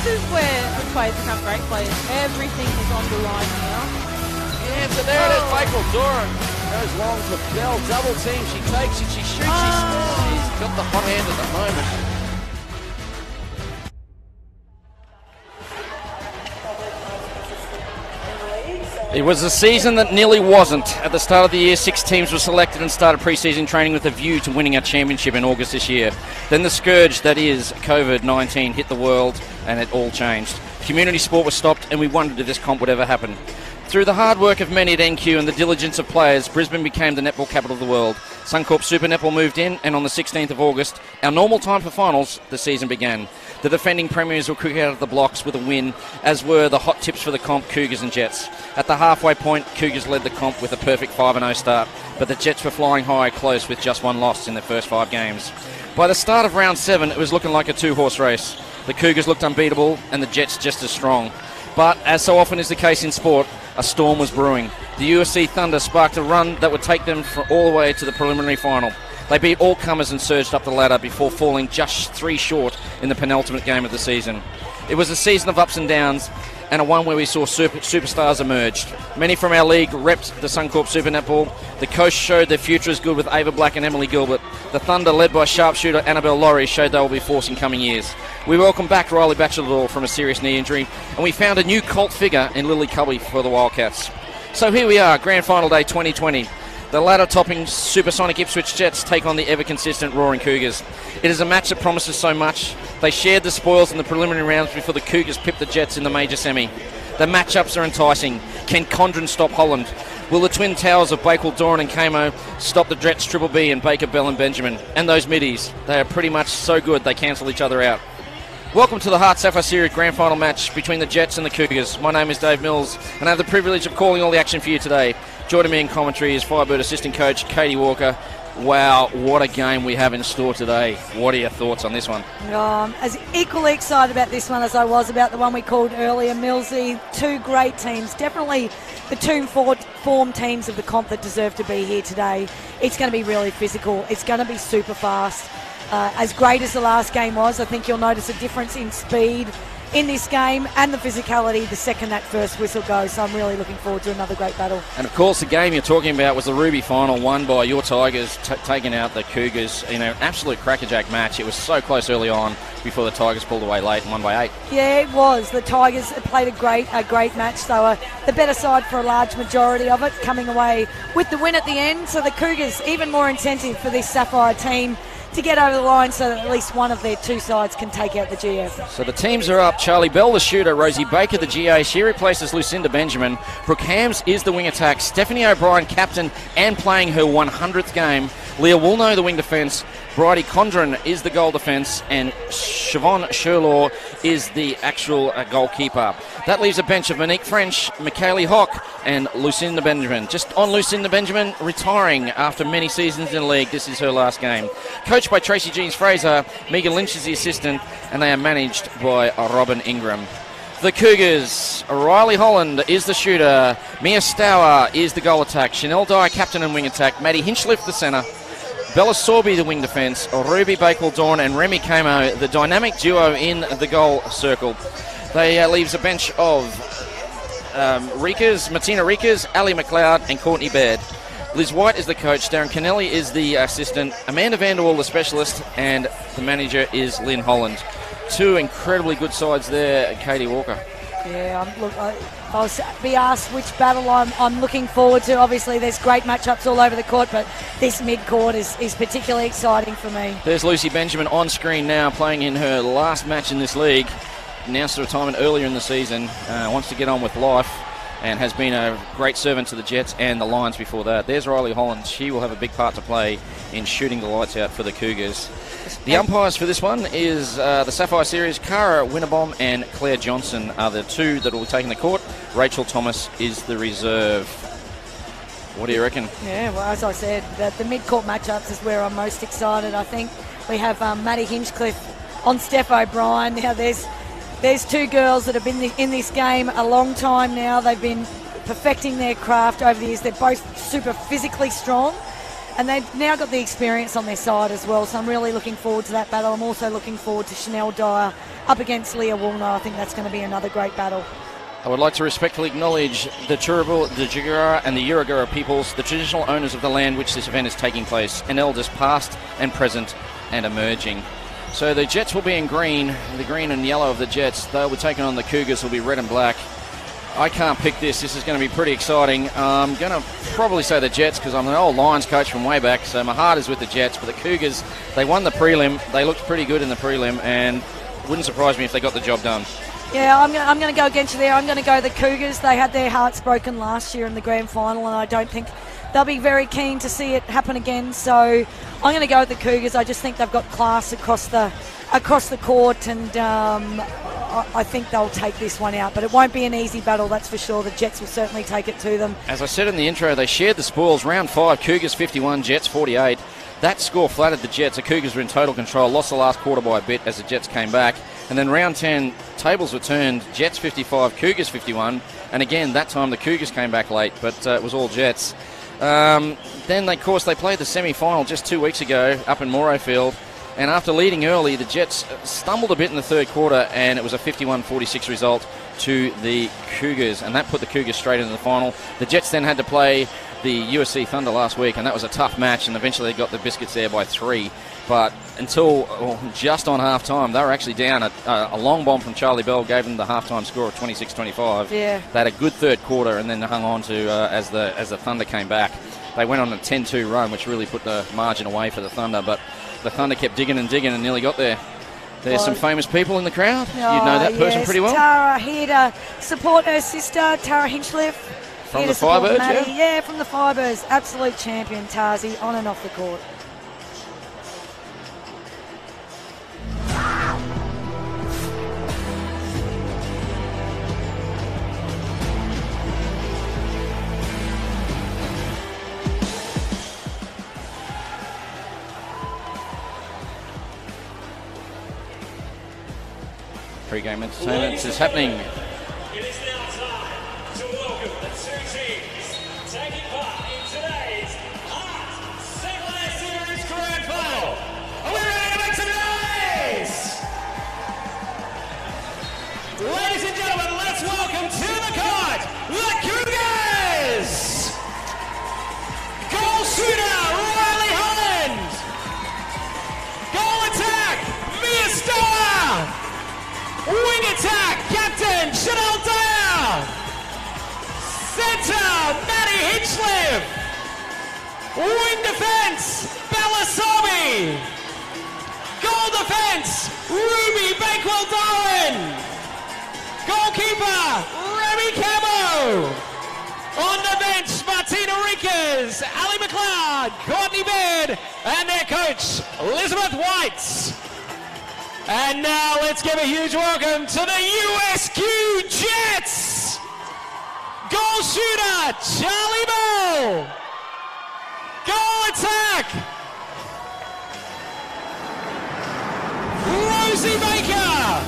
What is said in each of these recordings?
is where the players become great players. Everything is on the line now. Yeah, so there it is. Michael Doran goes long for Bell. Double team. She takes it. She shoots. She scores. He's got the hot hand at the moment. It was a season that nearly wasn't. At the start of the year, 6 teams were selected and started pre-season training with a view to winning a championship in August this year. Then the scourge that is COVID-19 hit the world and it all changed. Community sport was stopped and we wondered if this comp would ever happen. Through the hard work of many at NQ and the diligence of players, Brisbane became the netball capital of the world. Suncorp Super Netball moved in, and on the 16th of August, our normal time for finals, the season began. The defending premiers were quick out of the blocks with a win, as were the hot tips for the comp, Cougars and Jets. At the halfway point, Cougars led the comp with a perfect 5-0 start, but the Jets were flying high close with just one loss in their first 5 games. By the start of round 7, it was looking like a 2-horse race. The Cougars looked unbeatable and the Jets just as strong. But, as so often is the case in sport, a storm was brewing. The USC Thunder sparked a run that would take them all the way to the preliminary final. They beat all comers and surged up the ladder before falling just 3 short in the penultimate game of the season. It was a season of ups and downs, and a one where we saw superstars emerged. Many from our league repped the Suncorp Super Netball. The Coast showed their future is good with Ava Black and Emily Gilbert. The Thunder, led by sharpshooter Annabelle Laurie, showed they will be force in coming years. We welcome back Riley Batchelor from a serious knee injury, and we found a new cult figure in Lily Cubby for the Wildcats. So here we are, Grand Final Day 2020. The ladder-topping supersonic Ipswich Jets take on the ever-consistent Roaring Cougars. It is a match that promises so much. They shared the spoils in the preliminary rounds before the Cougars pipped the Jets in the major semi. The matchups are enticing. Can Condren stop Holland? Will the twin towers of Bakewell, Doran and Camo stop the Jets Triple B and Baker, Bell and Benjamin? And those middies, they are pretty much so good they cancel each other out. Welcome to the HART Sapphire Series Grand Final match between the Jets and the Cougars. My name is Dave Mills, and I have the privilege of calling all the action for you today. Joining me in commentary is Firebird assistant coach Katie Walker. Wow, what a game we have in store today. What are your thoughts on this one? I'm as equally excited about this one as I was about the one we called earlier, Millsy. 2 great teams, definitely the 2 form teams of the comp that deserve to be here today. It's going to be really physical. It's going to be super fast. As great as the last game was, I think you'll notice a difference in speed in this game and the physicality the second that first whistle goes. So I'm really looking forward to another great battle. And of course the game you're talking about was the Ruby final, won by your Tigers, taking out the Cougars. You know, absolute crackerjack match. It was so close early on before the Tigers pulled away late and won by 8. Yeah, it was. The Tigers played a great match. They were the better side for a large majority of it, coming away with the win at the end. So the Cougars, even more incentive for this Sapphire team to get over the line so that at least one of their 2 sides can take out the GF. So the teams are up. Charlie Bell, the shooter. Rosie Baker, the GA. She replaces Lucinda Benjamin. Brooke Hams is the wing attack. Stephanie O'Brien, captain and playing her 100th game. Leah Woolnough, the wing defence. Bridie Condren is the goal defence. And Siobhan Sherlaw is the actual goalkeeper. That leaves a bench of Monique French, Michaeli Hock and Lucinda Benjamin. Just on Lucinda Benjamin, retiring after many seasons in the league. This is her last game. Coached by Tracy Jeans-Fraser, Megan Lynch is the assistant, and they are managed by Robin Ingram. The Cougars, Riley Holland is the shooter, Mia Stour is the goal attack, Chanel Dyer captain and wing attack, Maddie Hinchliff the centre, Bella Sorby the wing defence, Ruby Bakewell Dawn and Remy Camo, the dynamic duo in the goal circle. They leaves a bench of Martina Rikas, Ali McLeod and Courtney Baird. Liz White is the coach, Darren Kennelly is the assistant, Amanda Vanderwall the specialist, and the manager is Lynn Holland. 2 incredibly good sides there, Katie Walker. Yeah, I'll be asked which battle I'm looking forward to. Obviously, there's great matchups all over the court, but this mid-court is particularly exciting for me. There's Lucy Benjamin on screen now, playing in her last match in this league. Announced her retirement earlier in the season, wants to get on with life, and has been a great servant to the Jets and the Lions before that. There's Riley Holland. She will have a big part to play in shooting the lights out for the Cougars. The umpires for this one is the Sapphire Series. Cara Winnebaum and Claire Johnson are the 2 that will be taking the court. Rachel Thomas is the reserve. What do you reckon? Yeah, well, as I said, the mid-court matchups is where I'm most excited. I think we have Maddie Hinchcliffe on Steph O'Brien. Now, there's 2 girls that have been in this game a long time now. They've been perfecting their craft over the years. They're both super physically strong. and they've now got the experience on their side as well, so I'm really looking forward to that battle. I'm also looking forward to Chanel Dyer up against Leah Woolner. I think that's going to be another great battle. I would like to respectfully acknowledge the Turrbal, the Jagera and the Yuragara peoples, the traditional owners of the land which this event is taking place, and elders past and present and emerging. So the Jets will be in green, the green and yellow of the Jets. They'll be taking on the Cougars, will be red and black. I can't pick this. This is going to be pretty exciting. I'm going to probably say the Jets because I'm an old Lions coach from way back, so my heart is with the Jets. But the Cougars, they won the prelim. They looked pretty good in the prelim, and it wouldn't surprise me if they got the job done. Yeah, I'm going to go against you there. I'm going to go the Cougars. They had their hearts broken last year in the grand final, and I don't think they'll be very keen to see it happen again. So I'm going to go with the Cougars. I just think they've got class across the court, and I think they'll take this one out. But it won't be an easy battle, that's for sure. The Jets will certainly take it to them. As I said in the intro, they shared the spoils. Round 5, Cougars 51, Jets 48. That score flattered the Jets. The Cougars were in total control, lost the last quarter by a bit as the Jets came back. And then round 10, tables were turned, Jets 55, Cougars 51. And again, that time the Cougars came back late, but it was all Jets. Then, of course, they played the semi-final just 2 weeks ago up in Morayfield. And after leading early, the Jets stumbled a bit in the third quarter, and it was a 51-46 result to the Cougars. And that put the Cougars straight into the final. The Jets then had to play the USC Thunder last week, and that was a tough match, and eventually they got the Biscuits there by 3. But until just on half-time, they were actually down. A long bomb from Charlie Bell gave them the half-time score of 26-25. Yeah. They had a good third quarter and then hung on to as the Thunder came back. They went on a 10-2 run, which really put the margin away for the Thunder. But the Thunder kept digging and nearly got there. There's some famous people in the crowd. You'd know that person pretty well. Tara here to support her sister, Tara Hinchliffe. From the Firebirds, yeah? Yeah, from the Firebirds. Absolute champion, Tarzi, on and off the court. Pre-game entertainment is happening. It is now time to welcome the two teams taking part in today's HART Sapphire Series Grand Final. Are we ready to make some noise? Ladies and gentlemen, let's welcome to the court the Cougars! Goal shooter, Riley Holland! Goal attack, Mia Stower! Wing attack, Captain Chanel Dyer! Centre, Maddie Hinchliffe! Wing defence, Balasobi! Goal defence, Ruby Bakewell-Darwin! Goalkeeper, Remy Camo! On the bench, Martina Riekers, Ali McLeod, Courtney Baird, and their coach, Elizabeth White. And now let's give a huge welcome to the USQ Jets! Goal shooter, Charlie Bell! Goal attack, Rosie Baker!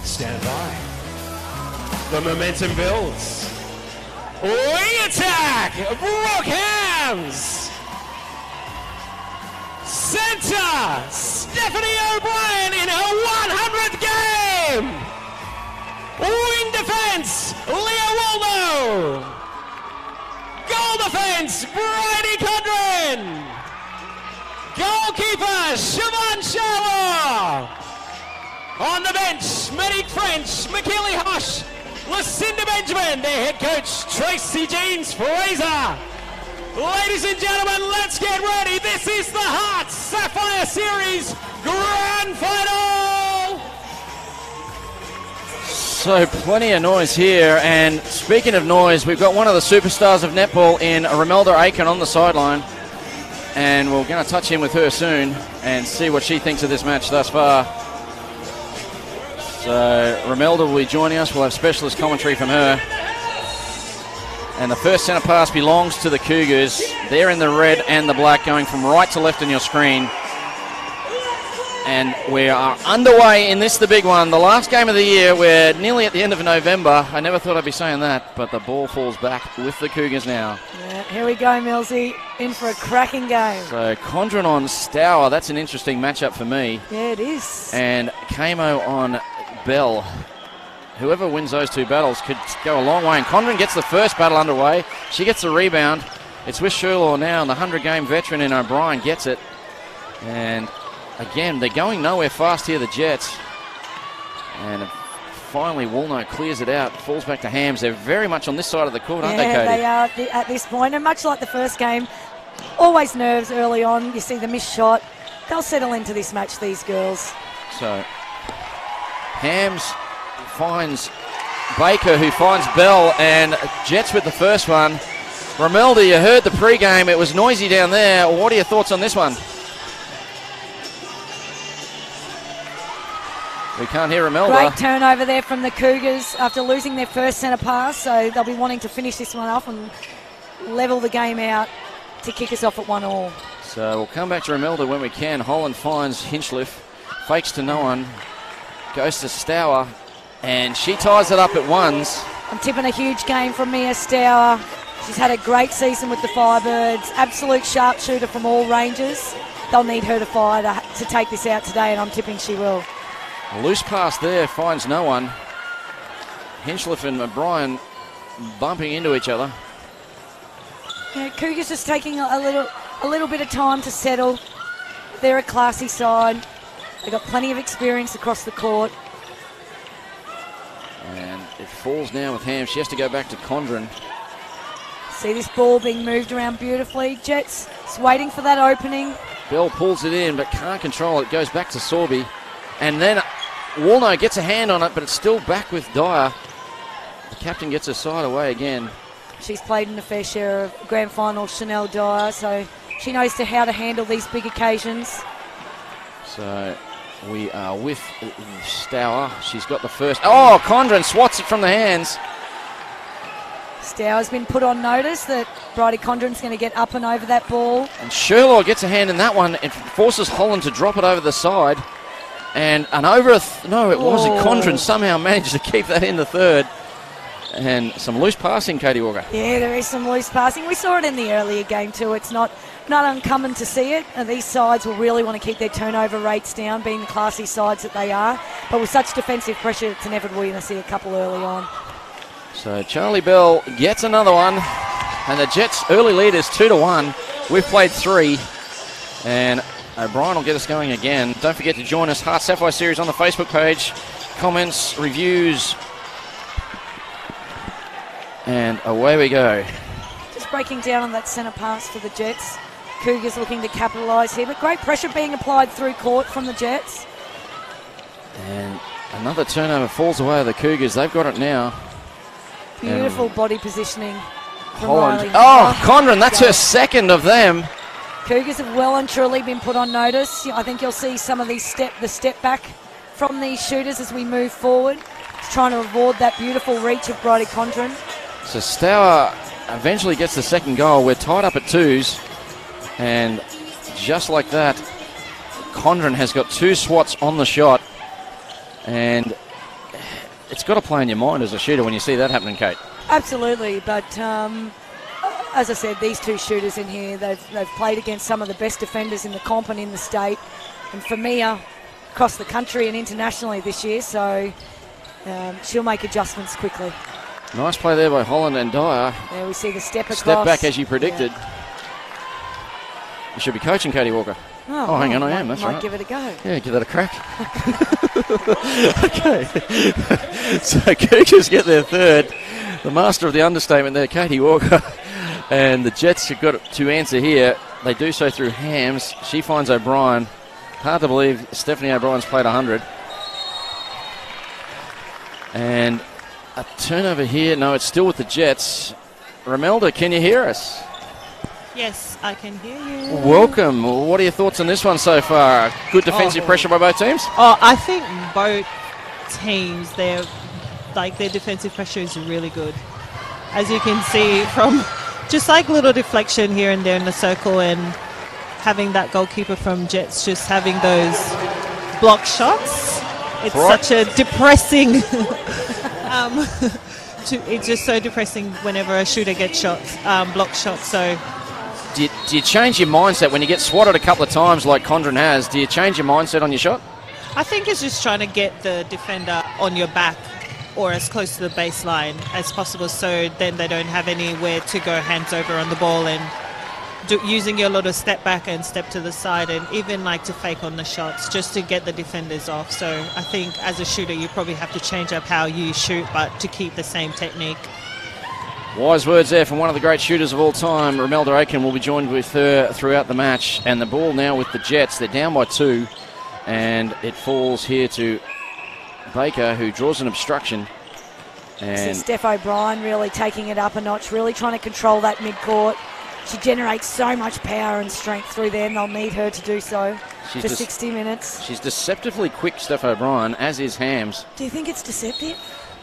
Stand by. The momentum builds. Wing attack, Brooke Hams! Centre, Stephanie O'Brien in her 100th game! Wing defence, Leah Waldo! Goal defence, Bridie Condren! Goalkeeper, Siobhan Sharlaw! On the bench, Monique French, McKinley Hosh, Lucinda Benjamin, their head coach, Tracy Jeans Fraser! Ladies and gentlemen, let's get ready. This is the HART Sapphire Series Grand Final. So plenty of noise here, and speaking of noise, we've got one of the superstars of netball in Romelda Aiken on the sideline, and we're going to touch in with her soon and see what she thinks of this match thus far. So Romelda will be joining us. We'll have specialist commentary from her. And the first centre pass belongs to the Cougars. They're in the red and the black, going from right to left on your screen. And we are underway in this, the big one, the last game of the year. We're nearly at the end of November. I never thought I'd be saying that, but the ball falls back with the Cougars now. Yeah, here we go, Millsy, in for a cracking game. So Condren on Stour, that's an interesting matchup for me. Yeah, it is. And Kamo on Bell. Whoever wins those two battles could go a long way. And Condren gets the first battle underway. She gets the rebound. It's with Sherlaw now, and the 100-game veteran in O'Brien gets it. And again, they're going nowhere fast here, the Jets. And finally, Woolnough clears it out, falls back to Hams. They're very much on this side of the court, aren't they, Katie? They are at this point. And much like the first game, always nerves early on. You see the missed shot. They'll settle into this match, these girls. So, Hams finds Baker, who finds Bell, and Jets with the first one. Romelda, you heard the pre-game. It was noisy down there. What are your thoughts on this one? We can't hear Romelda. Great turnover there from the Cougars after losing their first centre pass, so they'll be wanting to finish this one off and level the game out to kick us off at 1-1. So we'll come back to Romelda when we can. Holland finds Hinchliffe, fakes to no one, goes to Stour, and she ties it up at ones. I'm tipping a huge game from Mia Stour. She's had a great season with the Firebirds, absolute sharpshooter from all ranges. They'll need her to fire to take this out today, and I'm tipping she will. A loose pass there, finds no one. Hinchliffe and O'Brien bumping into each other. Yeah, Cougars just taking a little bit of time to settle. They're a classy side. They've got plenty of experience across the court. And it falls now with Ham. She has to go back to Condren. See this ball being moved around beautifully. Jets is waiting for that opening. Bell pulls it in but can't control it. Goes back to Sorby. And then Woolnough gets a hand on it, but it's still back with Dyer. The captain gets her side away again. She's played in a fair share of grand final, Chanel Dyer, so she knows how to handle these big occasions. So we are with Stour. She's got the first. Oh, Condren swats it from the hands. Stour's been put on notice that Bridie Condren's going to get up and over that ball. And Sherlaw gets a hand in that one. It forces Holland to drop it over the side. And it wasn't. Condren somehow managed to keep that in the third. And some loose passing, Katie Walker. Yeah, there is some loose passing. We saw it in the earlier game too. It's not uncommon to see it. And these sides will really want to keep their turnover rates down, being the classy sides that they are. But with such defensive pressure, it's inevitable you're going to see a couple early on. So Charlie Bell gets another one. And the Jets' early lead is 2-1. We've played 3. And O'Brien will get us going again. Don't forget to join us, HART Sapphire series on the Facebook page. Comments, reviews. And away we go. Just breaking down on that centre pass for the Jets. Cougars looking to capitalise here, but great pressure being applied through court from the Jets. And another turnover falls away of the Cougars. They've got it now. Beautiful body positioning from Holland. Riley. Oh, Condren, that's her second of them. Cougars have well and truly been put on notice. I think you'll see some of the step back from these shooters as we move forward. Just trying to avoid that beautiful reach of Bridie Condren. So Stour eventually gets the second goal. We're tied up at 2s. And just like that, Condren has got 2 swats on the shot. And it's got to play in your mind as a shooter when you see that happening, Kate. Absolutely, but as I said, these 2 shooters in here, they've played against some of the best defenders in the comp and in the state. And for Mia, across the country and internationally this year, so she'll make adjustments quickly. Nice play there by Holland and Dyer. There we see the step across. Step back as you predicted. Yeah. You should be coaching Katie Walker. Oh, hang on, I am. That's right. Might give it a go. Yeah, give that a crack. Okay. So Cougars get their third. The master of the understatement there, Katie Walker. And the Jets have got to answer here. They do so through Hams. She finds O'Brien. Hard to believe Stephanie O'Brien's played 100. And a turnover here. No, it's still with the Jets. Romelda, can you hear us? Yes, I can hear you. Welcome. What are your thoughts on this one so far? Good defensive pressure by both teams? Oh, I think both teams, their defensive pressure is really good. As you can see from just like little deflection here and there in the circle, and having that goalkeeper from Jets just having those block shots. It's Right. such a depressing. It's just so depressing whenever a shooter gets shots, block shots. So Do you change your mindset when you get swatted a couple of times like Condren has? Do you change your mindset on your shot? I think it's just trying to get the defender on your back or as close to the baseline as possible, so then they don't have anywhere to go hands over on the ball, and using your lot of step back and step to the side, and even like to fake on the shots just to get the defenders off. So I think as a shooter you probably have to change up how you shoot, but to keep the same technique. Wise words there from one of the great shooters of all time. Romelda Aiken will be joined with her throughout the match. And the ball now with the Jets. They're down by 2. And it falls here to Baker, who draws an obstruction. And So Steph O'Brien really taking it up a notch, really trying to control that midcourt. She generates so much power and strength through there, and they'll need her to do so for 60 minutes. She's deceptively quick, Steph O'Brien, as is Hams. Do you think it's deceptive?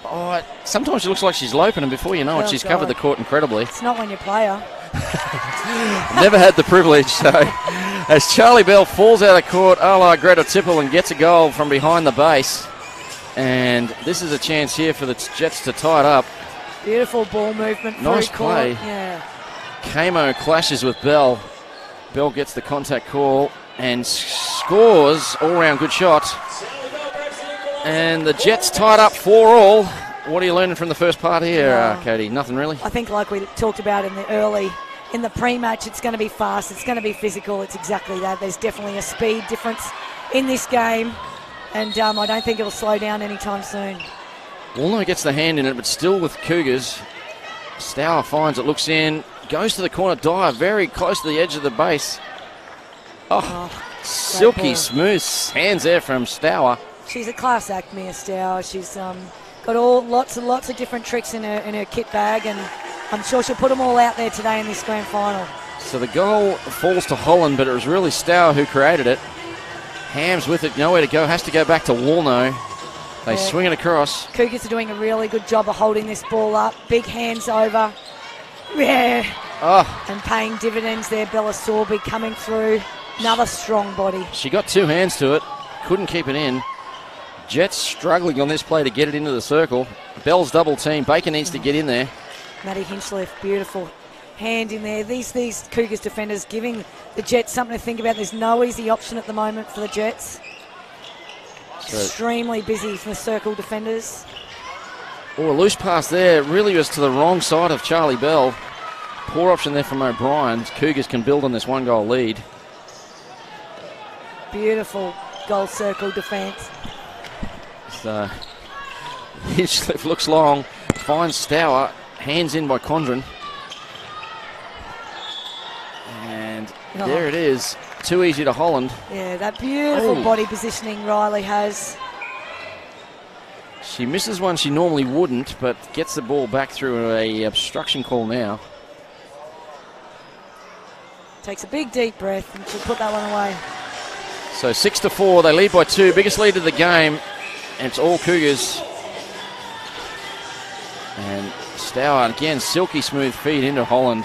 Oh, sometimes it looks like she's loping, and before you know it, Oh, she's God. covered the court incredibly. It's not when you play her. Never had the privilege, so as Charlie Bell falls out of court, a la Greta Tipple, and gets a goal from behind the base. And this is a chance here for the Jets to tie it up. Beautiful ball movement. Nice through court. play. Yeah. Kamo clashes with Bell. Bell gets the contact call and scores. All-round good shot. And the Jets tied up 4-4. What are you learning from the first part here, Katie? Nothing really? I think like we talked about in the pre-match, it's going to be fast, it's going to be physical. It's exactly that. There's definitely a speed difference in this game, and I don't think it'll slow down anytime soon. Woolno gets the hand in it, but still with Cougars. Stour finds it, looks in, goes to the corner, Dyer very close to the edge of the base. Oh, silky ball. smooth hands there from Stour. She's a class act, Mia Stour. She's got lots and lots of different tricks in her kit bag, and I'm sure she'll put them all out there today in this grand final. So the goal falls to Holland, but it was really Stour who created it. Hams with it, nowhere to go, has to go back to Woolno. They swing it across. Cougars are doing a really good job of holding this ball up. Big hands over. Yeah. Oh, And paying dividends there. Bella Sorby coming through. Another strong body. she got 2 hands to it, couldn't keep it in. Jets struggling on this play to get it into the circle. Bell's double team. Baker needs to get in there. Maddie Hinchliffe, beautiful hand in there. These Cougars defenders giving the Jets something to think about. There's no easy option at the moment for the Jets. Extremely busy for the circle defenders. Oh, a loose pass there. Really was to the wrong side of Charlie Bell. Poor option there from O'Brien. Cougars can build on this 1-goal lead. Beautiful goal circle defence. So, Hinchcliffe looks long, finds Stour, hands in by Condren. And there it is. Too easy to Holland. Yeah, that beautiful body positioning Riley has. She misses one she normally wouldn't, but gets the ball back through a obstruction call now. Takes a big deep breath and she'll put that one away. So 6-4, they lead by 2. Biggest lead of the game, and it's all Cougars. And Stour, again, silky smooth feed into Holland.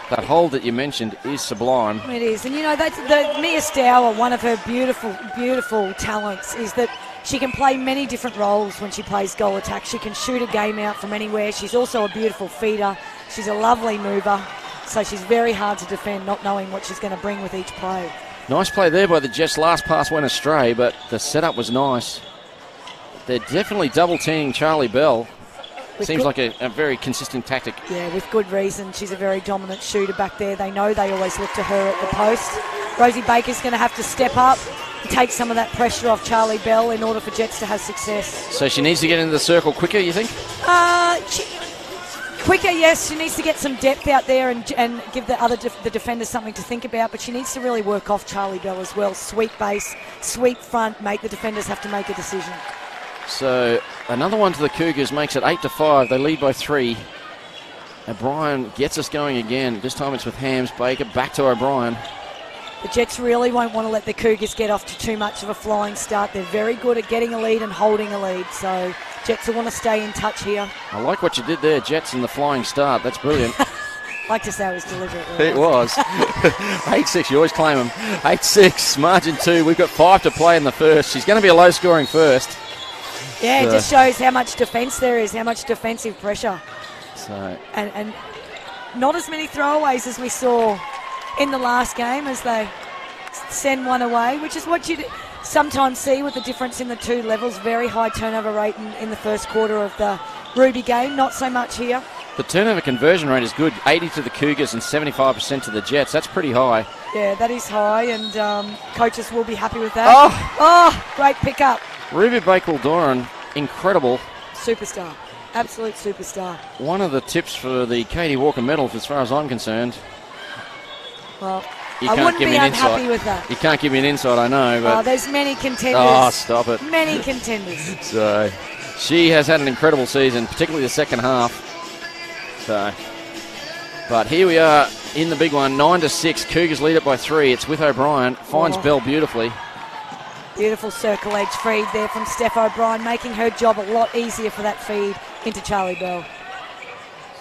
That hold that you mentioned is sublime. It is, and you know, that's Mia Stour, one of her beautiful talents is that she can play many different roles when she plays goal attack. She can shoot a game out from anywhere. She's also a beautiful feeder. She's a lovely mover, so she's very hard to defend, not knowing what she's going to bring with each play. Nice play there by the Jets. Last pass went astray, but the setup was nice. They're definitely double-teaming Charlie Bell. Seems like a very consistent tactic. Yeah, with good reason. She's a very dominant shooter back there. They know they always look to her at the post. Rosie Baker's going to have to step up and take some of that pressure off Charlie Bell in order for Jets to have success. So she needs to get into the circle quicker, you think? Quicker, yes. She needs to get some depth out there and give the defenders something to think about, but she needs to really work off Charlie Bell as well. Sweep base, sweep front, make the defenders have to make a decision. So another one to the Cougars makes it 8-5. They lead by 3. O'Brien gets us going again. This time it's with Hams. Baker back to O'Brien. The Jets really won't want to let the Cougars get off to too much of a flying start. They're very good at getting a lead and holding a lead, so Jets will want to stay in touch here. I like what you did there, Jets, in the flying start. That's brilliant. like to say it was deliberate. It was. 8-6, you always claim them. 8-6, margin 2. We've got 5 to play in the first. She's going to be a low-scoring first. Yeah, it just shows how much defence there is, how much defensive pressure. So. And not as many throwaways as we saw in the last game as they send one away, which is what you sometimes see with the difference in the two levels. Very high turnover rate in the first quarter of the Ruby game, not so much here. The turnover conversion rate is good, 80 to the Cougars and 75% to the Jets. That's pretty high. Yeah, that is high, and coaches will be happy with that. Oh, great pickup. Ruby Bakewell-Doran, incredible. Superstar. Absolute superstar. One of the tips for the Katie Walker medals, as far as I'm concerned. Well, you I can't wouldn't give be me an unhappy insight. with that. You can't give me an insight, I know. But there's many contenders. Oh, stop it. Many contenders. So, she has had an incredible season, particularly the second half. So, but here we are in the big one, 9-6. Cougars lead it by 3. It's with O'Brien. Finds Bell beautifully. Beautiful circle edge feed there from Steph O'Brien, making her job a lot easier for that feed into Charlie Bell.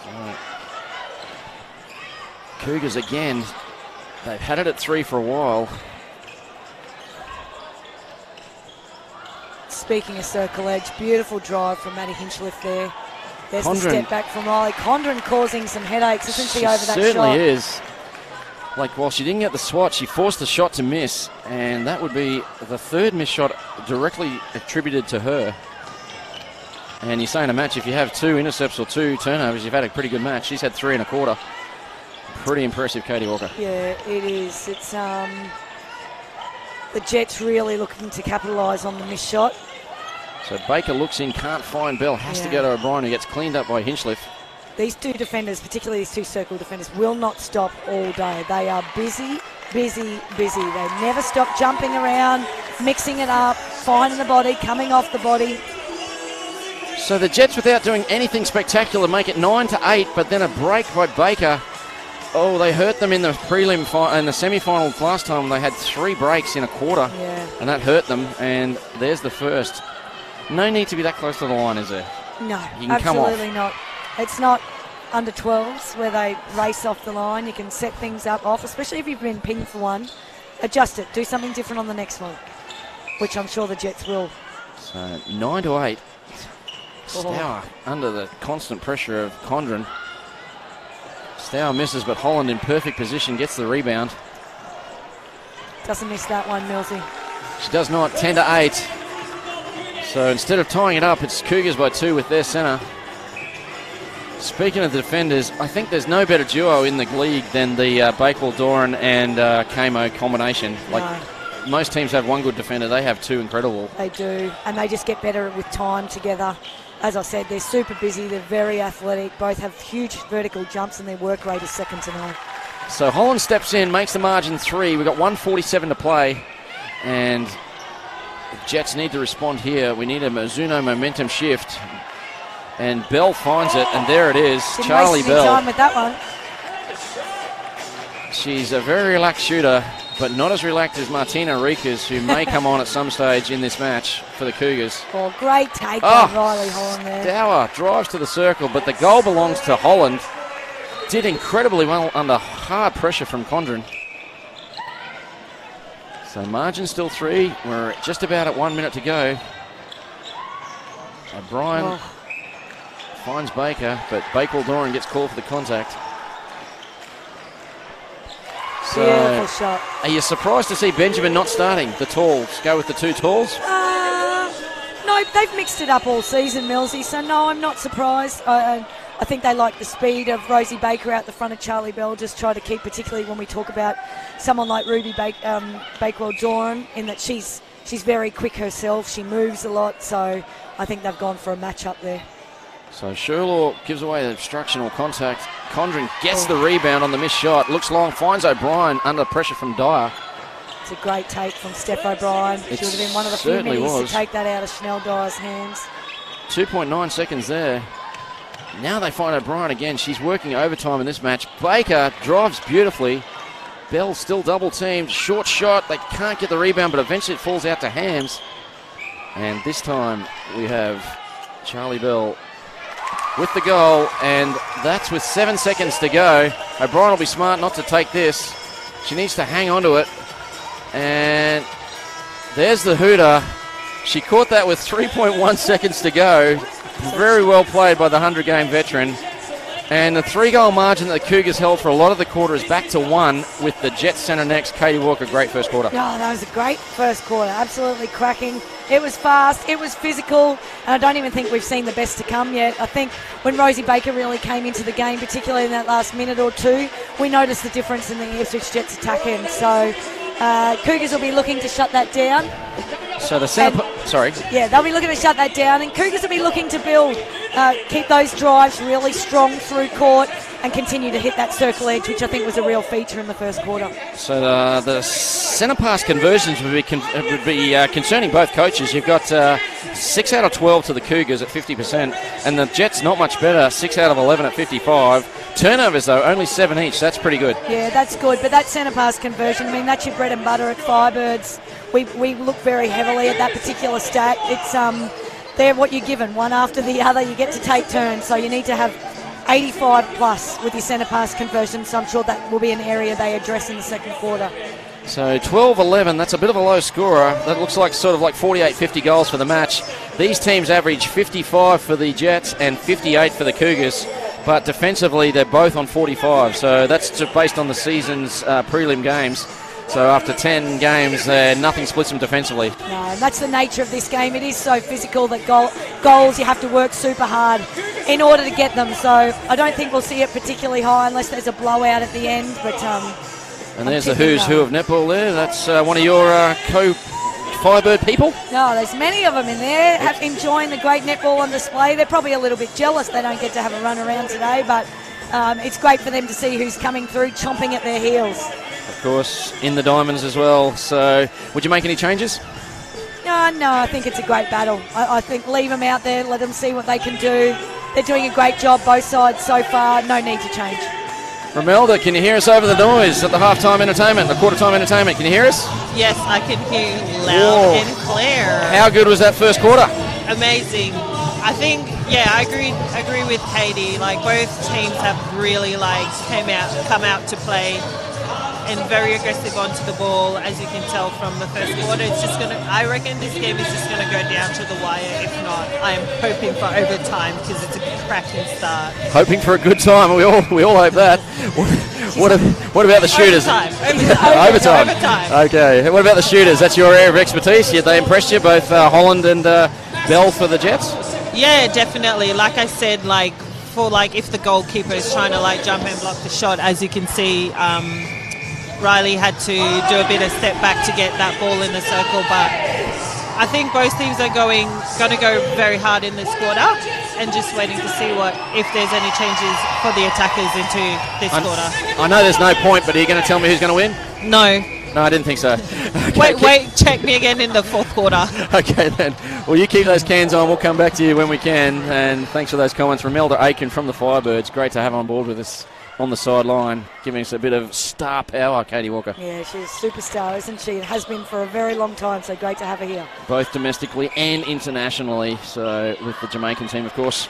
So, Cougars again, they've had it at 3 for a while. Speaking of circle edge, beautiful drive from Maddie Hinchliffe there. There's Condren. the step back from Riley. Condren causing some headaches, isn't she, over that shot? Certainly is. Like, while she didn't get the swat, she forced the shot to miss, and that would be the third missed shot directly attributed to her. And you say in a match, if you have 2 intercepts or 2 turnovers, you've had a pretty good match. She's had 3 1/4. Pretty impressive, Katie Walker. Yeah, it is. It's the Jets really looking to capitalise on the missed shot. So Baker looks in, can't find Bell, has to go to O'Brien, who gets cleaned up by Hinchliffe. These two defenders, particularly these two circle defenders, will not stop all day. They are busy, busy, busy. They never stop jumping around, mixing it up, finding the body, coming off the body. So the Jets, without doing anything spectacular, make it 9-8, but then a break by Baker. Oh, they hurt them in the prelim in the semi-final last time. They had 3 breaks in a quarter, and that hurt them. And there's the first. No need to be that close to the line, is there? No, you can come off. Absolutely not. It's not under 12s where they race off the line. You can set things up off, especially if you've been pinged for one. Adjust it. Do something different on the next one, which I'm sure the Jets will. So 9-8. Stour under the constant pressure of Condren. Stour misses, but Holland in perfect position gets the rebound. Doesn't miss that one, Millsy. She does not. 10-8. So instead of tying it up, it's Cougars by 2 with their centre. Speaking of the defenders, I think there's no better duo in the league than the Bakewell-Doran and Kamo combination. Like, most teams have one good defender. They have 2 incredible. They do, and they just get better with time together. As I said, they're super busy. They're very athletic. Both have huge vertical jumps, and their work rate is second to none. So Holland steps in, makes the margin 3. We've got 1:47 to play, and the Jets need to respond here. We need a Mizuno momentum shift. And Bell finds it, and there it is. Didn't Charlie waste any Bell. time with that one. She's a very relaxed shooter, but not as relaxed as Martina Riekers, who may come on at some stage in this match for the Cougars. Oh, great take by Riley Holland there. Stour drives to the circle, but the goal belongs to Holland. Did incredibly well under hard pressure from Condren. So margin still 3. We're just about at 1 minute to go. O'Brien finds Baker, but Bakewell-Doran gets called for the contact. So, beautiful shot. Are you surprised to see Benjamin not starting? The talls. Go with the 2 talls? No, they've mixed it up all season, Millsy, so no, I'm not surprised. I think they like the speed of Rosie Baker out the front of Charlie Bell, just try to keep, particularly when we talk about someone like Ruby Bakewell-Doran, in that she's very quick herself, she moves a lot, so I think they've gone for a match-up there. So Sherlaw gives away the obstruction or contact. Condren gets the rebound on the missed shot. Looks long, finds O'Brien under pressure from Dyer. It's a great take from Steph O'Brien. She would have been one of the few minis to take that out of Chanel Dyer's hands. 2.9 seconds there. Now they find O'Brien again. She's working overtime in this match. Baker drives beautifully. Bell still double teamed. Short shot. They can't get the rebound, but eventually it falls out to Hams. And this time we have Charlie Bell with the goal, and that's with 7 seconds to go. O'Brien will be smart not to take this. She needs to hang on to it. And there's the hooter. She caught that with 3.1 seconds to go. Very well played by the 100-game veteran. And the 3-goal margin that the Cougars held for a lot of the quarter is back to 1 with the Jets centre next. Katie Walker, great first quarter. Oh, that was a great first quarter. Absolutely cracking. It was fast. It was physical. And I don't even think we've seen the best to come yet. I think when Rosie Baker really came into the game, particularly in that last minute or two, we noticed the difference in the Ipswich Jets attack end. So Cougars will be looking to shut that down. So the centre... Sorry. Yeah, they'll be looking to shut that down. And Cougars will be looking to build, keep those drives really strong through court and continue to hit that circle edge, which I think was a real feature in the first quarter. So the centre pass conversions would be concerning both coaches. You've got 6 out of 12 to the Cougars at 50%, and the Jets not much better, 6 out of 11 at 55. Turnovers, though, only 7 each. That's pretty good. Yeah, that's good. But that centre pass conversion, I mean, that's your bread and butter at Firebirds. We look very heavily at that particular stat. It's they're what you're given, one after the other. You get to take turns, so you need to have 85 plus with your centre pass conversion. So I'm sure that will be an area they address in the second quarter. So 12-11, that's a bit of a low scorer. That looks like sort of like 48-50 goals for the match. These teams average 55 for the Jets and 58 for the Cougars. But defensively, they're both on 45. So that's just based on the season's prelim games. So after 10 games, nothing splits them defensively. No, and that's the nature of this game. It is so physical that goals, you have to work super hard in order to get them. So I don't think we'll see it particularly high unless there's a blowout at the end. But and there's the who's who of netball there. That's one of your co-Firebird people. No, there's many of them in there enjoying the great netball on display. They're probably a little bit jealous they don't get to have a run around today, but it's great for them to see who's coming through, chomping at their heels. Of course, in the diamonds as well. So would you make any changes? No, I think it's a great battle. I think leave them out there, let them see what they can do. They're doing a great job, both sides so far. No need to change. Romelda, can you hear us over the noise at the halftime entertainment, the quarter-time entertainment? Can you hear us? Yes, I can hear you loud and clear. How good was that first quarter? Amazing. I think, I agree with Katie. Like, both teams have really come out to play and very aggressive onto the ball, as you can tell from the first quarter. It's just I reckon this game is just gonna go down to the wire. If not, I am hoping for overtime because it's a cracking start. Hoping for a good time. We all hope that. What about the shooters? Overtime. Okay. What about the shooters? That's your area of expertise. They impressed you, both Holland and Bell for the Jets? Yeah, definitely. Like I said, if the goalkeeper is trying to jump and block the shot, as you can see, Riley had to do a bit of step back to get that ball in the circle, but I think both teams are going to go very hard in this quarter, and just waiting to see if there's any changes for the attackers into this quarter. I know there's no point, but are you going to tell me who's going to win? No. No, I didn't think so. Okay, wait, check me again in the fourth quarter. Okay then. Well, you keep those cans on. We'll come back to you when we can. And thanks for those comments. Romelda Aiken from the Firebirds. Great to have on board with us on the sideline, giving us a bit of star power, Katie Walker. Yeah, she's a superstar, isn't she? It has been for a very long time, so great to have her here. Both domestically and internationally, so with the Jamaican team, of course.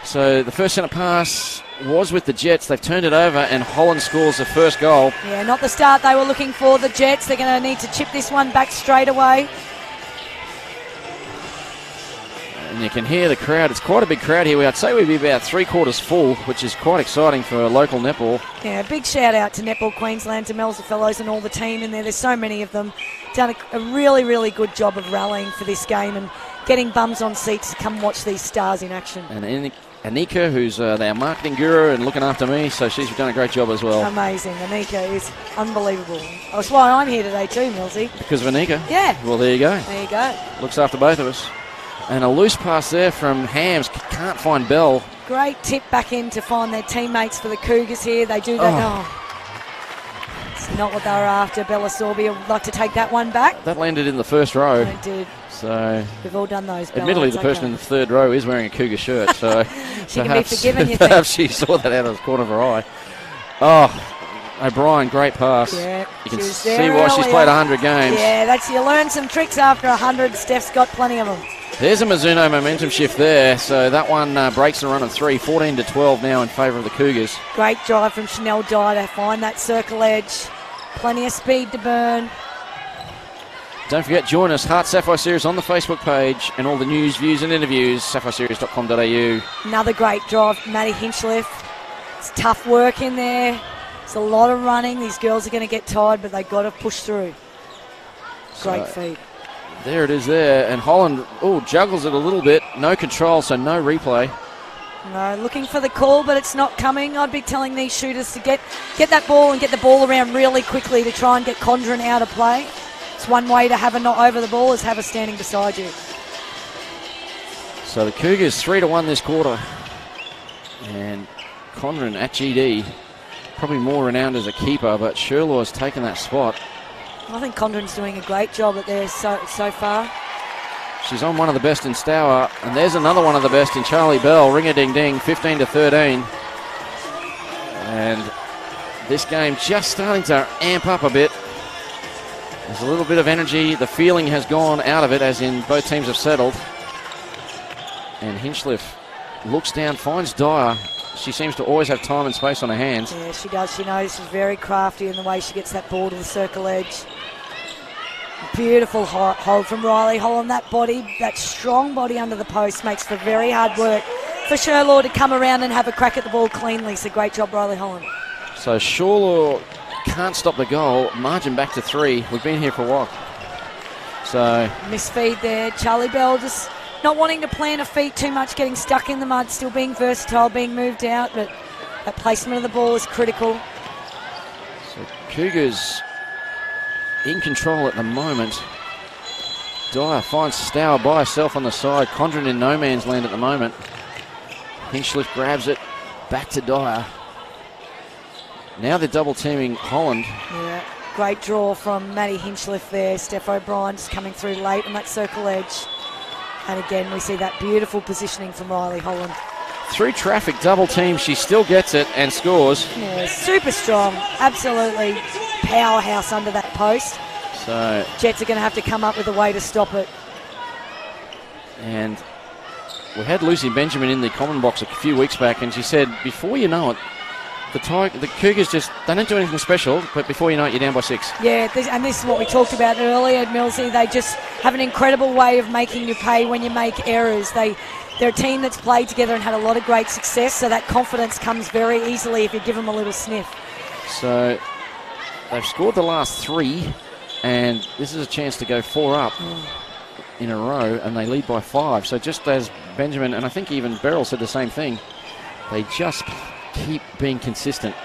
So the first centre pass was with the Jets. They've turned it over, and Holland scores the first goal. Yeah, not the start they were looking for, the Jets. They're going to need to chip this one back straight away. And you can hear the crowd. It's quite a big crowd here. I'd say we'd be about 3/4 full, which is quite exciting for local netball. Yeah, big shout out to Netball Queensland, to Mel's fellows and all the team in there. There's so many of them. Done a really, really good job of rallying for this game and getting bums on seats to come watch these stars in action. And Anika, who's their marketing guru and looking after me, so she's done a great job as well. Amazing. Anika is unbelievable. That's why I'm here today too, Millsy. Because of Anika? Yeah. Well, there you go. There you go. Looks after both of us. And a loose pass there from Hams. Can't find Bell. Great tip back in to find their teammates for the Cougars here. They do that. It's not what they were after. Bella Sorby would like to take that one back. That landed in the first row. It did. So we've all done those. Bella. Admittedly, the person in the third row is wearing a Cougar shirt, so she can be forgiven. You think? Perhaps she saw that out of the corner of her eye. Oh, O'Brien, great pass. Yeah, you can see why she's played 100 games. Yeah, you learn some tricks after 100. Steph's got plenty of them. There's a Mizuno momentum shift there, so that one breaks the run of 3, 14-12 now in favour of the Cougars. Great drive from Chanel Dye to find that circle edge. Plenty of speed to burn. Don't forget, join us, Heart Sapphire Series on the Facebook page, and all the news, views and interviews, sapphireseries.com.au. Another great drive from Maddie Hinchliffe. It's tough work in there. It's a lot of running. These girls are going to get tired, but they've got to push through. Great feed. There it is there, and Holland, juggles it a little bit. No control, so no replay. No, looking for the call, but it's not coming. I'd be telling these shooters to get that ball and get the ball around really quickly to try and get Condren out of play. It's one way to have her not over the ball is have her standing beside you. So the Cougars 3-1 this quarter, and Condren at GD, probably more renowned as a keeper, but Sherlaw's taken that spot. I think Condren's doing a great job at there so far. She's on one of the best in Stour, and there's another one of the best in Charlie Bell. Ring-a-ding-ding, 15-13. And this game just starting to amp up a bit. There's a little bit of energy. The feeling has gone out of it, as in both teams have settled. And Hinchliffe looks down, finds Dyer. She seems to always have time and space on her hands. Yeah, she does. She knows she's very crafty in the way she gets that ball to the circle edge. Beautiful hold from Riley Holland. That body, that strong body under the post makes for very hard work for Sherlaw to come around and have a crack at the ball cleanly. So great job, Riley Holland. So Sherlaw can't stop the goal. Margin back to 3. We've been here for a while. So misfeed there. Charlie Bell just not wanting to plant her feet too much, getting stuck in the mud, still being versatile, being moved out, but that placement of the ball is critical. So Cougars in control at the moment. Dyer finds Stour by herself on the side. Condren in no man's land at the moment. Hinchliffe grabs it. Back to Dyer. Now they're double teaming Holland. Yeah, great draw from Maddie Hinchliffe there. Steph O'Brien just coming through late on that circle edge. And again, we see that beautiful positioning from Riley Holland. Through traffic, double team, she still gets it and scores. Yeah, super strong. Absolutely powerhouse under that post. So Jets are going to have to come up with a way to stop it. And we had Lucy Benjamin in the comment box a few weeks back, and she said, before you know it, the Cougars just, they don't do anything special, but before you know it, you're down by 6. Yeah, and this is what we talked about earlier, Millsy. They just have an incredible way of making you pay when you make errors. They're a team that's played together and had a lot of great success, so that confidence comes very easily if you give them a little sniff. So they've scored the last 3, and this is a chance to go 4 up in a row, and they lead by 5. So just as Benjamin, and I think even Beryl said the same thing, they just keep being consistent.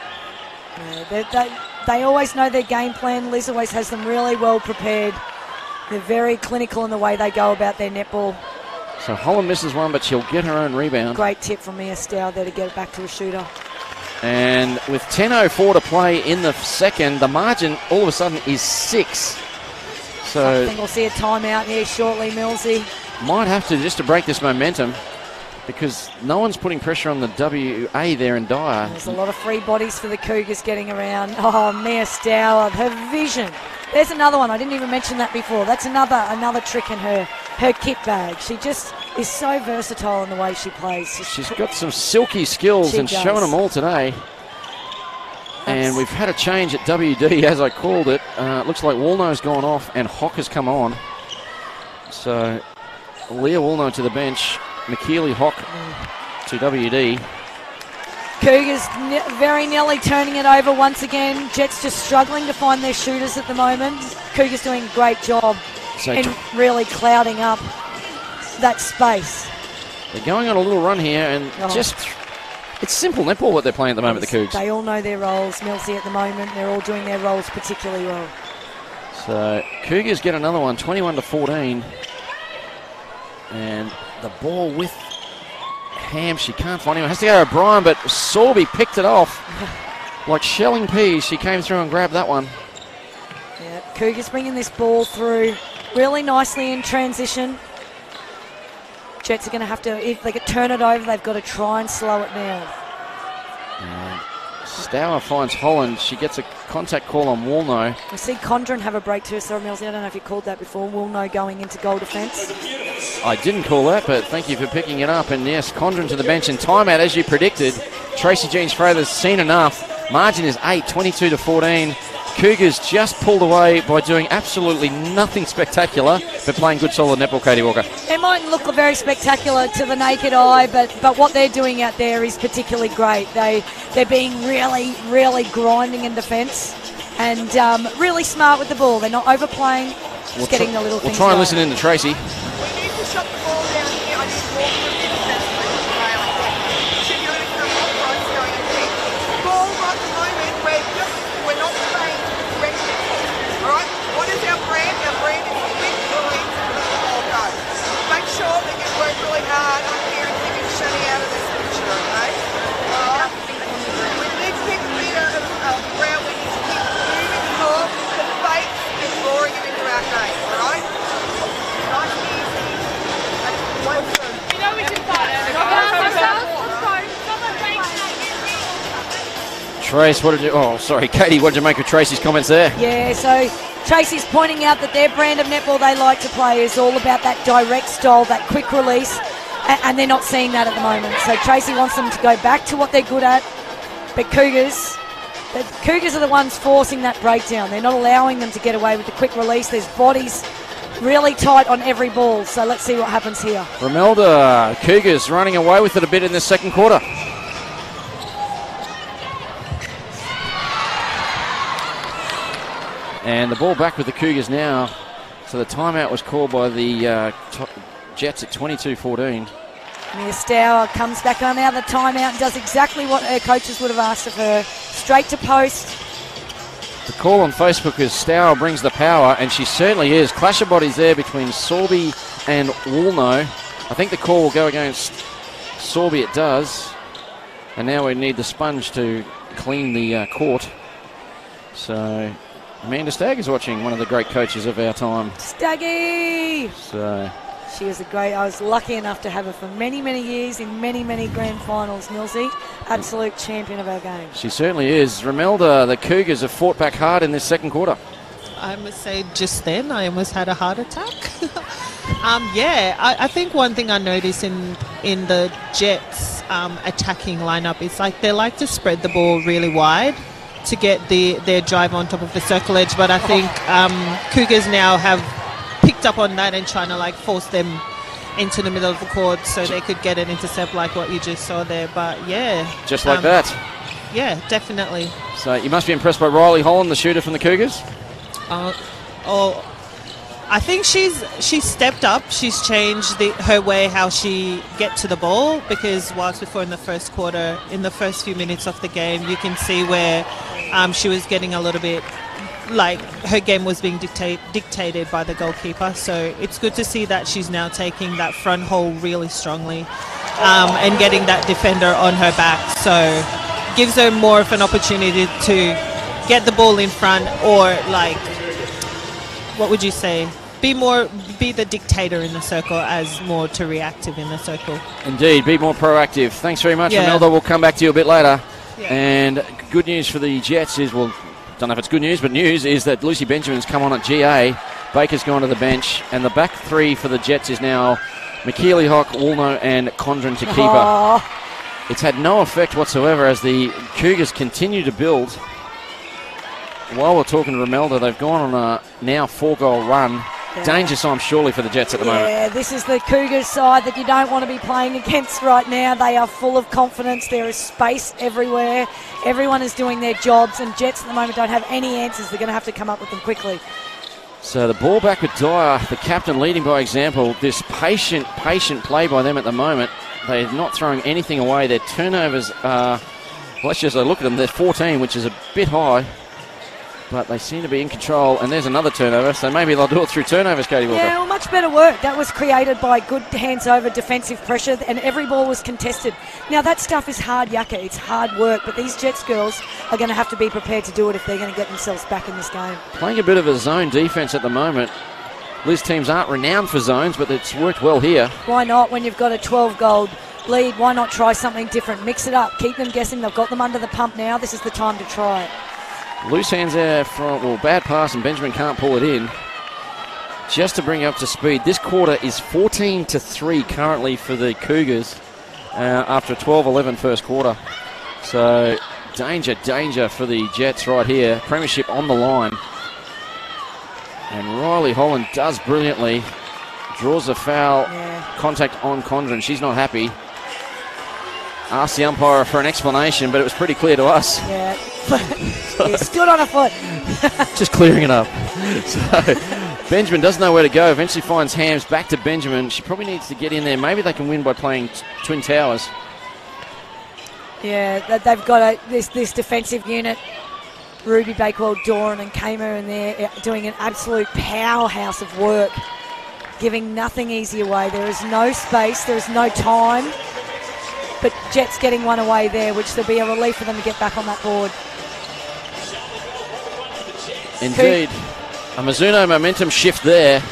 Yeah, they always know their game plan. Liz always has them really well prepared. They're very clinical in the way they go about their netball. So Holland misses one, but she'll get her own rebound. Great tip from Mia Stour there to get it back to a shooter. And with 10:04 to play in the second, the margin all of a sudden is 6. So I think we'll see a timeout here shortly, Millsy. Might have to, just to break this momentum, because no one's putting pressure on the WA there in Dyer. There's a lot of free bodies for the Cougars getting around. Oh, Mia Stour, her vision. There's another one. I didn't even mention that before. That's another trick in her kit bag. She just is so versatile in the way she plays. She's got some silky skills and showing them all today. And we've had a change at WD, as I called it. Looks like Woolno's gone off and Hock has come on. So Leah Woolno to the bench. McKeely Hock to WD. Cougars very nearly turning it over once again. Jets just struggling to find their shooters at the moment. Cougars doing a great job in really clouding up that space. They're going on a little run here, and it's simple netball what they're playing at the moment, the Cougs. They all know their roles, Millsy, at the moment. They're all doing their roles particularly well. So Cougars get another one, 21-14. And the ball with Ham, she can't find anyone. Has to go to O'Brien, but Sorby picked it off. Like shelling peas, she came through and grabbed that one. Yeah, Cougars bringing this ball through really nicely in transition. Jets are going to have to, if they could turn it over, they've got to try and slow it down. And Stour finds Holland. She gets a contact call on Woolnough. We see Condren have a break too. Sorry, Millsy, I don't know if you called that before. Woolnough going into goal defence. I didn't call that, but thank you for picking it up. And yes, Condren to the bench and timeout as you predicted. Tracy Jeans-Frather's seen enough. Margin is 8, 22-14. Cougars just pulled away by doing absolutely nothing spectacular, but playing good solid netball, Katie Walker. It mightn't look very spectacular to the naked eye, but what they're doing out there is particularly great. They're being really grinding in defence and really smart with the ball. They're not overplaying, just getting the little things We'll try and right. listen in to Tracy. We need to shut the ball down here. I need to walk through the defence and make the rail like that. Should you notice the ball price going in here? Ball right at the moment, we're not playing direct netball. Alright? What is our brand? Our brand is quick, release, and let the ball go. Make sure that you work really hard on here and keep Shani out of this picture, okay? Alright? We need to keep the feet out of the ground. We need to keep moving the ball, the bait, and drawing it into our game, alright? Nice and easy. And one through. You know we can fight. Trace, what did you... Oh, sorry, Katie, what did you make of Tracy's comments there? Yeah, so Tracy's pointing out that their brand of netball they like to play is all about that direct style, that quick release, and they're not seeing that at the moment. So Tracy wants them to go back to what they're good at, but Cougars are the ones forcing that breakdown. They're not allowing them to get away with the quick release. There's bodies really tight on every ball, so let's see what happens here. Romelda, Cougars running away with it a bit in this second quarter. And the ball back with the Cougars now. So the timeout was called by the Jets at 22-14. Mia Stour comes back on out of the timeout and does exactly what her coaches would have asked of her. Straight to post. The call on Facebook is Stour brings the power, and she certainly is. Clash of bodies there between Sorby and Woolnough. I think the call will go against Sorby, it does. And now we need the sponge to clean the court. So Amanda Stagg is watching, one of the great coaches of our time. Staggy! So She was I was lucky enough to have her for many years in many grand finals, Millsy. Absolute champion of our game. she certainly is. Romelda, the Cougars have fought back hard in this second quarter. I must say, just then I almost had a heart attack. I think one thing I noticed in the Jets attacking lineup is they like to spread the ball really wide to get their drive on top of the circle edge, but I think Cougars now have picked up on that and trying to force them into the middle of the court so they could get an intercept like what you just saw there. But yeah, Just like that. yeah, definitely. So you must be impressed by Riley Holland, the shooter from the Cougars. I think she's stepped up. She's changed her way how she get to the ball, because whilst before in the first quarter, in the first few minutes of the game, you can see where she was getting a little bit her game was being dictated by the goalkeeper. So it's good to see that she's now taking that front hole really strongly and getting that defender on her back. So gives her more of an opportunity to get the ball in front, or what would you say? Be the dictator in the circle as more to reactive in the circle. Indeed, be more proactive. Thanks very much, Yeah. Romelda. We'll come back to you a bit later. Yeah. And good news for the Jets is, well, don't know if it's good news, but news is that Lucy Benjamin's come on at GA. Baker's gone to the bench, and the back three for the Jets is now McKeely, Hock, Woolnough, and Condren to keeper. Oh, It's had no effect whatsoever as the Cougars continue to build. While we're talking to Romelda, they've gone on a now 4-goal run. Yeah. Danger sign surely for the Jets at the moment. yeah, this is the Cougars side that you don't want to be playing against right now. They are full of confidence. There is space everywhere. Everyone is doing their jobs, and Jets at the moment don't have any answers. They're going to have to come up with them quickly. So the ball back with Dyer, the captain leading by example. This patient play by them at the moment. They're not throwing anything away. Their turnovers are, let's just look at them, they're 14, which is a bit high. But they seem to be in control, and there's another turnover, so maybe they'll do it through turnovers, Katie Walker. Yeah, well, much better work. That was created by good hands over defensive pressure, and every ball was contested. Now, that stuff is hard yakka. It's hard work, but these Jets girls are going to have to be prepared to do it if they're going to get themselves back in this game. Playing a bit of a zone defence at the moment. Liz teams aren't renowned for zones, but it's worked well here. Why not when you've got a 12-goal lead, why not try something different? Mix it up, keep them guessing. They've got them under the pump now. This is the time to try it. Loose hands there from, well, bad pass, and Benjamin can't pull it in. Just to bring you up to speed, this quarter is 14-3 currently for the Cougars after a 12-11 first quarter. So danger for the Jets right here. Premiership on the line. And Riley Holland does brilliantly. Draws a foul. Contact on Condren. She's not happy. Asked the umpire for an explanation, but it was pretty clear to us. Yeah. He stood on a foot. Just clearing it up. So Benjamin doesn't know where to go. Eventually finds Hams. Back to Benjamin. She probably needs to get in there. Maybe they can win by playing Twin Towers. Yeah, they've got this defensive unit. Ruby Bakewell, Doran and Kamer in there doing an absolute powerhouse of work, giving nothing easy away. There is no space, there is no time, but Jets getting one away there, which there'll be a relief for them to get back on that board. Indeed. A Mizuno momentum shift there.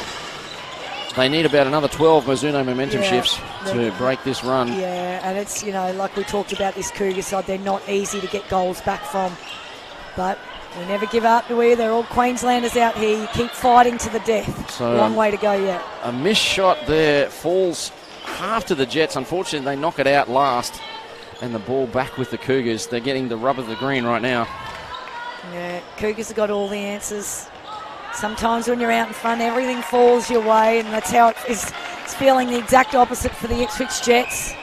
They need about another 12 Mizuno momentum shifts to break this run. Yeah, and it's, like we talked about this Cougar side, they're not easy to get goals back from. But we never give up, do we? They're all Queenslanders out here. You keep fighting to the death. So, long way to go yet. A missed shot there falls half to the Jets. Unfortunately, they knock it out last. And the ball back with the Cougars. They're getting the rub of the green right now. Yeah, Cougars have got all the answers. Sometimes when you're out in front, everything falls your way, and that's how it is. It's feeling the exact opposite for the Ipswich Jets.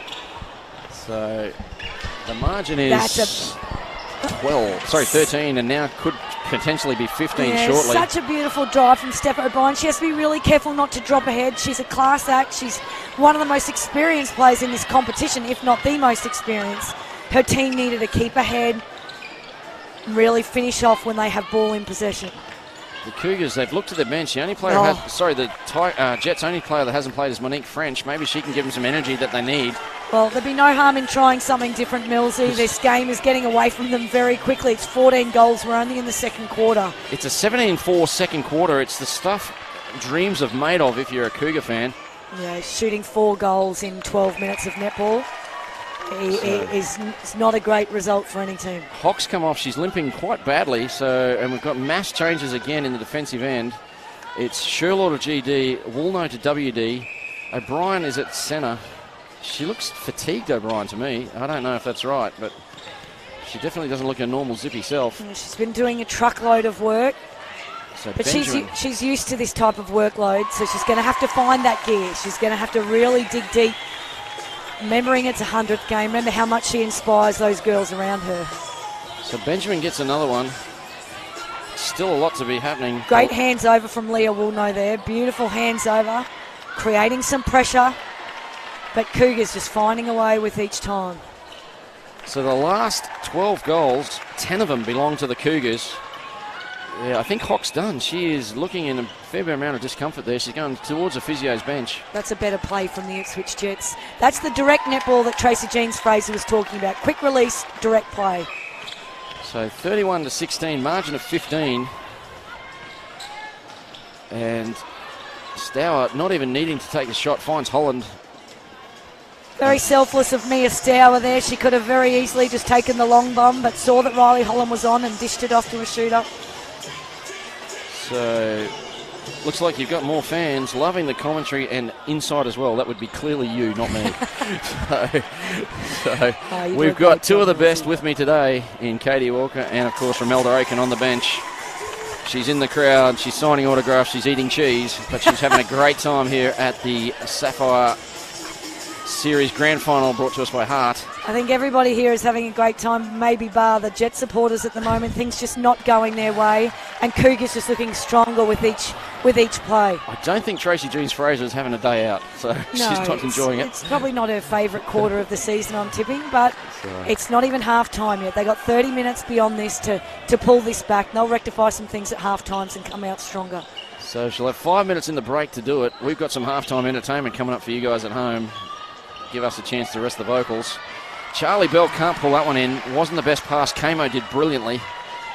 So the margin is 13, and now could potentially be 15 shortly. Such a beautiful drive from Steph O'Brien. She has to be really careful not to drop ahead. She's a class act. She's one of the most experienced players in this competition, if not the most experienced. Her team needed to keep ahead, really finish off when they have ball in possession. The Cougars, they've looked at their bench. The only player, the Jets' only player that hasn't played is Monique French. Maybe she can give them some energy that they need. Well, there'd be no harm in trying something different, Millsy. This game is getting away from them very quickly. It's 14 goals. We're only in the second quarter. It's a 17-4 second quarter. It's the stuff dreams have made of if you're a Cougar fan. Yeah, shooting 4 goals in 12 minutes of netball. It's not a great result for any team. Hock's come off. She's limping quite badly. And we've got mass changes again in the defensive end. It's Sherlaw to GD, Woolno to WD. O'Brien is at centre. She looks fatigued, O'Brien, to me. I don't know if that's right, but she definitely doesn't look her normal zippy self. She's been doing a truckload of work. But Benjamin, she's used to this type of workload, so she's going to have to find that gear. She's going to have to really dig deep. Remembering it's a 100th game, remember how much she inspires those girls around her. So Benjamin gets another one. Still a lot to be happening. Great hands over from Leah Woolno there. Beautiful hands over, creating some pressure. But Cougars just finding a way with each time. So the last 12 goals, 10 of them belong to the Cougars. Yeah, I think Hock's done. She is looking in a fair bit amount of discomfort there. She's going towards the physio's bench. That's a better play from the Ipswich Jets. That's the direct netball that Tracy Jeans-Fraser was talking about. Quick release, direct play. So 31-16, margin of 15. And Stour, not even needing to take the shot, finds Holland. Very selfless of Mia Stour there. She could have very easily just taken the long bomb, but saw that Riley Holland was on and dished it off to a shooter. So, looks like you've got more fans loving the commentary and inside as well. That would be clearly you, not me. We've got two of the best with me today in Katie Walker and, of course, Romelda Aiken on the bench. She's in the crowd. She's signing autographs. She's eating cheese. But she's having a great time here at the Sapphire Series Grand Final brought to us by HART. I think everybody here is having a great time, maybe bar the Jet supporters at the moment. Things just not going their way, and Cougars just looking stronger with each play. I don't think Tracy Jeans-Fraser is having a day out, so she's not enjoying it. It's probably not her favourite quarter of the season, I'm tipping, but it's not even half-time yet. They got 30 minutes beyond this to pull this back. They'll rectify some things at half-times and come out stronger. So she'll have 5 minutes in the break to do it. We've got some half-time entertainment coming up for you guys at home. Give us a chance to rest the vocals. Charlie Bell can't pull that one in. Wasn't the best pass. Kamo did brilliantly.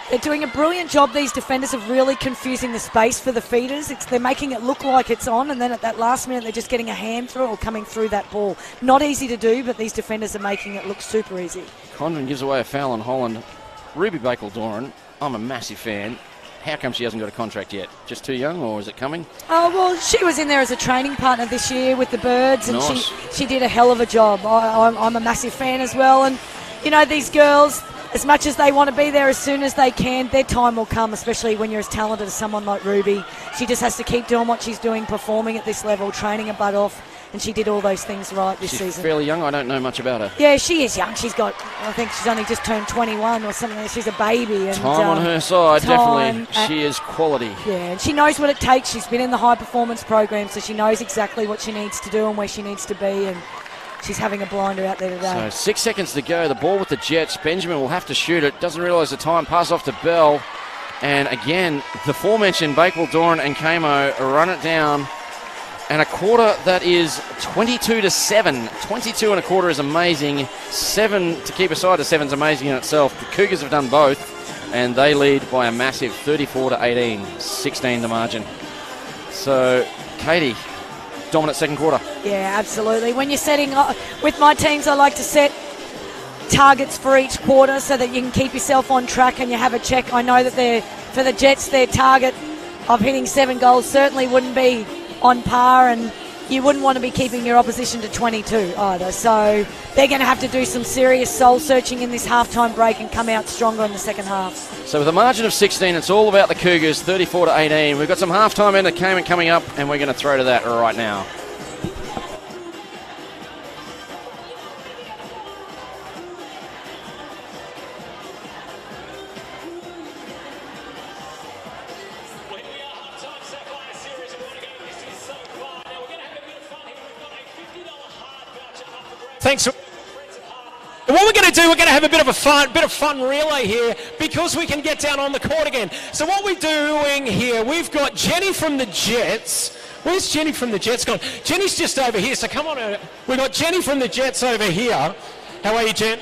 They're doing a brilliant job, these defenders, of really confusing the space for the feeders. They're making it look like it's on, and then at that last minute they're just getting a hand through it or coming through that ball. Not easy to do, but these defenders are making it look super easy. Condon gives away a foul on Holland. Ruby Bakewell-Doran, I'm a massive fan. How come she hasn't got a contract yet? Just too young, or is it coming? Oh, well, she was in there as a training partner this year with the Birds, and Nice. she did a hell of a job. I'm a massive fan as well, and, you know, these girls, as much as they want to be there as soon as they can, their time will come, especially when you're as talented as someone like Ruby. She just has to keep doing what she's doing, performing at this level, training her butt off, and she did all those things right this She's season. fairly young. I don't know much about her. Yeah, she is young. She's got, I think she's only just turned 21 or something. She's a baby. And, Time on her side, time, definitely. She is quality. Yeah, and she knows what it takes. She's been in the high performance program, so she knows exactly what she needs to do and where she needs to be, and she's having a blinder out there today. So 6 seconds to go. The ball with the Jets. Benjamin will have to shoot it. Doesn't realise the time. Pass off to Bell. And again, the aforementioned Bakewell-Doran and Kamo run it down. And a quarter that is 22-7. 22 and a quarter is amazing. 7 to keep aside of 7 is amazing in itself. The Cougars have done both, and they lead by a massive 34-18. 16 the margin. So, Katie, dominant second quarter. Yeah, absolutely. When you're setting up, with my teams, I like to set targets for each quarter so that you can keep yourself on track and you have a check. I know that for the Jets, their target of hitting 7 goals certainly wouldn't be on par, and you wouldn't want to be keeping your opposition to 22 either. So they're going to have to do some serious soul searching in this halftime break and come out stronger in the second half. So with a margin of 16, it's all about the Cougars, 34-18. We've got some halftime entertainment coming up, and we're going to throw to that right now. Thanks. What we're going to do, we're going to have a bit of fun relay here because we can get down on the court again. So what we're doing here, we've got Jenny from the Jets. Where's Jenny from the Jets gone? Jenny's just over here, so come on. We've got Jenny from the Jets over here. How are you, Jen?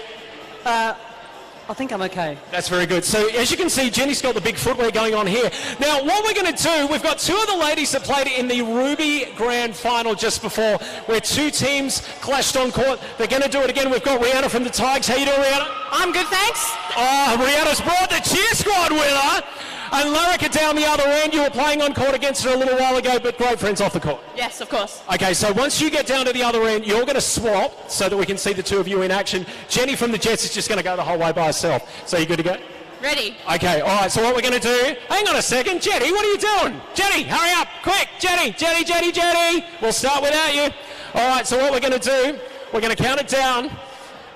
I think I'm okay. That's very good. So as you can see, Jenny's got the big footwear going on here. Now, what we're going to do, we've got 2 of the ladies that played in the Ruby Grand Final just before, where 2 teams clashed on court. They're going to do it again. We've got Rihanna from the Tigers. How you doing, Rihanna? I'm good, thanks. Oh, Rihanna's brought the cheer squad with her. And Larrica down the other end. You were playing on court against her a little while ago, but great friends off the court. Yes, of course. Okay, so once you get down to the other end, you're going to swap so that we can see the 2 of you in action. Jenny from the Jets is just going to go the whole way by herself. So you good to go? Ready. Okay, all right, so what we're going to do, hang on a second. Jenny, what are you doing? Jenny, hurry up, quick. Jenny. We'll start without you. All right, so what we're going to do, we're going to count it down.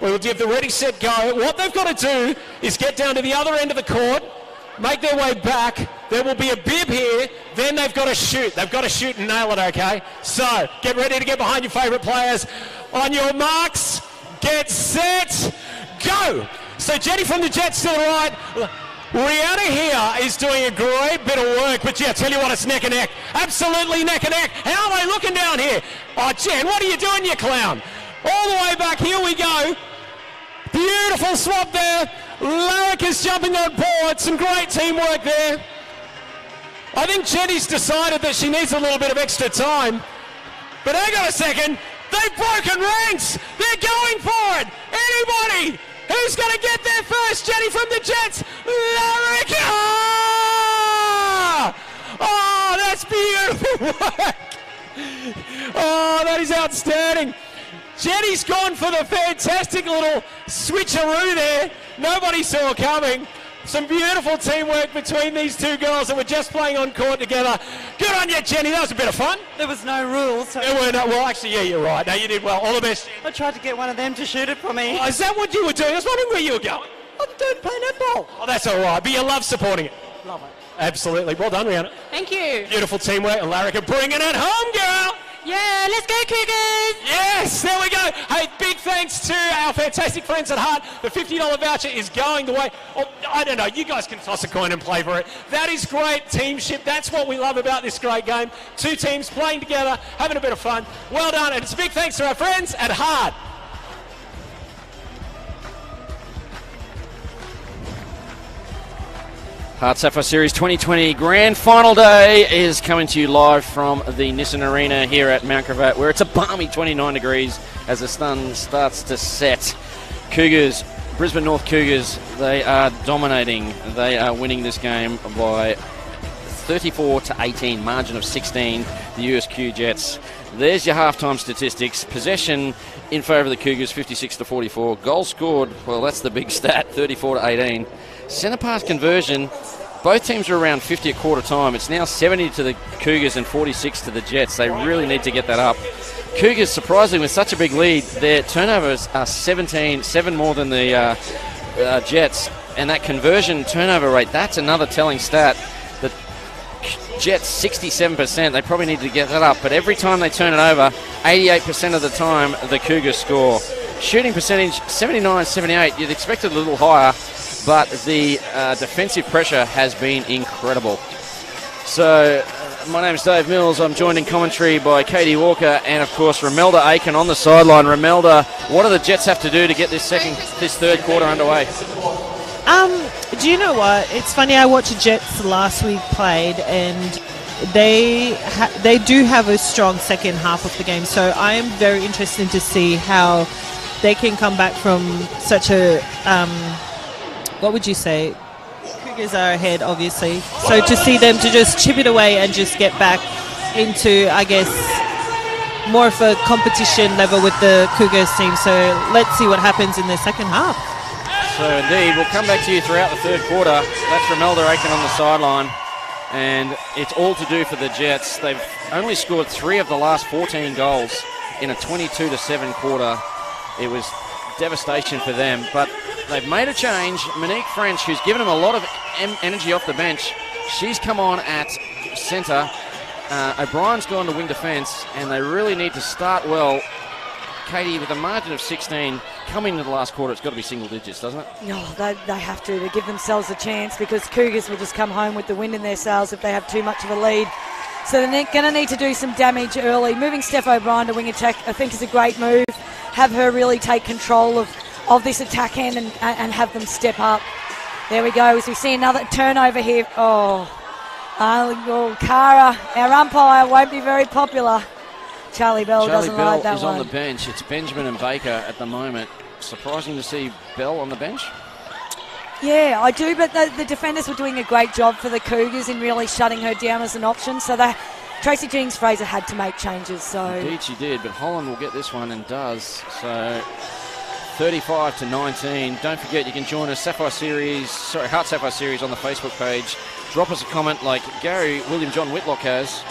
We'll give the ready, set, go. What they've got to do is get down to the other end of the court, make their way back. There will be a bib here. Then they've got to shoot. They've got to shoot and nail it, okay? So get ready to get behind your favourite players. On your marks, get set, go. So Jenny from the Jets to the right. Rihanna here is doing a great bit of work, but yeah, I tell you what, it's neck and neck. Absolutely neck and neck. How are they looking down here? Oh, Jen, what are you doing, you clown? All the way back, here we go. Beautiful swap there. Larrica's jumping on board. Some great teamwork there. I think Jenny's decided that she needs a little bit of extra time. But hang on a second. They've broken ranks. They're going for it. Anybody? Who's going to get there first? Jenny from the Jets. Larrica! Oh, that's beautiful work. Oh, that is outstanding. Jenny's gone for the fantastic little switcheroo there. Nobody saw coming. Some beautiful teamwork between these 2 girls that were just playing on court together. Good on you, Jenny. That was a bit of fun. There was no rules. So There were no, well, actually, yeah, you're right. No, you did well. All the best. I tried to get one of them to shoot it for me. Oh, is that what you were doing? I was wondering where you were going. I'm doing play netball. Oh, that's all right. But you love supporting it. Love it. Absolutely. Well done, Rihanna. Thank you. Beautiful teamwork. And Larrica bringing it home, girl. Yeah, let's go Cougars. Yes, there we go. Hey, big thanks to our fantastic friends at HART. The $50 voucher is going the way. Oh, I don't know. You guys can toss a coin and play for it. That is great teamship. That's what we love about this great game. 2 teams playing together, having a bit of fun. Well done. And it's a big thanks to our friends at HART. HART Sapphire Series 2020 Grand Final Day is coming to you live from the Nissan Arena here at Mount Gravatt, where it's a balmy 29 degrees as the sun starts to set. Cougars, Brisbane North Cougars, they are dominating. They are winning this game by 34-18, margin of 16, the USQ Jets. There's your halftime statistics. Possession in favour of the Cougars, 56-44. Goals scored, well, that's the big stat, 34-18. Centre pass conversion, both teams are around 50 at quarter time. It's now 70 to the Cougars and 46 to the Jets. They really need to get that up. Cougars, surprisingly, with such a big lead, their turnovers are 7 more than the Jets. And that conversion turnover rate, that's another telling stat. The Jets, 67%. They probably need to get that up. But every time they turn it over, 88% of the time, the Cougars score. Shooting percentage, 79-78. You'd expect it a little higher, but the defensive pressure has been incredible. So, my name's Dave Mills. I'm joined in commentary by Katie Walker and, of course, Romelda Aiken on the sideline. Romelda, what do the Jets have to do to get this third quarter underway? Do you know what? It's funny, I watched Jets last week played, and they do have a strong second half of the game. So I am very interested to see how they can come back from such a, what would you say? Cougars are ahead, obviously. So to see them to just chip it away and just get back into, I guess, more of a competition level with the Cougars team. So let's see what happens in the second half. So indeed, we'll come back to you throughout the third quarter. That's Romelda Aiken on the sideline. And it's all to do for the Jets. They've only scored 3 of the last 14 goals in a 22-7 quarter. It was devastation for them, but they've made a change. Monique French, who's given them a lot of energy off the bench, she's come on at centre. O'Brien's gone to wing defence, and they really need to start well. Katie, with a margin of 16, coming into the last quarter, it's got to be single digits, doesn't it? No, they have to give themselves a chance, because Cougars will just come home with the wind in their sails if they have too much of a lead. So they're going to need to do some damage early. Moving Steph O'Brien to wing attack, I think, is a great move. Have her really take control of this attack end and have them step up. There we go, as we see another turnover here. Cara, our umpire, won't be very popular. Charlie Bell doesn't like that one. Charlie Bell is on the bench. It's Benjamin and Baker at the moment. Surprising to see Bell on the bench. Yeah, I do, but the defenders were doing a great job for the Cougars in really shutting her down as an option. So Tracy Jeans-Fraser had to make changes. So indeed she did, but Holland will get this one and does. So 35-19. Don't forget, you can join us, HART Sapphire Series on the Facebook page. Drop us a comment like Gary William John Whitlock has.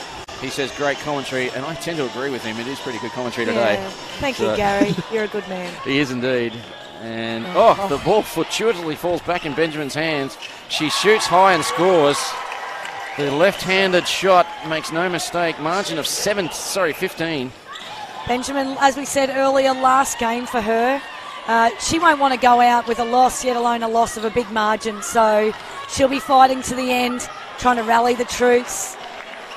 He says great commentary, and I tend to agree with him. It is pretty good commentary today. Yeah. Thank you, Gary. You're a good man. He is indeed. And the ball fortuitously falls back in Benjamin's hands. She shoots high and scores. The left-handed shot makes no mistake. Margin of 15. Benjamin, as we said earlier, last game for her. She won't want to go out with a loss, yet alone a loss of a big margin. So she'll be fighting to the end, trying to rally the troops.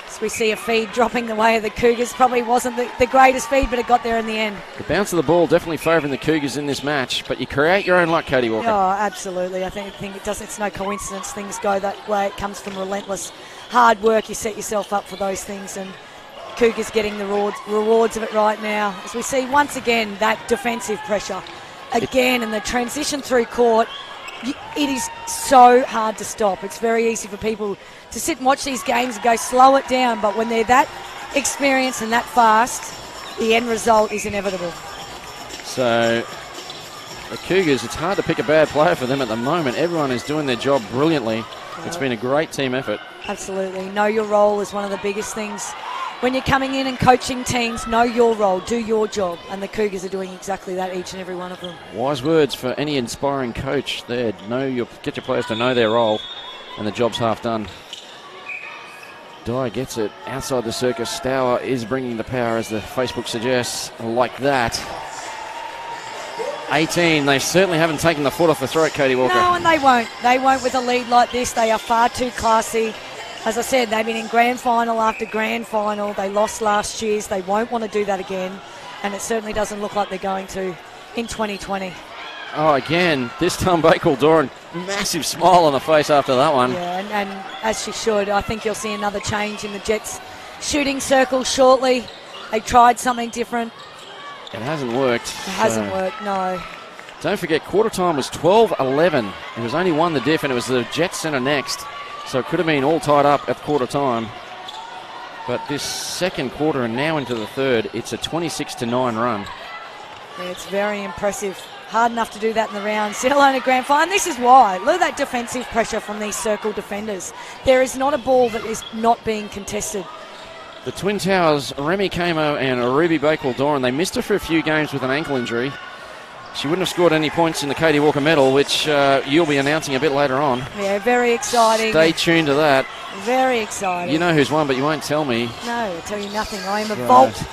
As we see a feed dropping the way of the Cougars. Probably wasn't the greatest feed, but it got there in the end. The bounce of the ball definitely favouring the Cougars in this match, but you create your own luck, Katie Walker. Oh, absolutely. I think it does. It's no coincidence things go that way. It comes from relentless hard work. You set yourself up for those things, and Cougars getting the rewards of it right now. As we see once again that defensive pressure again, and the transition through court. It is so hard to stop. It's very easy for people to sit and watch these games and go slow it down, but when they're that experienced and that fast, the end result is inevitable. So the Cougars, it's hard to pick a bad player for them at the moment. Everyone is doing their job brilliantly. It's been a great team effort. Absolutely. Know your role is one of the biggest things. When you're coming in and coaching teams, know your role, do your job. And the Cougars are doing exactly that, each and every one of them. Wise words for any inspiring coach there. Get your players to know their role, and the job's half done. Dyer gets it outside the circus. Stour is bringing the power, as the Facebook suggests, like that. 18, they certainly haven't taken the foot off the throat, Katie Walker. No, and they won't. They won't with a lead like this. They are far too classy. As I said, they've been in grand final after grand final. They lost last year's. They won't want to do that again. And it certainly doesn't look like they're going to in 2020. Oh, again, this time Bakewell Doran, massive smile on the face after that one. Yeah, and as she should. I think you'll see another change in the Jets' shooting circle shortly. They tried something different. It hasn't worked. It hasn't worked, no. Don't forget, quarter time was 12-11. It was only one the diff, and it was the Jets centre next. So it could have been all tied up at quarter time. But this second quarter and now into the third, it's a 26-9 run. Yeah, it's very impressive. Hard enough to do that in the round, let alone a grand final. And this is why. Look at that defensive pressure from these circle defenders. There is not a ball that is not being contested. The Twin Towers, Remy Camo and Ruby Bakewell Doran, they missed her for a few games with an ankle injury. She wouldn't have scored any points in the Katie Walker medal, which you'll be announcing a bit later on. Yeah, very exciting. Stay tuned to that. Very exciting. You know who's won, but you won't tell me. No, I'll tell you nothing. I am a vault.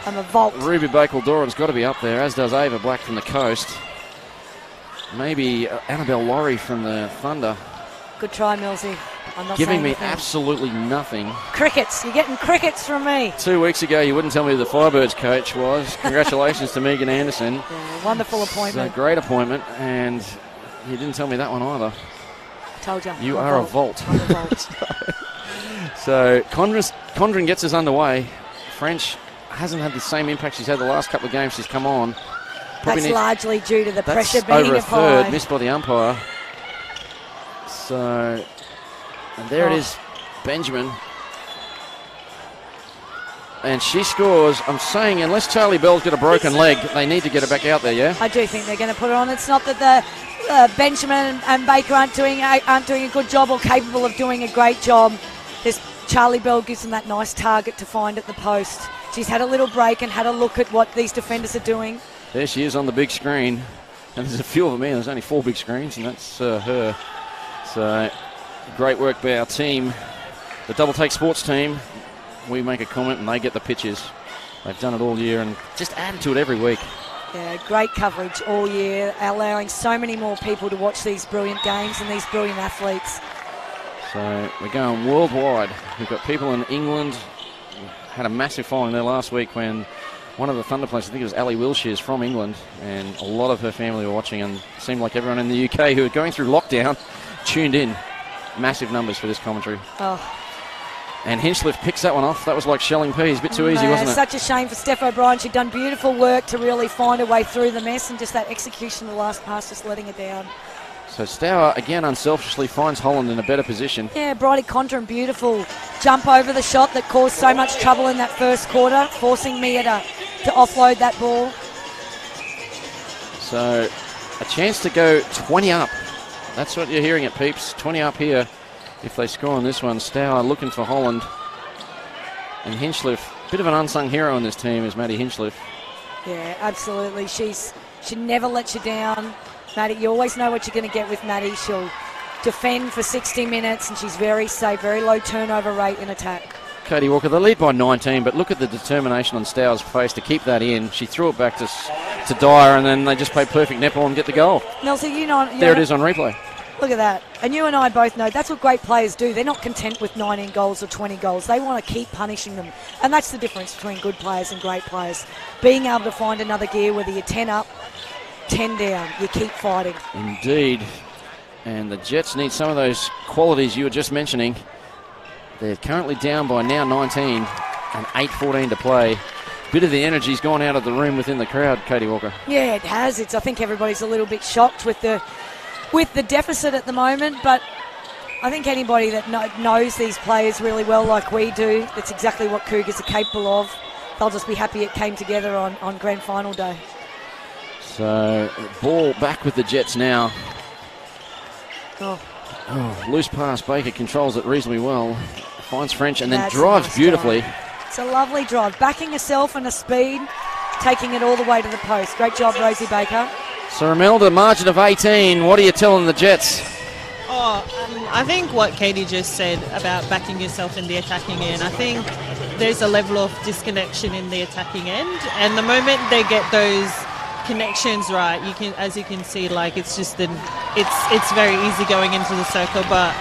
I'm a vault. Ruby Bakewell Doran's got to be up there, as does Ava Black from the Coast. Maybe Annabelle Laurie from the Thunder. Good try, Millsy. I'm not giving me anything. Absolutely nothing. Crickets. You're getting crickets from me. 2 weeks ago, you wouldn't tell me who the Firebirds coach was. Congratulations to Megan Anderson. Yeah, wonderful appointment. It's a great appointment, and you didn't tell me that one either. Told you. You are a vault. I'm a vault. So Condren gets us underway. French hasn't had the same impact she's had the last couple of games she's come on. That's largely due to the pressure being over a applied. third, missed by the umpire. So, and there it is, Benjamin. And she scores. I'm saying unless Charlie Bell's got a broken leg, they need to get her back out there, yeah? I do think they're going to put her on. It's not that the Benjamin and Baker aren't doing a good job or capable of doing a great job. Charlie Bell gives them that nice target to find at the post. She's had a little break and had a look at what these defenders are doing. There she is on the big screen. And there's a few of them here. There's only 4 big screens, and that's her. So, great work by our team. The Double Take Sports team, we make a comment and they get the pictures. They've done it all year and just added to it every week. Yeah, great coverage all year, allowing so many more people to watch these brilliant games and these brilliant athletes. So, we're going worldwide. We've got people in England. Had a massive following there last week when one of the Thunder players, I think it was Ali Wilshire, is from England, and a lot of her family were watching, and it seemed like everyone in the UK who were going through lockdown tuned in. Massive numbers for this commentary. Oh. And Hinchliffe picks that one off. That was like shelling peas. A bit too easy, wasn't it? Such a shame for Steph O'Brien. She'd done beautiful work to really find her way through the mess, and just that execution of the last pass just letting her down. So Stour, again, unselfishly finds Holland in a better position. Yeah, Bridie Condren, beautiful jump over the shot that caused so much trouble in that first quarter, forcing Mia to offload that ball. So a chance to go 20 up. That's what you're hearing at Peeps. 20 up here if they score on this one. Stour looking for Holland. And Hinchliffe, bit of an unsung hero in this team is Maddie Hinchliffe. Yeah, absolutely. She never lets you down. Maddie, you always know what you're going to get with Maddie. She'll defend for 60 minutes, and she's very safe, very low turnover rate in attack. Katie Walker, they lead by 19, but look at the determination on Stour's face to keep that in. She threw it back to Dyer, and then they just played perfect netball and get the goal. Nelson, there it is on replay. Look at that. And you and I both know that's what great players do. They're not content with 19 goals or 20 goals. They want to keep punishing them. And that's the difference between good players and great players. Being able to find another gear, whether you're 10 up, 10 down, you keep fighting. Indeed. And the Jets need some of those qualities you were just mentioning. They're currently down by now 19 and 8:14 to play. Bit of the energy's gone out of the room within the crowd, Katie Walker. Yeah, it has. I think everybody's a little bit shocked with the deficit at the moment, but I think anybody that knows these players really well like we do, that's exactly what Cougars are capable of. They'll just be happy it came together on grand final day. So, ball back with the Jets now. Loose pass. Baker controls it reasonably well. Finds French and then drives nice beautifully. Drive. It's a lovely drive. Backing herself and a speed, taking it all the way to the post. Great job, Rosie Baker. So, Imelda, margin of 18. What are you telling the Jets? I think what Katie just said about backing yourself in the attacking end, I think there's a level of disconnection in the attacking end, and the moment they get those connections right, as you can see, like it's very easy going into the circle. But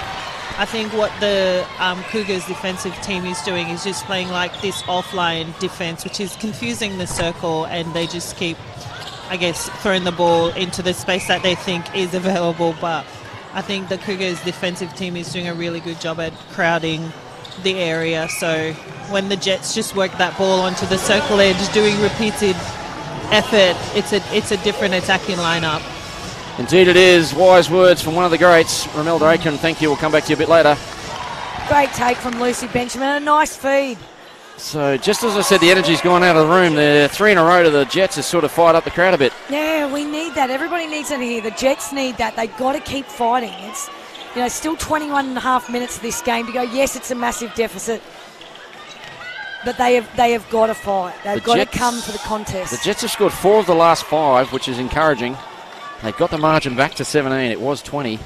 I think what the Cougars defensive team is doing is just playing like this offline defense, which is confusing the circle, and they just keep I guess, thrown the ball into the space that they think is available. But I think the Cougars defensive team is doing a really good job at crowding the area. So when the Jets just work that ball onto the circle edge, doing repeated effort, it's a different attacking lineup. Indeed it is. Wise words from one of the greats, Romelda Aiken. Thank you. We'll come back to you a bit later. Great take from Lucy Benjamin. A nice feed. So just as I said, the energy's gone out of the room. The 3 in a row to the Jets has sort of fired up the crowd a bit. Yeah, we need that. Everybody needs that here. The Jets need that. They've got to keep fighting. It's, still 21 and a half minutes of this game to go. Yes, it's a massive deficit, but they have got to fight. They've got to come for the contest. The Jets have scored 4 of the last 5, which is encouraging. They've got the margin back to 17. It was 20.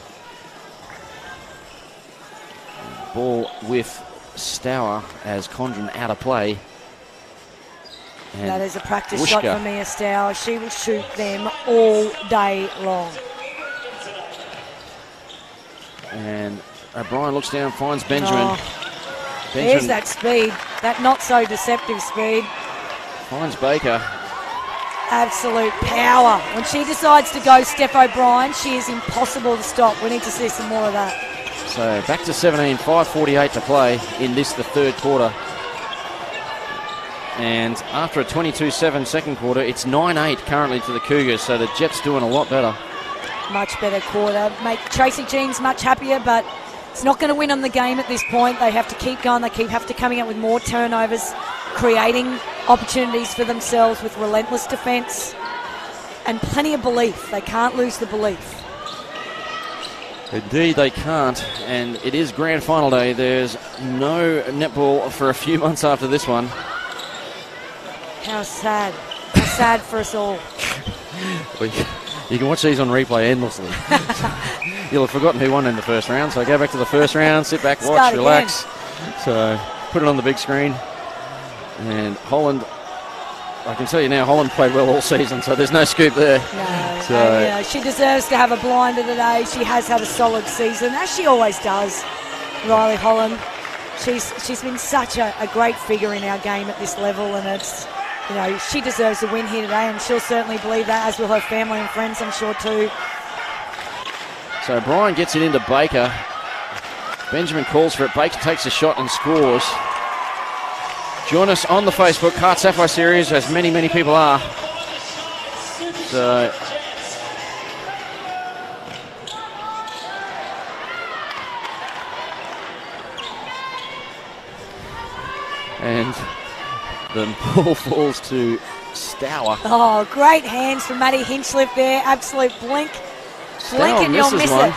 Ball with Stour as Condren out of play. And that is a practice Wushka. shot for Mia Stour. She will shoot them all day long. And O'Brien looks down, finds Benjamin. There's that speed, that not so deceptive speed. Finds Baker. Absolute power. When she decides to go Steph O'Brien, she is impossible to stop. We need to see some more of that. So back to 17, 5:48 to play in this, the third quarter. And after a 22-7 second quarter, it's 9-8 currently to the Cougars, so the Jets doing a lot better. Much better quarter. Make Tracy Jeans much happier, but it's not going to win on the game at this point. They have to keep going. They have to coming up with more turnovers, creating opportunities for themselves with relentless defence and plenty of belief. They can't lose the belief. Indeed they can't, and it is grand final day. There's no netball for a few months after this one. How sad. How sad for us all. You can watch these on replay endlessly. You'll have forgotten who won in the first round, so go back to the first round, sit back, watch, relax. So put it on the big screen. And Holland, I can tell you now, Holland played well all season, so there's no scoop there. No, she deserves to have a blinder today. She has had a solid season, as she always does, Riley Holland. She's been such a great figure in our game at this level, and it's, she deserves a win here today, and she'll certainly believe that, as will her family and friends, I'm sure, too. So Brian gets it into Baker. Benjamin calls for it. Baker takes a shot and scores. Join us on the Facebook HART Sapphire series, as many, many people are. So and the ball falls to Stour. Oh, great hands from Maddie Hinchliffe there. Absolute blink. Blink and you'll miss it.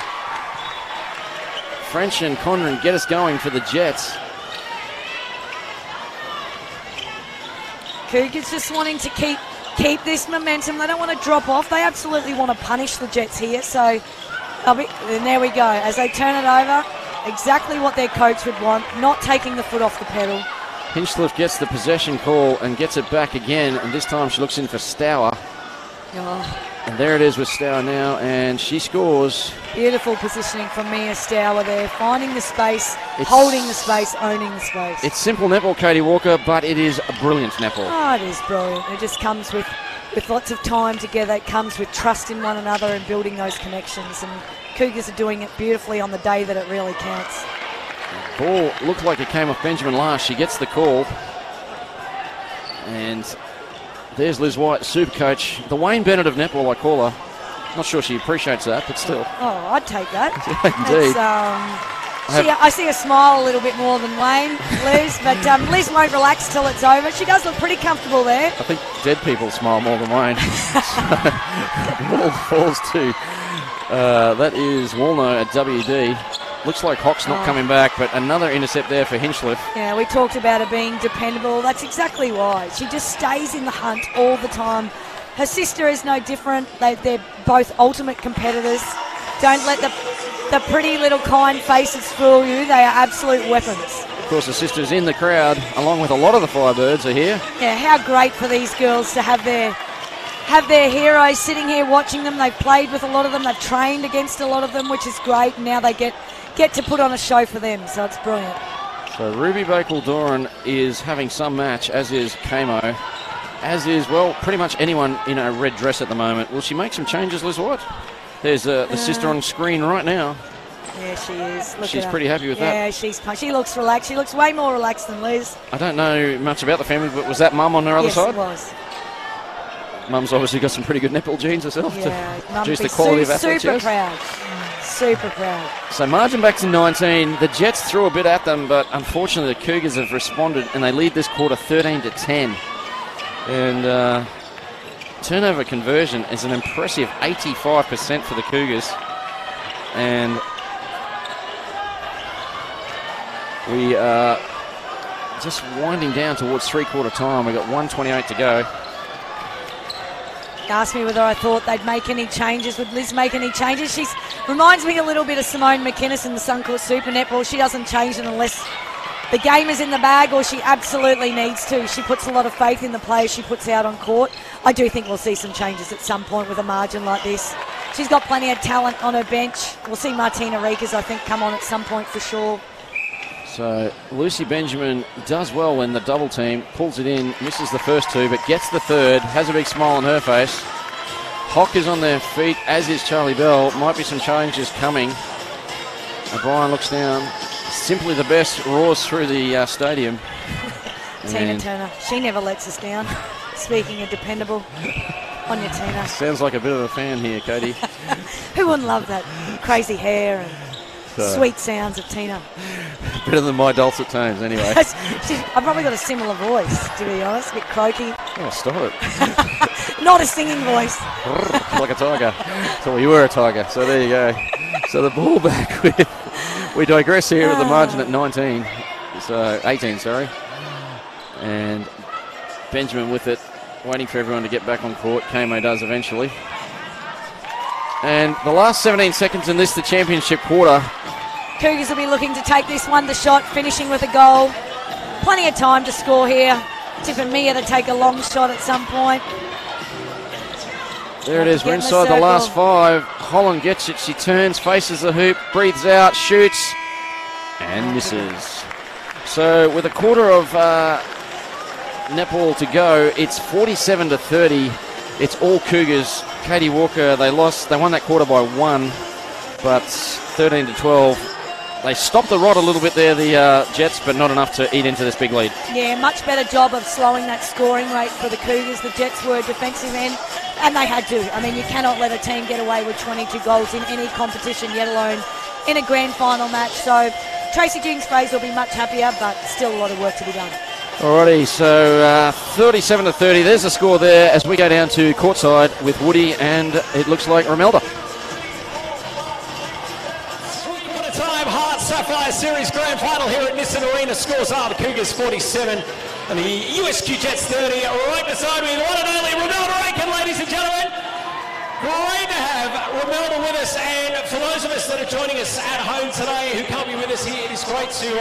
French and Conran get us going for the Jets. Cougars just wanting to keep this momentum. They don't want to drop off. They absolutely want to punish the Jets here. So, and there we go. As they turn it over, exactly what their coach would want, not taking the foot off the pedal. Hinchliffe gets the possession call and gets it back again, and this time she looks in for Stour. Oh. And there it is with Stour now, and she scores. Beautiful positioning from Mia Stour there, finding the space, holding the space, owning the space. It's simple netball, Katie Walker, but it is a brilliant netball. Oh, it is brilliant. It just comes with lots of time together. It comes with trust in one another and building those connections. And Cougars are doing it beautifully on the day that it really counts. Ball looked like it came off Benjamin last. She gets the call. And there's Liz White, super coach. The Wayne Bennett of netball, I call her. Not sure she appreciates that, but still. Oh, I'd take that. Indeed. I see her smile a little bit more than Wayne, Liz, but Liz won't relax till it's over. She does look pretty comfortable there. I think dead people smile more than Wayne. Ball falls to, that is Walno at WD. Looks like Hock's not coming back, but another intercept there for Hinchliffe. Yeah, we talked about her being dependable. That's exactly why. She just stays in the hunt all the time. Her sister is no different. They're both ultimate competitors. Don't let the pretty little kind faces fool you. They are absolute weapons. Of course, the sisters in the crowd, along with a lot of the Firebirds, are here. Yeah, how great for these girls to have their heroes sitting here watching them. They've played with a lot of them. They've trained against a lot of them, which is great. And now they get to put on a show for them, so it's brilliant. So Ruby Bakel-Doran is having some match, as is Kamo. as is, well, pretty much anyone in a red dress at the moment. Will she make some changes, Liz White? There's the sister on screen right now. Yeah, she is. Look She's at her. pretty happy with that. Yeah, she looks relaxed. She looks way more relaxed than Liz. I don't know much about the family, but was that Mum on her other side? Yes, it was. Mum's obviously got some pretty good netball genes herself Yeah, to Mum reduce would the be quality of athletes. super yes. proud. Super proud. So margin back to 19. The Jets threw a bit at them, but unfortunately the Cougars have responded and they lead this quarter 13-10. And turnover conversion is an impressive 85% for the Cougars. And we are just winding down towards three-quarter time. We've got 1:28 to go. Asked me whether I thought they'd make any changes. Would Liz make any changes? She reminds me a little bit of Simone McInnes in the Suncourt Super Netball. She doesn't change it unless the game is in the bag or she absolutely needs to. She puts a lot of faith in the players she puts out on court. I do think we'll see some changes at some point with a margin like this. She's got plenty of talent on her bench. We'll see Martina Riekers, I think, come on at some point for sure. So Lucy Benjamin does well when the double team pulls it in, misses the first two, but gets the third, has a big smile on her face. Hock is on their feet, as is Charlie Bell. Might be some changes coming. O'Brien looks down. Simply the best roars through the stadium. Tina Turner, she never lets us down. Speaking of dependable, on your Tina. Sounds like a bit of a fan here, Katie. Who wouldn't love that crazy hair and sweet sounds of Tina? Better than my dulcet tones, anyway. I've probably got a similar voice, to be honest, a bit croaky. Oh, stop it. Not a singing voice. Like a tiger. So you were a tiger, so there you go. So the ball back with... We digress here at the margin at 19. So 18, sorry. And Benjamin with it, waiting for everyone to get back on court. Kamo does eventually. And the last 17 seconds in this, the championship quarter. Cougars will be looking to take this one to shot, finishing with a goal. Plenty of time to score here. Tipping Mia to take a long shot at some point. There it is, we're inside the last five. Holland gets it, she turns, faces the hoop, breathes out, shoots, and misses. So with a quarter of netball to go, it's 47-30. It's all Cougars. Katie Walker, they won that quarter by 1, but 13-12. They stopped the rod a little bit there, the Jets, but not enough to eat into this big lead. Yeah, much better job of slowing that scoring rate for the Cougars. The Jets were defensive end, and they had to. I mean, you cannot let a team get away with 22 goals in any competition, yet alone in a grand final match. So Tracy Jings-Fraser will be much happier, but still a lot of work to be done. Alrighty, so 37-30. There's the score there as we go down to courtside with Woody, and it looks like Romelda. Time, HART Sapphire Series Grand Final here at Nissan Arena. Scores are the Cougars 47 and the USQ Jets 30. Right beside me, the one and only Romelda Aiken, ladies and gentlemen. Great to have Romelda with us, and for those of us that are joining us at home today who can't be with us here, it is great to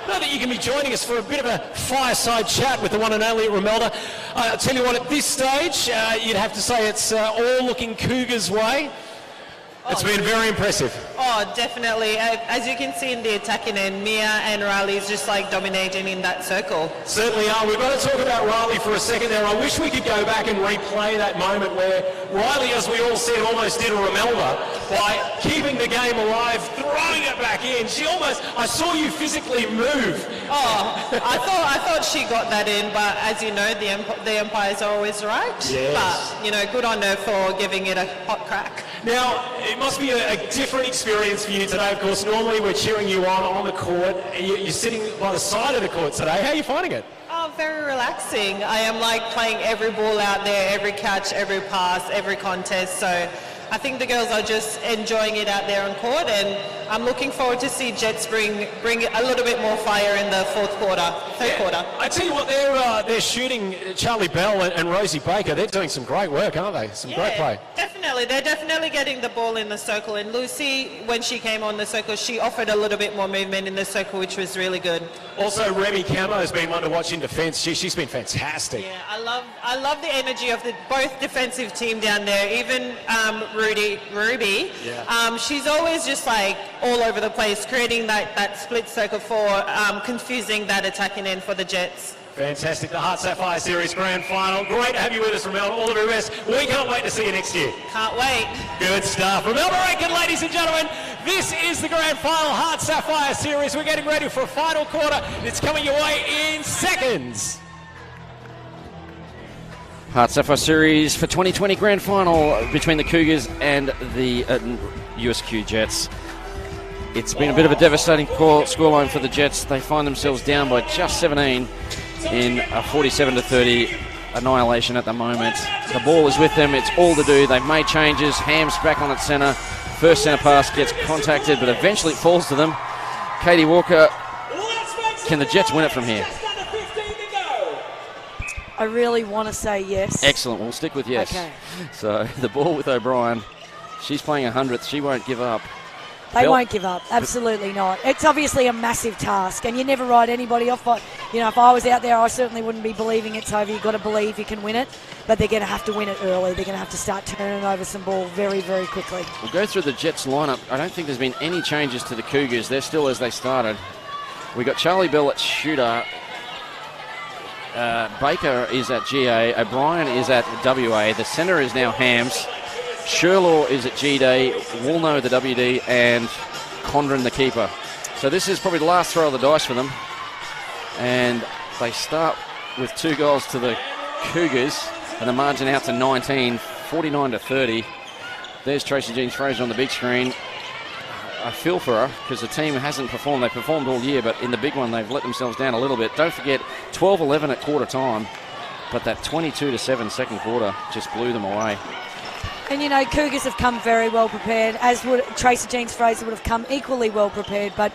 know that you can be joining us for a bit of a fireside chat with the one and only Romelda. I'll tell you what, at this stage, you'd have to say it's all looking Cougars' way. It's been very impressive. Oh, definitely. As you can see in the attacking end, Mia and Riley is just like dominating in that circle. Certainly are. We've got to talk about Riley for a second there. I wish we could go back and replay that moment where Riley, as we all said, almost did a Romelda by keeping the game alive, throwing it back in. She almost, I saw you physically move. Oh, I thought she got that in, but as you know, the umpires are always right. Yes. But, you know, good on her for giving it a hot crack. Now, it must be a different experience for you today. Of course, normally we're cheering you on the court. You're sitting by the side of the court today. How are you finding it? Oh, very relaxing. I am like playing every ball out there, every catch, every pass, every contest. So I think the girls are just enjoying it out there on court, and I'm looking forward to see Jets bring a little bit more fire in the third quarter. I tell you what, they're shooting Charlie Bell and Rosie Baker. They're doing some great work, aren't they? Some great play. Definitely. They're definitely getting the ball in the circle. And Lucy, when she came on the circle, she offered a little bit more movement in the circle, which was really good. Also, Remy Camo has been one to watch in defence. She's been fantastic. Yeah, I love the energy of both defensive team down there. Even Ruby. Yeah. She's always just like all over the place, creating that split circle for confusing that attacking end for the Jets. Fantastic. The HART Sapphire Series Grand Final. Great to have you with us, Romelda. All the very best. We can't wait to see you next year. Can't wait. Good stuff. Romelda Rankin, ladies and gentlemen, this is the Grand Final HART Sapphire Series. We're getting ready for a final quarter. It's coming your way in seconds. HART Sapphire Series for 2020 Grand Final between the Cougars and the USQ Jets. It's been a bit of a devastating scoreline for the Jets. They find themselves down by just 17 in a 47-30 annihilation at the moment. The ball is with them. It's all to do. They've made changes. Ham's back on at centre. First centre pass gets contacted, but eventually it falls to them. Katie Walker, can the Jets win it from here? I really want to say yes. Excellent. We'll stick with yes. Okay. So the ball with O'Brien. She's playing 100th. She won't give up. They won't give up. Absolutely not. It's obviously a massive task, and you never write anybody off. But, you know, if I was out there, I certainly wouldn't be believing it's over. You've got to believe you can win it, but they're going to have to win it early. They're going to have to start turning over some ball very, very quickly. We'll go through the Jets lineup. I don't think there's been any changes to the Cougars. They're still as they started. We got Charlie Bell at shooter. Baker is at GA. O'Brien is at WA. The centre is now Hams. Sherlaw is at GD, Woolno the WD, and Condren the keeper. So this is probably the last throw of the dice for them. And they start with 2 goals to the Cougars, and the margin out to 19, 49-30. There's Tracy Jeans-Fraser on the big screen. I feel for her because the team hasn't performed. They performed all year, but in the big one they've let themselves down a little bit. Don't forget, 12-11 at quarter time, but that 22-7 second quarter just blew them away. And, you know, Cougars have come very well prepared, as would Tracy Jeans-Fraser would have come equally well prepared, but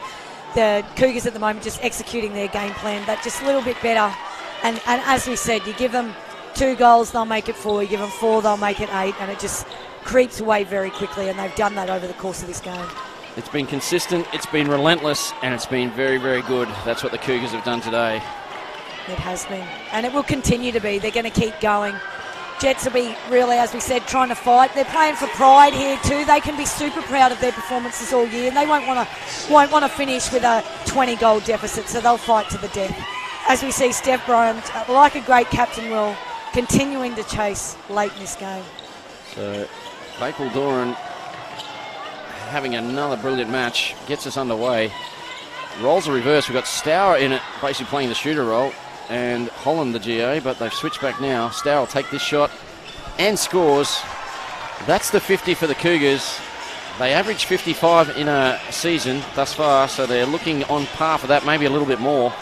the Cougars at the moment just executing their game plan, that just a little bit better. And as we said, you give them 2 goals, they'll make it 4. You give them 4, they'll make it 8, and it just creeps away very quickly, and they've done that over the course of this game. It's been consistent, it's been relentless, and it's been very, very good. That's what the Cougars have done today. It has been, and it will continue to be. They're going to keep going. Jets will be really, as we said, trying to fight. They're playing for pride here too. They can be super proud of their performances all year, and they won't want to finish with a 20-goal deficit, so they'll fight to the death. As we see Steph Bryant, like a great captain will, continuing to chase late in this game. So, Bakul Doran having another brilliant match, gets us underway. Roles are reversed. We've got Stour in it, basically playing the shooter role, and Holland the GA, but they've switched back now. Stour will take this shot and scores. That's the 50 for the Cougars. They average 55 in a season thus far, so they're looking on par for that, maybe a little bit more.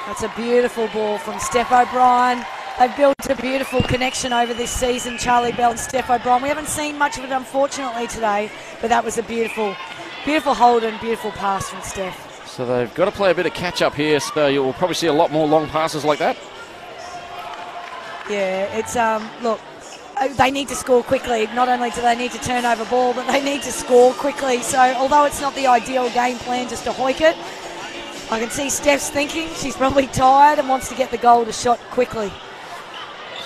That's a beautiful ball from Steph O'Brien. They've built a beautiful connection over this season, Charlie Bell and Steph O'Brien. We haven't seen much of it, unfortunately, today, but that was a beautiful, beautiful hold and beautiful pass from Steph. So they've got to play a bit of catch-up here, so you'll probably see a lot more long passes like that. Yeah, it's, look, they need to score quickly. Not only do they need to turn over ball, but they need to score quickly. So although it's not the ideal game plan just to hoik it, I can see Steph's thinking. She's probably tired and wants to get the goal to shot quickly.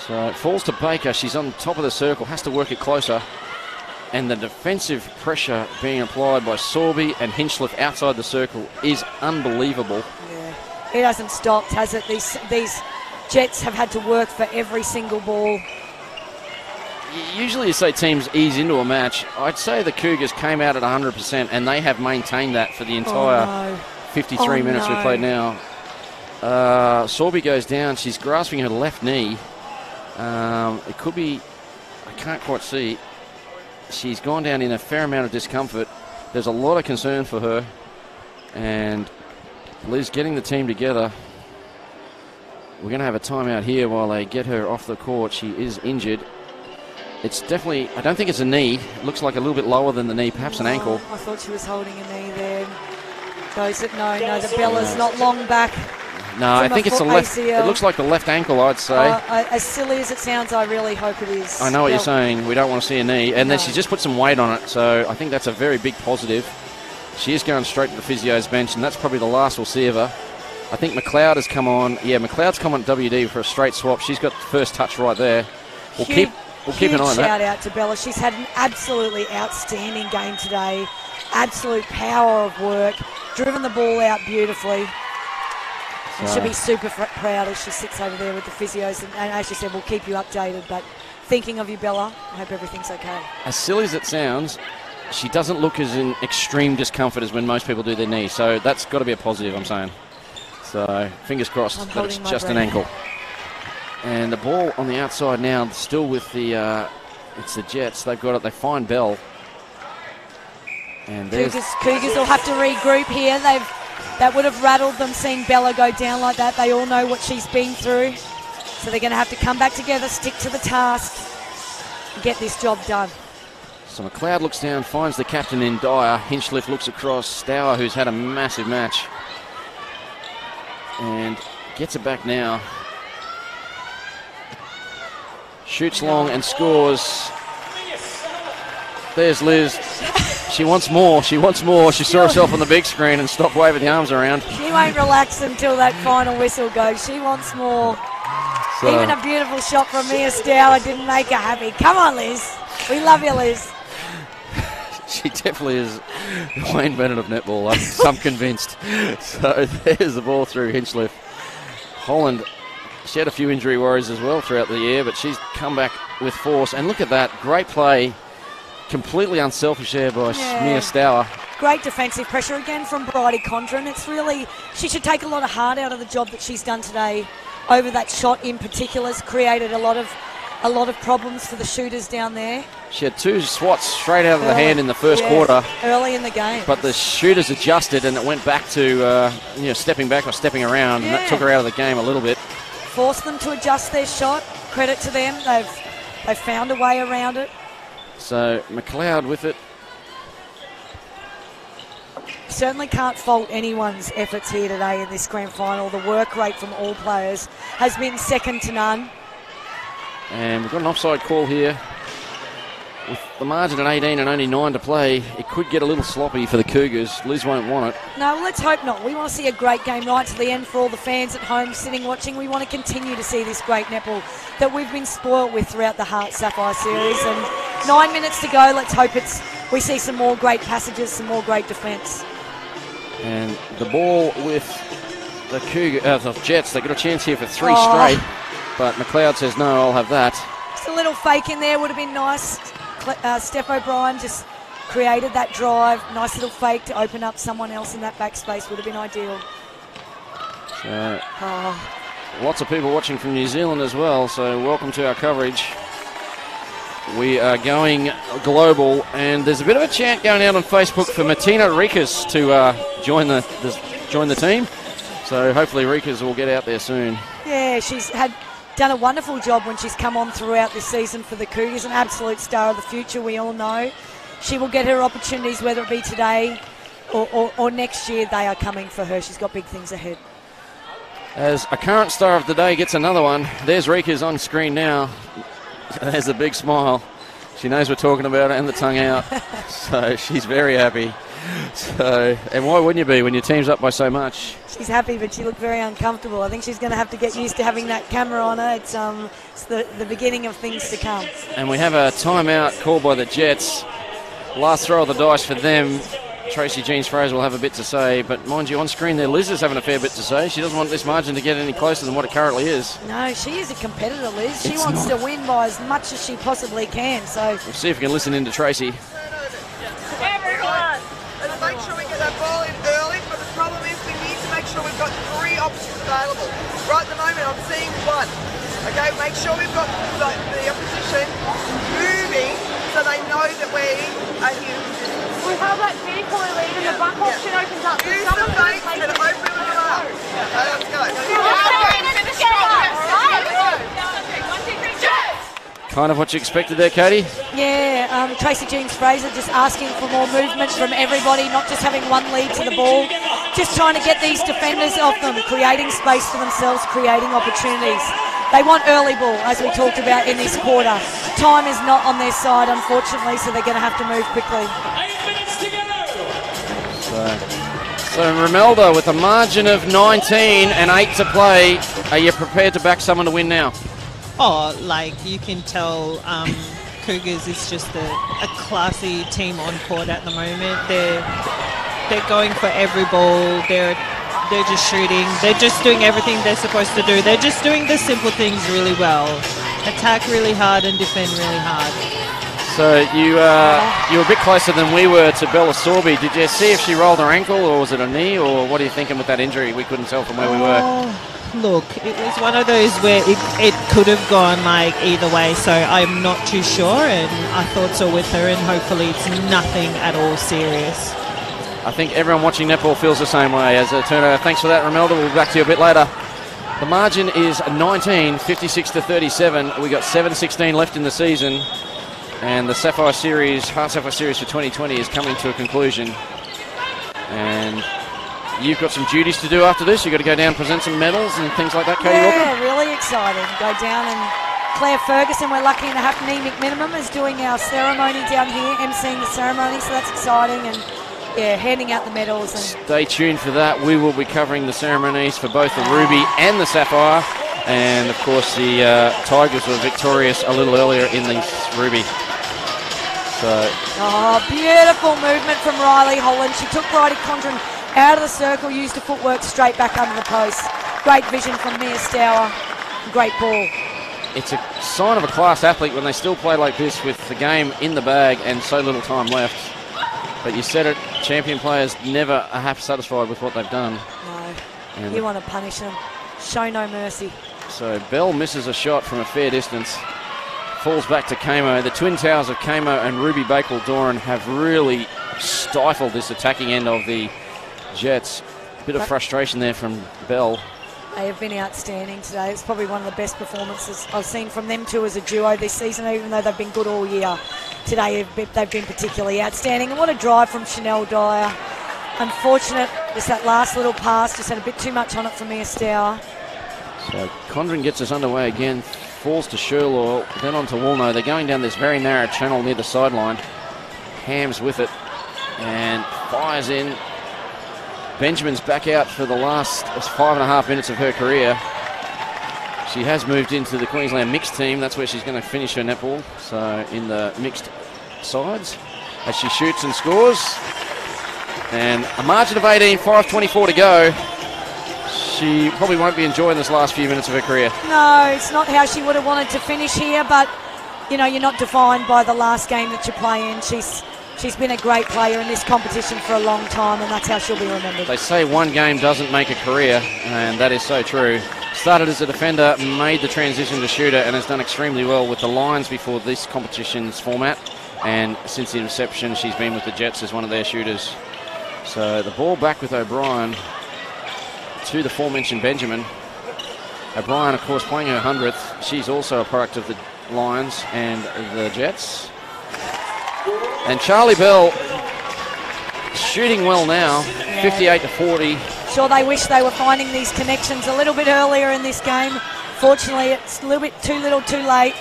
So it falls to Baker. She's on top of the circle, has to work it closer. And the defensive pressure being applied by Sorby and Hinchliffe outside the circle is unbelievable. Yeah, it hasn't stopped, has it? These Jets have had to work for every single ball. Usually you say teams ease into a match. I'd say the Cougars came out at 100%, and they have maintained that for the entire 53 minutes we've played now. Sorby goes down. She's grasping her left knee. It could be, I can't quite see. She's gone down in a fair amount of discomfort. There's a lot of concern for her. And Liz getting the team together. We're going to have a timeout here while they get her off the court. She is injured. It's definitely, I don't think it's a knee. It looks like a little bit lower than the knee, perhaps an ankle. I thought she was holding a knee there. Goes it? No, the Bella's not long back. No, I think it's the left. ACL. It looks like the left ankle, I'd say. As silly as it sounds, I really hope it is. I know what you're saying. We don't want to see a knee. And then she just put some weight on it, so I think that's a very big positive. She is going straight to the physio's bench, and that's probably the last we'll see of her. I think McLeod has come on. Yeah, McLeod's come on WD for a straight swap. She's got the first touch right there. We'll keep an eye on that. Shout out to Bella. She's had an absolutely outstanding game today. Absolute power of work. Driven the ball out beautifully. And she'll be super proud as she sits over there with the physios. And as you said, we'll keep you updated. But thinking of you, Bella. I hope everything's okay. As silly as it sounds, she doesn't look as in extreme discomfort as when most people do their knee. So that's got to be a positive, I'm saying. So fingers crossed that it's just an ankle. And the ball on the outside now, still with the it's the Jets. They've got it. They find Bell. And Cougars will have to regroup here. That would have rattled them seeing Bella go down like that. They all know what she's been through. So they're going to have to come back together, stick to the task, and get this job done. So McLeod looks down, finds the captain in Dyer. Hinchcliffe looks across. Stour, who's had a massive match, and gets it back now. Shoots long and scores. There's Liz. She wants more. She wants more. She saw herself on the big screen and stopped waving the arms around. She won't relax until that final whistle goes. She wants more. So, even a beautiful shot from Mia Stour didn't make her happy. Come on, Liz. We love you, Liz. She definitely is the Wayne Bennett of netball. I'm convinced. So there's the ball through Hinchcliffe. Holland, she had a few injury worries as well throughout the year, but she's come back with force. And look at that. Great play. Completely unselfish there by Mia Stour. Great defensive pressure again from Bridie Condren. It's really, she should take a lot of heart out of the job that she's done today. Over that shot in particular, has created a lot of problems for the shooters down there. She had two swats straight out of the hand in the first quarter. Early in the game. But the shooters adjusted and it went back to stepping back or stepping around, and that took her out of the game a little bit. Forced them to adjust their shot. Credit to them. They've found a way around it. So McLeod with it. Certainly can't fault anyone's efforts here today in this grand final. The work rate from all players has been second to none. And we've got an offside call here. With the margin at 18 and only 9 to play, it could get a little sloppy for the Cougars. Liz won't want it. No, let's hope not. We want to see a great game right to the end for all the fans at home sitting watching. We want to continue to see this great netball that we've been spoiled with throughout the HART Sapphire series. And 9 minutes to go. Let's hope we see some more great passages, some more great defence. And the ball with the Jets. They got a chance here for 3 straight. But McLeod says, no, I'll have that. Just a little fake in there would have been nice. Steph O'Brien just created that drive. Nice little fake to open up someone else in that backspace would have been ideal. So, lots of people watching from New Zealand as well, so welcome to our coverage. We are going global, and there's a bit of a chant going out on Facebook for Martina Rikas to join the team. So hopefully Rikas will get out there soon. Yeah, she's done a wonderful job when she's come on throughout this season for the Cougars. An absolute star of the future, we all know. She will get her opportunities, whether it be today or next year. They are coming for her. She's got big things ahead. As a current star of the day gets another one, there's Rikas on screen now. There's a big smile. She knows we're talking about it and the tongue out. So she's very happy. So, and why wouldn't you be when your team's up by so much? She's happy, but she looked very uncomfortable. I think she's going to have to get used to having that camera on her. It's the beginning of things to come. And we have a timeout called by the Jets. Last throw of the dice for them. Tracy Jeans-Fraser will have a bit to say, but mind you, on screen there, Liz is having a fair bit to say. She doesn't want this margin to get any closer than what it currently is. No, she is a competitor, Liz. She wants to win by as much as she possibly can. So we'll see if we can listen in to Tracy. Everyone! And make sure we get that ball in early, but the problem is we need to make sure we've got 3 options available. Right at the moment, I'm seeing 1. Okay, make sure we've got the opposition moving so they know that we are here. We have that vehicle lead and the back option opens up. Use the face and open it up. Okay, let's go. Kind of what you expected there, Katie? yeah, Tracy Jeans-Fraser just asking for more movement from everybody, not just having one lead to the ball, just trying to get these defenders off them, creating space for themselves, creating opportunities. They want early ball, as we talked about in this quarter. Time is not on their side, unfortunately, so they're going to have to move quickly. So Romelda with a margin of 19 and 8 to play. Are you prepared to back someone to win now? Oh, like you can tell Cougars is just a classy team on court at the moment. They're going for every ball. They're They're just shooting. They're just doing everything they're supposed to do. They're just doing the simple things really well. Attack really hard and defend really hard. So you were a bit closer than we were to Bella Sorby. Did you see if she rolled her ankle, or was it a knee, or what are you thinking with that injury? We couldn't tell from where we were. Look, it was one of those where it could have gone like either way, so I'm not too sure, and I thought so with her, and hopefully it's nothing at all serious. I think everyone watching netball feels the same way. As a turnover, thanks for that, Romelda. We'll be back to you a bit later. The margin is 19, 56 to 37. We got 7:16 left in the season, and the Sapphire Series, HART Sapphire Series for 2020 is coming to a conclusion. And you've got some duties to do after this. You've got to go down and present some medals and things like that, Katie Walker. Yeah, really excited. Go down, and Claire Ferguson, we're lucky to have Nee McMinimum is doing our ceremony down here, emceeing the ceremony, so that's exciting. And yeah, handing out the medals. And stay tuned for that. We will be covering the ceremonies for both the Ruby and the Sapphire. And of course the Tigers were victorious a little earlier in the Ruby. So, beautiful movement from Riley Holland. She took Bridie Condren out of the circle, used her footwork straight back under the post. Great vision from Mia Stour. Great ball. It's a sign of a class athlete when they still play like this with the game in the bag and so little time left. But you said it, champion players never are half satisfied with what they've done. No, and you want to punish them. Show no mercy. So Bell misses a shot from a fair distance. Falls back to Kamo. The twin towers of Kamo and Ruby Bakewell-Doran have really stifled this attacking end of the Jets. A bit of frustration there from Bell. They have been outstanding today. It's probably one of the best performances I've seen from them two as a duo this season, even though they've been good all year. Today they've been particularly outstanding. And what a drive from Chanel Dyer. Unfortunate, just that last little pass, just had a bit too much on it from Mia Stour. So Condren gets us underway again, falls to Sherlaw, then on to Woolno. They're going down this very narrow channel near the sideline. Hams with it and fires in. Benjamin's back out for the last 5.5 minutes of her career. She has moved into the Queensland mixed team. That's where she's going to finish her netball. So in the mixed sides as she shoots and scores. And a margin of 18, 5:24 to go. She probably won't be enjoying this last few minutes of her career. No, it's not how she would have wanted to finish here, but you know, you're not defined by the last game that you play in. She's been a great player in this competition for a long time, and that's how she'll be remembered. They say one game doesn't make a career, and that is so true. Started as a defender, made the transition to shooter, and has done extremely well with the Lions before this competition's format. And since the inception, she's been with the Jets as one of their shooters. So the ball back with O'Brien to the aforementioned Benjamin. O'Brien, of course, playing her 100th. She's also a product of the Lions and the Jets. And Charlie Bell shooting well now, 58 to 40. Sure, they wish they were finding these connections a little bit earlier in this game. Fortunately, it's a little bit too little, too late.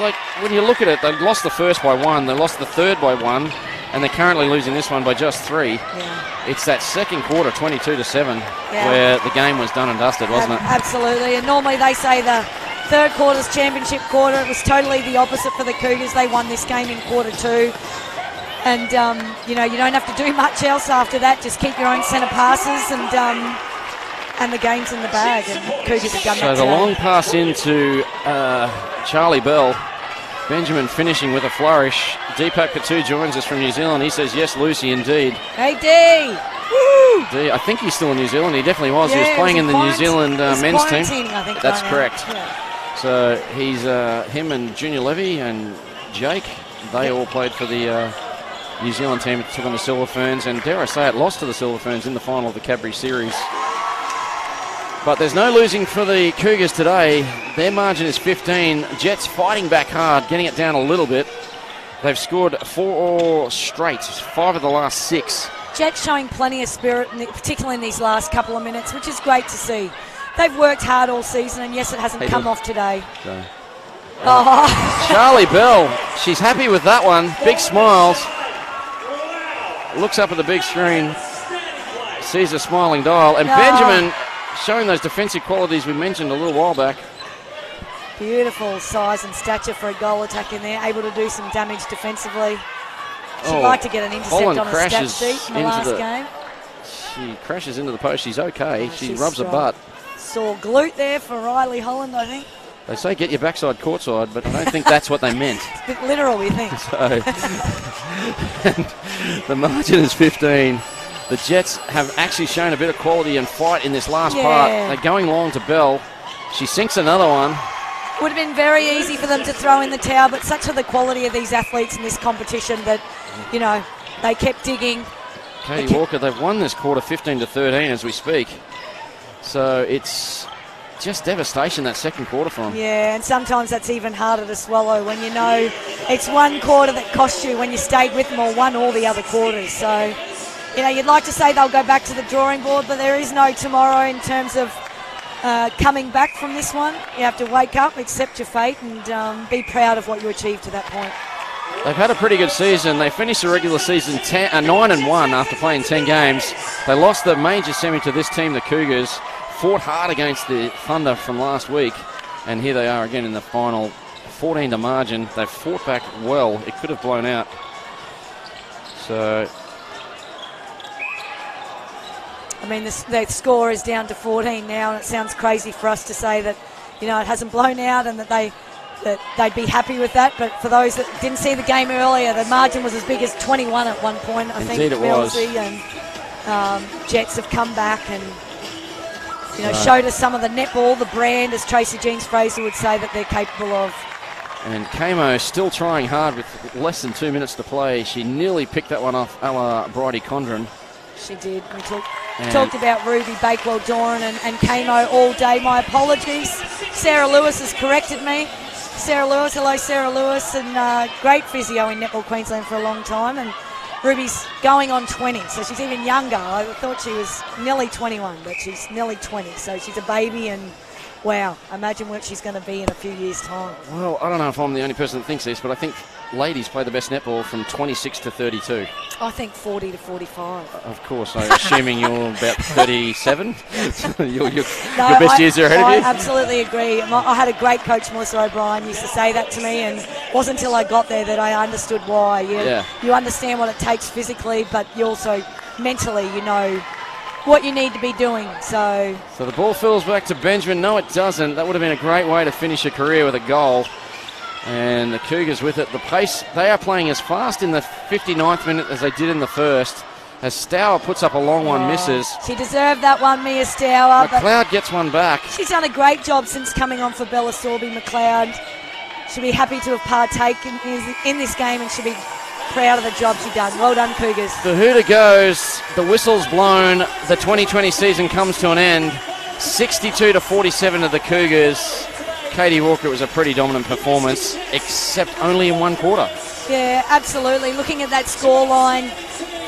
Like, when you look at it, they lost the first by 1, they lost the third by 1, and they're currently losing this one by just 3. Yeah. It's that second quarter, 22 to 7, where the game was done and dusted, wasn't it? Absolutely, and normally they say the third quarter's championship quarter. It was totally the opposite for the Cougars. They won this game in quarter 2. And, you know, you don't have to do much else after that. Just keep your own centre passes and the game's in the bag. And Cougars have done that So the today. long pass into Charlie Bell. Benjamin finishing with a flourish. Deepak Patu joins us from New Zealand. He says, yes, Lucy, indeed. Hey, D! Woo! D, I think he's still in New Zealand. He definitely was. Yeah, he was playing in the New Zealand men's team. I think, That's right correct. Yeah. So he's him and Junior Levy and Jake. They all played for the New Zealand team that took on the Silver Ferns, and dare I say it, lost to the Silver Ferns in the final of the Cadbury Series. But there's no losing for the Cougars today. Their margin is 15. Jets fighting back hard, getting it down a little bit. They've scored 4 straight, 5 of the last 6. Jets showing plenty of spirit, particularly in these last couple of minutes, which is great to see. They've worked hard all season, and yes, it hasn't come off today. So. Oh. Charlie Bell, she's happy with that one. Big smiles. Looks up at the big screen, sees a smiling Dial, and Benjamin showing those defensive qualities we mentioned a little while back. Beautiful size and stature for a goal attack in there, able to do some damage defensively. She'd like to get an intercept Holland on a stat crashes sheet in the into last game. She crashes into the post. She's okay. She She's rubs her strong. butt. Sore glute there for Riley Holland, I think. They say get your backside courtside, but I don't think that's what they meant. It's a bit literal, you think. So, and the margin is 15. The Jets have actually shown a bit of quality and fight in this last part. They're going long to Bell. She sinks another one. Would have been very easy for them to throw in the towel, but such are the quality of these athletes in this competition that, you know, they kept digging. Katie Walker, they've won this quarter 15-13 as we speak. So it's just devastation, that second quarter for them. Yeah, and sometimes that's even harder to swallow when you know it's one quarter that cost you when you stayed with them or won all the other quarters. So, you know, you'd like to say they'll go back to the drawing board, but there is no tomorrow in terms of coming back from this one. You have to wake up, accept your fate, and be proud of what you achieved to that point. They've had a pretty good season. They finished the regular season 9-1 after playing 10 games. They lost the major semi to this team, the Cougars. Fought hard against the Thunder from last week, and here they are again in the final. 14 to margin. They've fought back well. It could have blown out. So, I mean, the score is down to 14 now, and it sounds crazy for us to say that, you know, it hasn't blown out and that they'd be happy with that. But for those that didn't see the game earlier, the margin was as big as 21 at one point, I think. Indeed it was. And Jets have come back and, you know, showed us some of the netball, the brand, as Tracy Jeans-Fraser would say, that they're capable of. And Kamo still trying hard with less than 2 minutes to play. She nearly picked that one off a la Bridie Condren. She did. We talked about Ruby Bakewell-Doran and Kamo all day. My apologies. Sarah Lewis has corrected me. Sarah Lewis, hello Sarah Lewis, and great physio in Netball Queensland for a long time. And Ruby's going on 20, so she's even younger. I thought she was nearly 21, but she's nearly 20, so she's a baby, and wow, imagine what she's going to be in a few years' time. Well, I don't know if I'm the only person that thinks this, but I think ladies play the best netball from 26 to 32. I think 40 to 45. Of course, I'm assuming you're about 37. your best years are ahead of you. I absolutely agree. I had a great coach, Melissa O'Brien, used to say that to me, and it wasn't until I got there that I understood why. You understand what it takes physically, but you also mentally, you know what you need to be doing. So the ball fills back to Benjamin. No, it doesn't. That would have been a great way to finish a career with a goal. And the Cougars with it. The pace, they are playing as fast in the 59th minute as they did in the first. As Stour puts up a long one, misses. She deserved that one, Mia Stour. McLeod gets one back. She's done a great job since coming on for Bella Sorby. McLeod should be happy to have partaken in this game and should be proud of the job she's done. Well done, Cougars. The hooter goes, the whistle's blown, the 2020 season comes to an end. 62 to 47 of the Cougars. Katie Walker, it was a pretty dominant performance, except only in one quarter. Yeah, absolutely. Looking at that scoreline,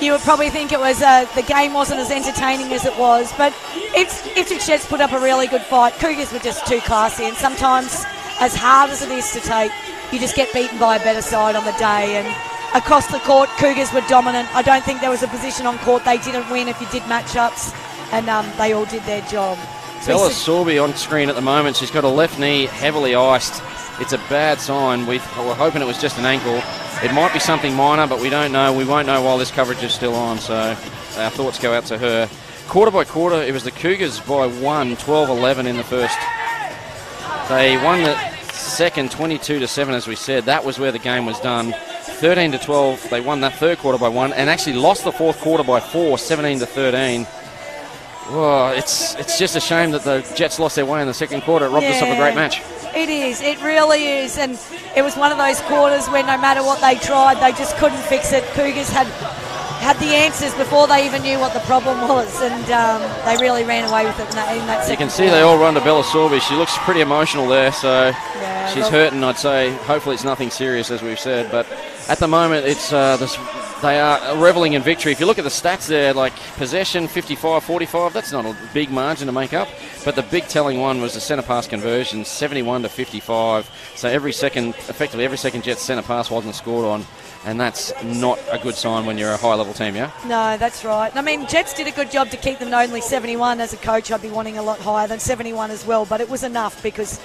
you would probably think it was the game wasn't as entertaining as it was, but Ipswich Jets put up a really good fight. Cougars were just too classy, and sometimes, as hard as it is to take, you just get beaten by a better side on the day. And across the court, Cougars were dominant. I don't think there was a position on court they didn't win if you did matchups, and they all did their job. Bella Sorby on screen at the moment. She's got a left knee heavily iced. It's a bad sign. We were hoping it was just an ankle. It might be something minor, but we don't know. We won't know while this coverage is still on, so our thoughts go out to her. Quarter by quarter, it was the Cougars by 12-11 in the first. They won the second 22-7, as we said. That was where the game was done. 13-12, they won that third quarter by 1 and actually lost the fourth quarter by 4, 17-13. Oh, it's just a shame that the Jets lost their way in the second quarter. It robbed us of a great match. It is. It really is. And it was one of those quarters where no matter what they tried, they just couldn't fix it. Cougars had the answers before they even knew what the problem was, and they really ran away with it in that second quarter. You can see they all run to Bella Sorby. She looks pretty emotional there, so she's hurting, I'd say. Hopefully it's nothing serious, as we've said. But at the moment, it's they are reveling in victory. If you look at the stats there, like possession, 55-45, that's not a big margin to make up. But the big telling one was the centre pass conversion, 71-55. So effectively every second Jets centre pass wasn't scored on. And that's not a good sign when you're a high-level team, yeah? No, that's right. I mean, Jets did a good job to keep them to only 71. As a coach, I'd be wanting a lot higher than 71 as well. But it was enough because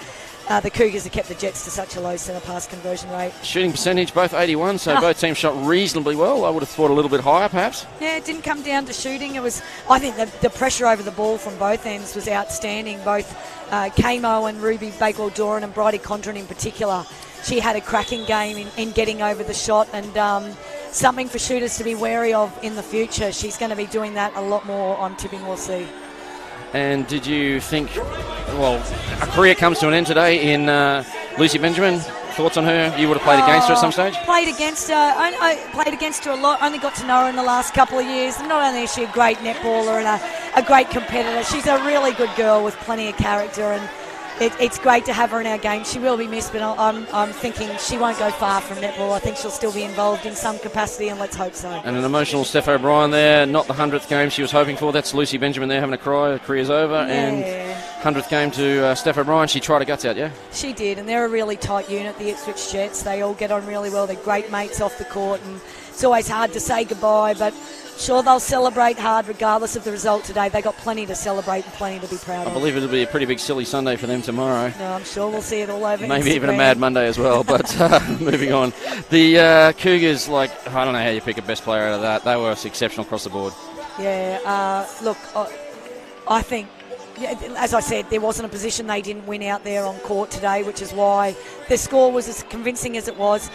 the Cougars have kept the Jets to such a low centre pass conversion rate. Shooting percentage, both 81, so both teams shot reasonably well. I would have thought a little bit higher, perhaps. Yeah, it didn't come down to shooting. It was, I think, the pressure over the ball from both ends was outstanding. Both Kamo and Ruby Bakewell-Doran and Bridie Condren in particular. She had a cracking game in getting over the shot, and something for shooters to be wary of in the future. She's going to be doing that a lot more, I'm tipping we'll see. And did you think, well, a career comes to an end today in Lucy Benjamin? Thoughts on her? You would have played against her at some stage? Played against her. I played against her a lot. Only got to know her in the last couple of years. And not only is she a great netballer and a great competitor, she's a really good girl with plenty of character, and it's great to have her in our game. She will be missed, but I'm thinking she won't go far from netball. I think she'll still be involved in some capacity, and let's hope so. And an emotional Steph O'Brien there, not the 100th game she was hoping for. That's Lucy Benjamin there having a cry. Her career's over. Yeah. And 100th game to Steph O'Brien. She tried her guts out, yeah? She did, and they're a really tight unit, the Ipswich Jets. They all get on really well. They're great mates off the court, and it's always hard to say goodbye, but sure, they'll celebrate hard regardless of the result today. They got plenty to celebrate and plenty to be proud of. I believe it'll be a pretty big silly Sunday for them tomorrow. No, I'm sure we'll see it all over Maybe Instagram. even a Mad Monday as well, but moving on. The Cougars, I don't know how you pick a best player out of that. They were exceptional across the board. Yeah, look, I think, as I said, there wasn't a position they didn't win out there on court today, which is why the score was as convincing as it was.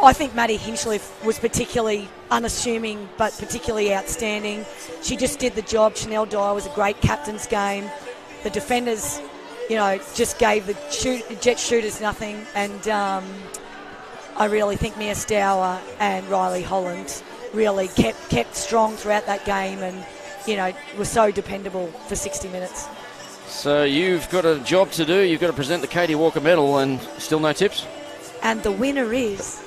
I think Maddie Hinchliffe was particularly unassuming but particularly outstanding. She just did the job. Chanel Dyer was a great captain's game. The defenders, just gave the Jet shooters nothing, and I really think Mia Stour and Riley Holland really kept strong throughout that game, and were so dependable for 60 minutes. So you've got a job to do. You've got to present the Katie Walker medal, and still no tips? And the winner is...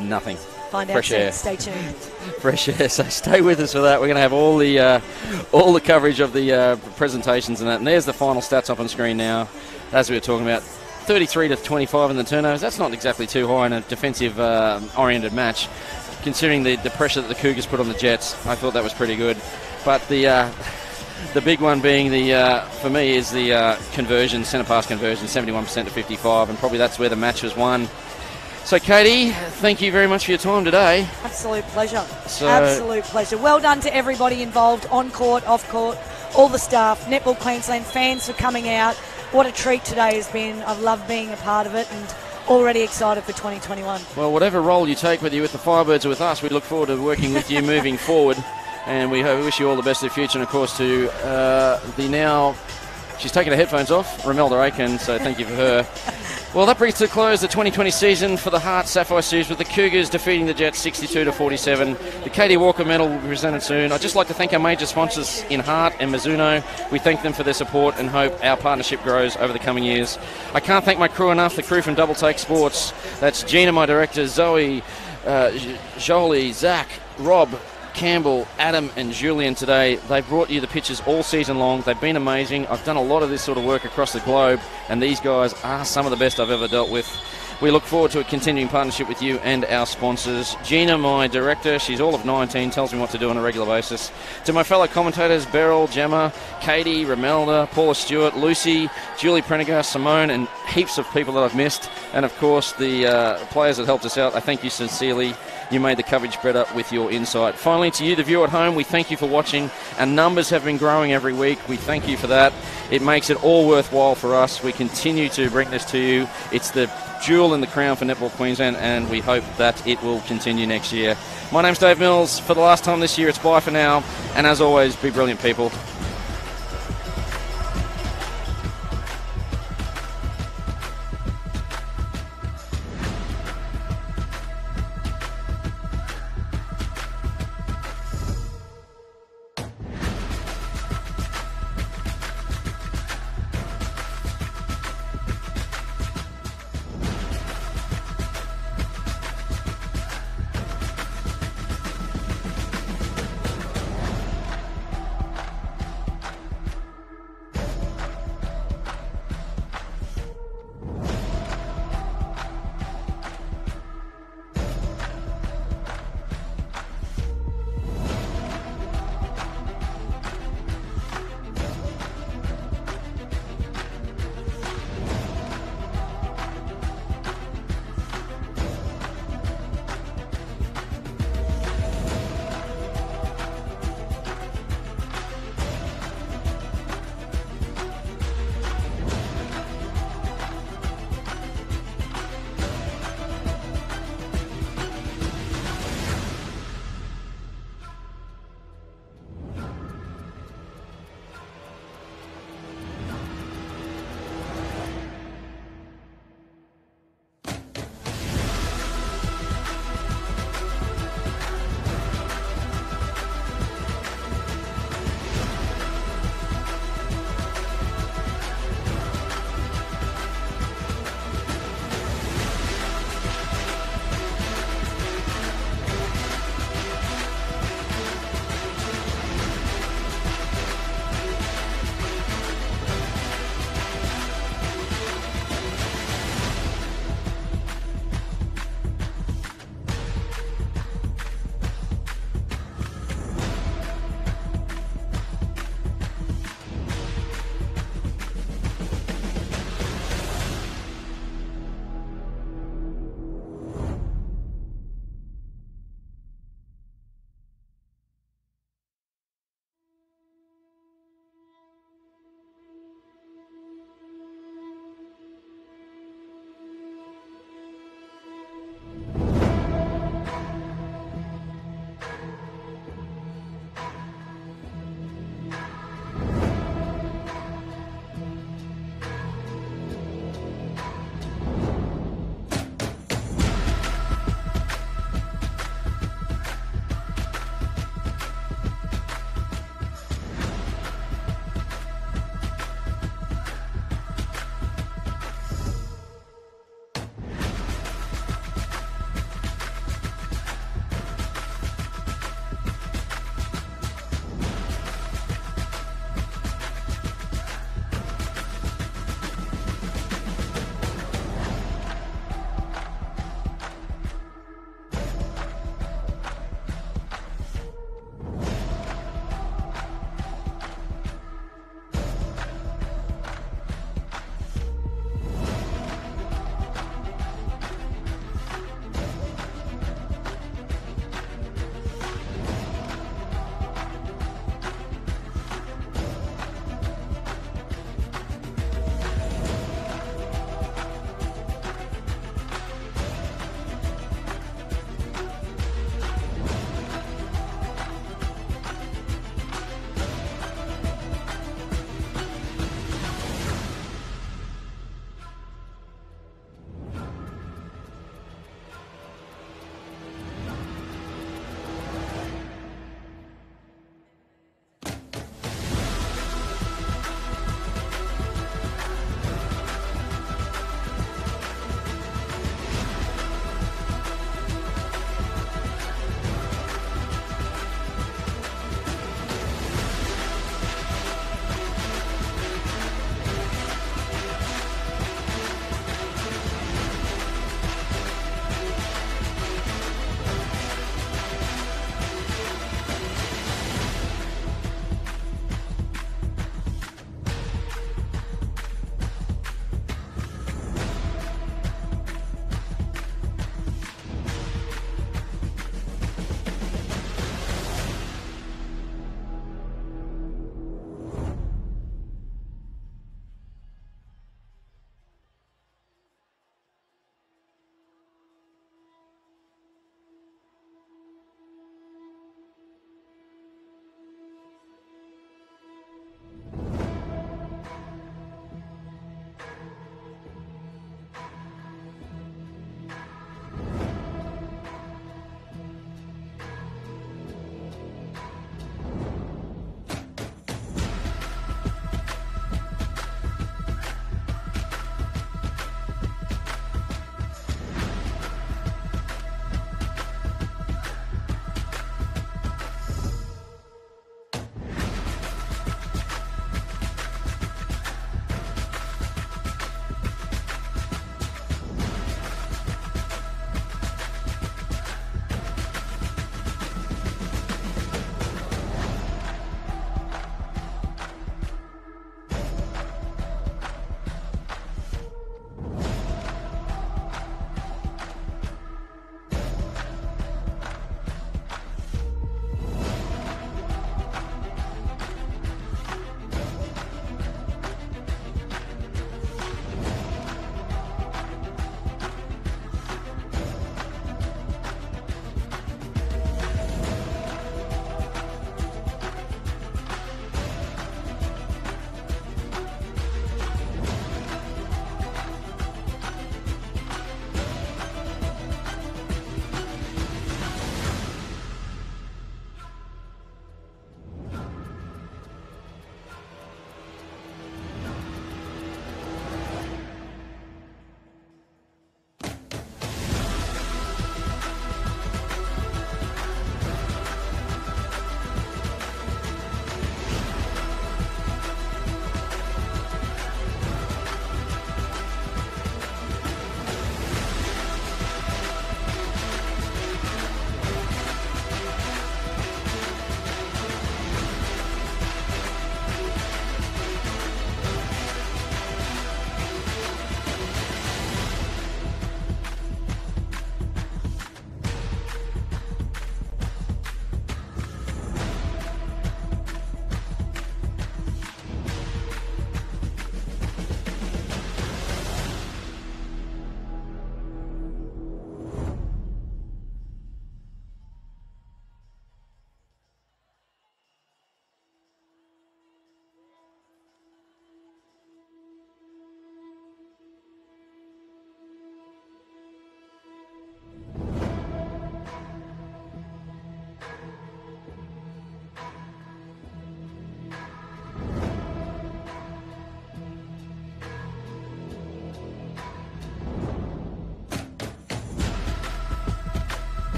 Nothing. Find out Fresh soon. air. Stay tuned. Fresh air. So stay with us for that. We're going to have all the coverage of the presentations and that. And there's the final stats up on screen now, as we were talking about. 33 to 25 in the turnovers. That's not exactly too high in a defensive oriented match, considering the pressure that the Cougars put on the Jets. I thought that was pretty good. But the big one being for me is the conversion, centre pass conversion, 71% to 55, and probably that's where the match was won. So, Katie, thank you very much for your time today. Absolute pleasure. Absolute pleasure. Well done to everybody involved, on court, off court, all the staff, Netball Queensland fans for coming out. What a treat today has been. I've loved being a part of it, and already excited for 2021. Well, whatever role you take, whether you're with the Firebirds or with us, we look forward to working with you moving forward. And we wish you all the best in the future, and of course to the now, she's taken her headphones off, Romelda Aiken, so thank you for her. Well, that brings to a close the 2020 season for the HART Sapphire Series, with the Cougars defeating the Jets 62 to 47. The Katie Walker medal will be presented soon. I'd just like to thank our major sponsors in HART and Mizuno. We thank them for their support and hope our partnership grows over the coming years. I can't thank my crew enough, the crew from Double Take Sports. That's Gina, my director, Zoe, Jolie, Zach, Rob, Campbell, Adam and Julian today. They've brought you the pictures all season long. They've been amazing. I've done a lot of this sort of work across the globe, and these guys are some of the best I've ever dealt with. We look forward to a continuing partnership with you and our sponsors. Gina, my director, she's all of 19, tells me what to do on a regular basis. To my fellow commentators, Beryl, Gemma, Katie, Romelda, Paula Stewart, Lucy, Julie Prendergast, Simone, and heaps of people that I've missed. And of course, the players that helped us out, I thank you sincerely. You made the coverage better with your insight. Finally, to you, the viewer at home, we thank you for watching. Our numbers have been growing every week. We thank you for that. It makes it all worthwhile for us. We continue to bring this to you. It's the jewel in the crown for Netball Queensland, and we hope that it will continue next year. My name's Dave Mills. For the last time this year, it's bye for now. And as always, be brilliant, people.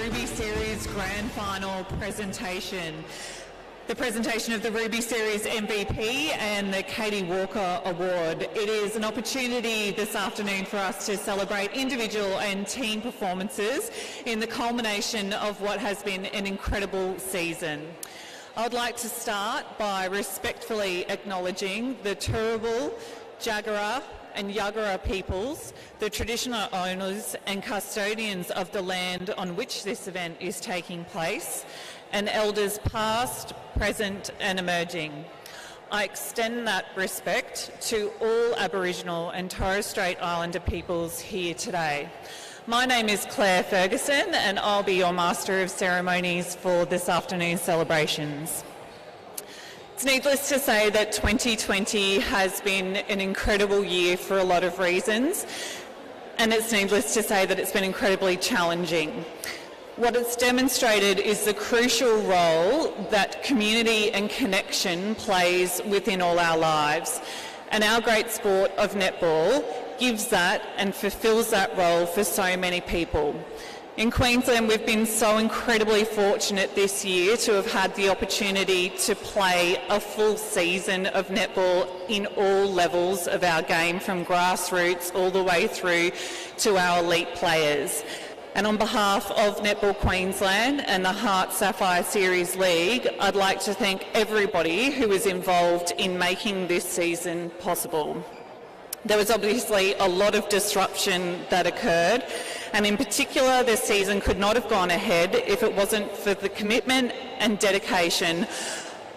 Ruby Series Grand Final presentation. The presentation of the Ruby Series MVP and the Katie Walker Award. It is an opportunity this afternoon for us to celebrate individual and team performances in the culmination of what has been an incredible season. I would like to start by respectfully acknowledging the Turrbal, Jagera and Yagara peoples, the traditional owners and custodians of the land on which this event is taking place, and elders past, present and emerging. I extend that respect to all Aboriginal and Torres Strait Islander peoples here today. My name is Claire Ferguson and I'll be your Master of Ceremonies for this afternoon's celebrations. It's needless to say that 2020 has been an incredible year for a lot of reasons, and it's needless to say that it's been incredibly challenging. What it's demonstrated is the crucial role that community and connection plays within all our lives. And our great sport of netball gives that and fulfills that role for so many people. In Queensland, we've been so incredibly fortunate this year to have had the opportunity to play a full season of netball in all levels of our game, from grassroots all the way through to our elite players. And on behalf of Netball Queensland and the HART Sapphire Series League, I'd like to thank everybody who was involved in making this season possible. There was obviously a lot of disruption that occurred, and in particular, this season could not have gone ahead if it wasn't for the commitment and dedication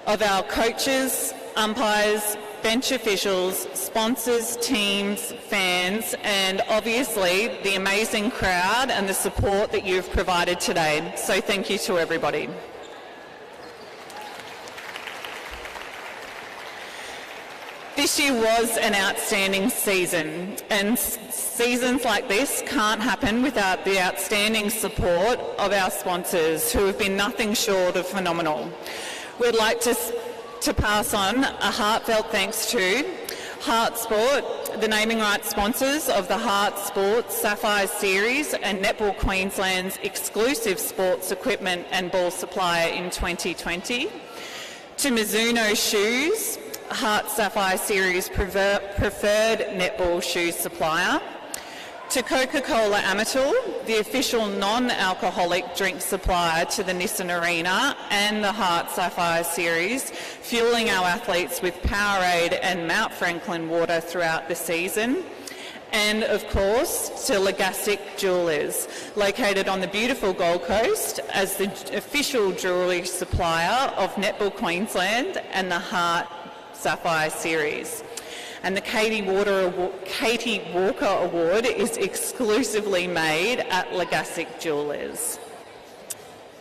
of our coaches, umpires, bench officials, sponsors, teams, fans, and obviously the amazing crowd and the support that you've provided today. So thank you to everybody. This year was an outstanding season, and seasons like this can't happen without the outstanding support of our sponsors, who have been nothing short of phenomenal. We'd like to pass on a heartfelt thanks to HART Sport, the naming rights sponsors of the HART Sport Sapphire Series and Netball Queensland's exclusive sports equipment and ball supplier in 2020, to Mizuno Shoes, HART Sapphire Series preferred netball shoe supplier, to Coca-Cola Amatil, the official non-alcoholic drink supplier to the Nissan Arena and the HART Sapphire Series, fueling our athletes with Powerade and Mount Franklin water throughout the season. And of course, to Legassic Jewellers, located on the beautiful Gold Coast, as the official jewellery supplier of Netball Queensland and the HART Sapphire Series. And the Katie Walker Award is exclusively made at Legassic Jewellers.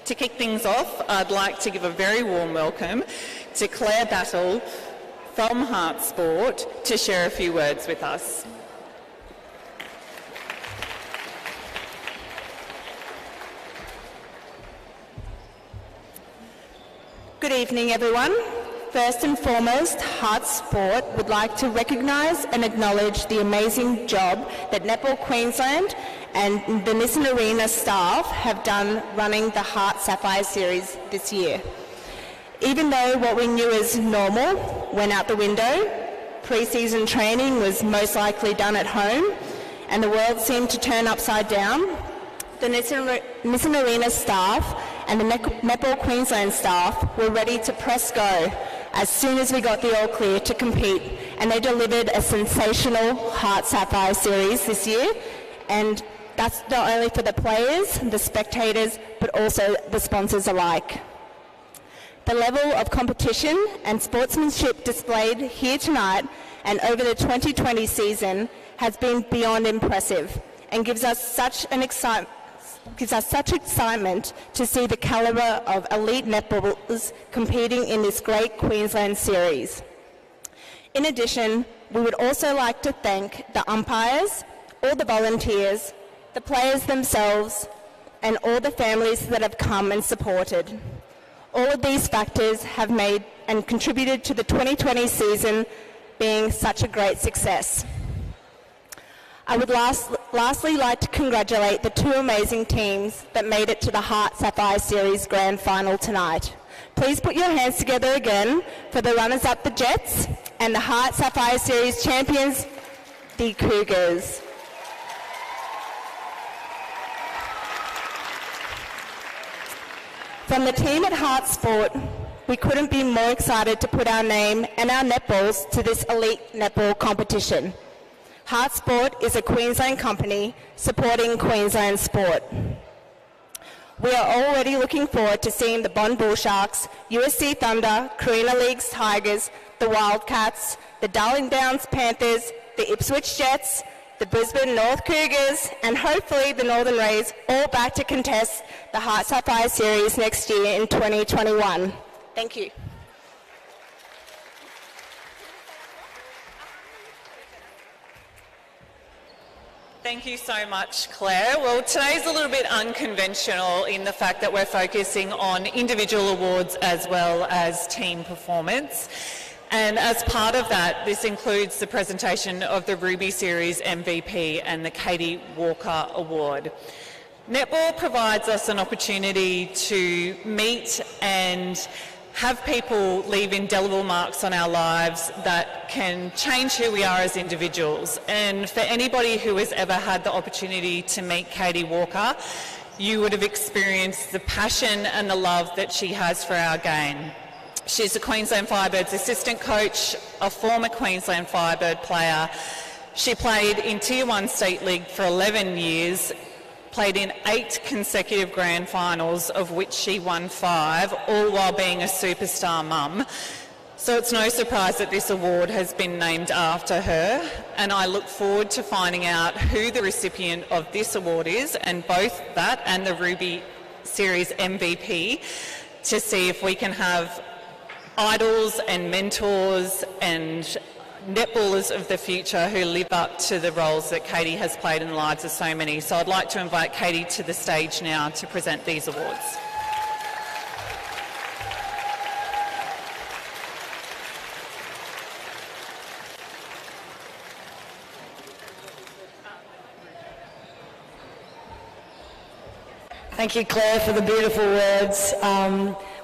To kick things off, I'd like to give a very warm welcome to Claire Battle from HART Sport to share a few words with us. Good evening, everyone. First and foremost, HART Sport would like to recognise and acknowledge the amazing job that Netball Queensland and the Nissan Arena staff have done running the HART Sapphire Series this year. Even though what we knew as normal went out the window, pre-season training was most likely done at home, and the world seemed to turn upside down, the Nissan Arena staff and the Netball Queensland staff were ready to press go as soon as we got the all clear to compete, and they delivered a sensational HART Sapphire Series this year, and that's not only for the players, the spectators, but also the sponsors alike. The level of competition and sportsmanship displayed here tonight and over the 2020 season has been beyond impressive, and gives us such excitement to see the calibre of elite netballers competing in this great Queensland series. In addition, we would also like to thank the umpires, all the volunteers, the players themselves, and all the families that have come and supported. All of these factors have made and contributed to the 2020 season being such a great success. I would lastly like to congratulate the two amazing teams that made it to the HART Sapphire Series Grand Final tonight. Please put your hands together again for the runners-up, the Jets, and the HART Sapphire Series champions, the Cougars. From the team at HART Sport, we couldn't be more excited to put our name and our netballs to this elite netball competition. HART Sport is a Queensland company supporting Queensland sport. We are already looking forward to seeing the Bond Bull Sharks, USC Thunder, Carina Leagues Tigers, the Wildcats, the Darling Downs Panthers, the Ipswich Jets, the Brisbane North Cougars, and hopefully the Northern Rays all back to contest the HART Sapphire Series next year in 2021. Thank you. Thank you so much, Claire. Well, today's a little bit unconventional in the fact that we're focusing on individual awards as well as team performance. And as part of that, this includes the presentation of the Ruby Series MVP and the Katie Walker Award. Netball provides us an opportunity to meet and have people leave indelible marks on our lives that can change who we are as individuals. And for anybody who has ever had the opportunity to meet Katie Walker, you would have experienced the passion and the love that she has for our game. She's the Queensland Firebirds assistant coach, a former Queensland Firebird player. She played in Tier 1 State League for 11 years, played in 8 consecutive grand finals, of which she won 5, all while being a superstar mum. So it's no surprise that this award has been named after her, and I look forward to finding out who the recipient of this award is, and both that and the Ruby Series MVP, to see if we can have idols and mentors and netballers of the future who live up to the roles that Katie has played in the lives of so many. So I'd like to invite Katie to the stage now to present these awards. Thank you, Claire, for the beautiful words.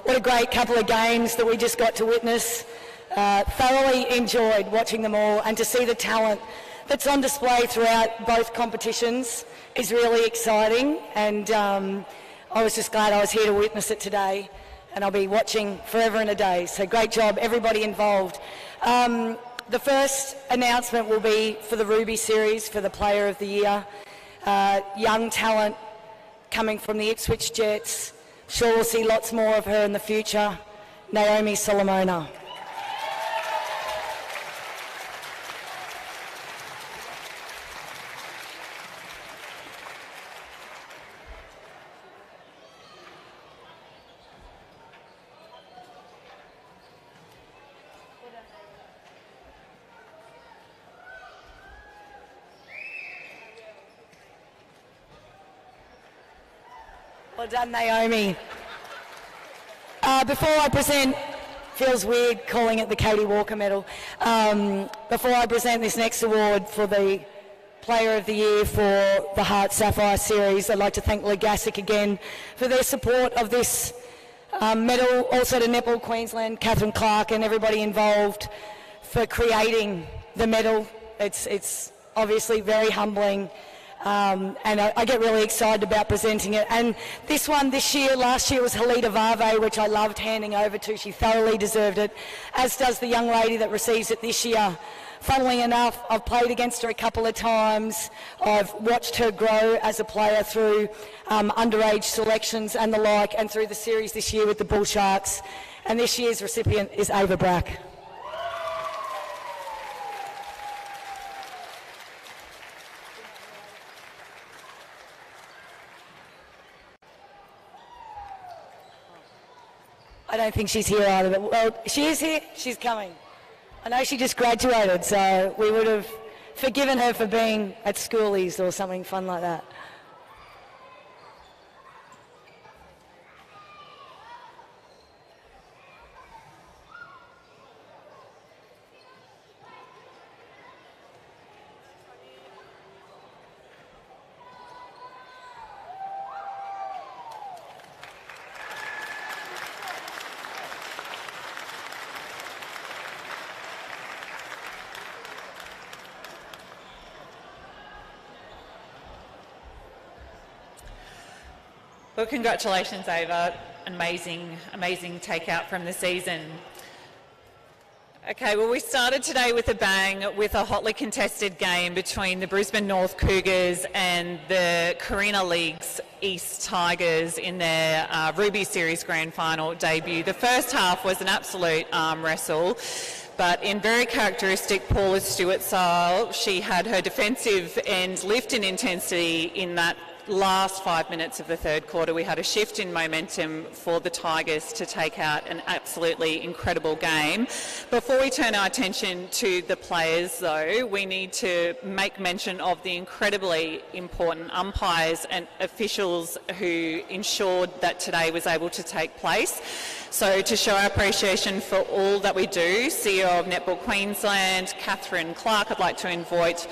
What a great couple of games that we just got to witness. Thoroughly enjoyed watching them all, and to see the talent that's on display throughout both competitions is really exciting, and I was just glad I was here to witness it today, and I'll be watching forever and a day. So great job, everybody involved. The first announcement will be for the Ruby Series for the Player of the Year. Young talent coming from the Ipswich Jets. Sure we'll see lots more of her in the future. Naomi Solomona. Well done, Naomi. Before I present, feels weird calling it the Katie Walker Medal. Before I present this next award for the Player of the Year for the HART Sapphire Series, I'd like to thank Legassic again for their support of this medal. Also to Netball Queensland, Catherine Clark, and everybody involved for creating the medal. It's obviously very humbling. And I get really excited about presenting it. And this one this year, last year was Halita Vave, which I loved handing over to. She thoroughly deserved it, as does the young lady that receives it this year. Funnily enough, I've played against her a couple of times. I've watched her grow as a player through underage selections and the like, and through the series this year with the Bull Sharks. And this year's recipient is Ava Brack. I don't think she's here either, but well, she is here, she's coming. I know she just graduated, so we would have forgiven her for being at schoolies or something fun like that. Well, congratulations, Ava. Amazing takeout from the season. Okay, well, we started today with a bang with a hotly contested game between the Brisbane North Cougars and the Carina League's East Tigers in their Ruby Series Grand Final debut. The first half was an absolute arm wrestle, but in very characteristic Paula Stewart style, she had her defensive end lift in intensity in that last 5 minutes of the third quarter. We had a shift in momentum for the Tigers to take out an absolutely incredible game. Before we turn our attention to the players, though, we need to make mention of the incredibly important umpires and officials who ensured that today was able to take place. So to show our appreciation for all that we do, CEO of Netball Queensland, Catherine Clark, I'd like to invite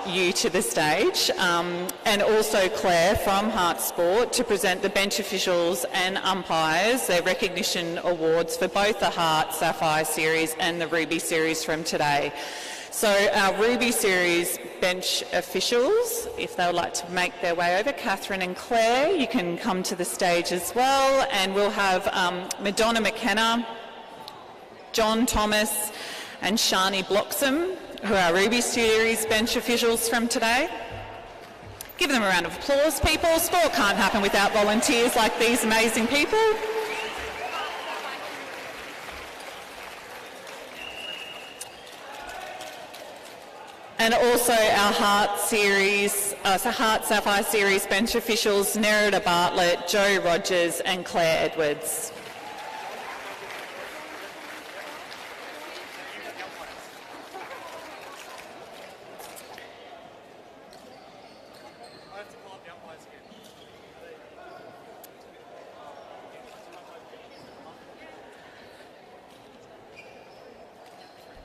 you to the stage, and also Claire from HART Sport to present the bench officials and umpires their recognition awards for both the HART Sapphire Series and the Ruby Series from today. So our Ruby Series bench officials, if they would like to make their way over, Catherine and Claire, you can come to the stage as well, and we'll have Madonna McKenna, John Thomas and Shani Bloxham, who are Ruby Series bench officials from today. Give them a round of applause, people. Sport can't happen without volunteers like these amazing people. And also our HART Sapphire Series bench officials, Nerida Bartlett, Joe Rogers and Claire Edwards.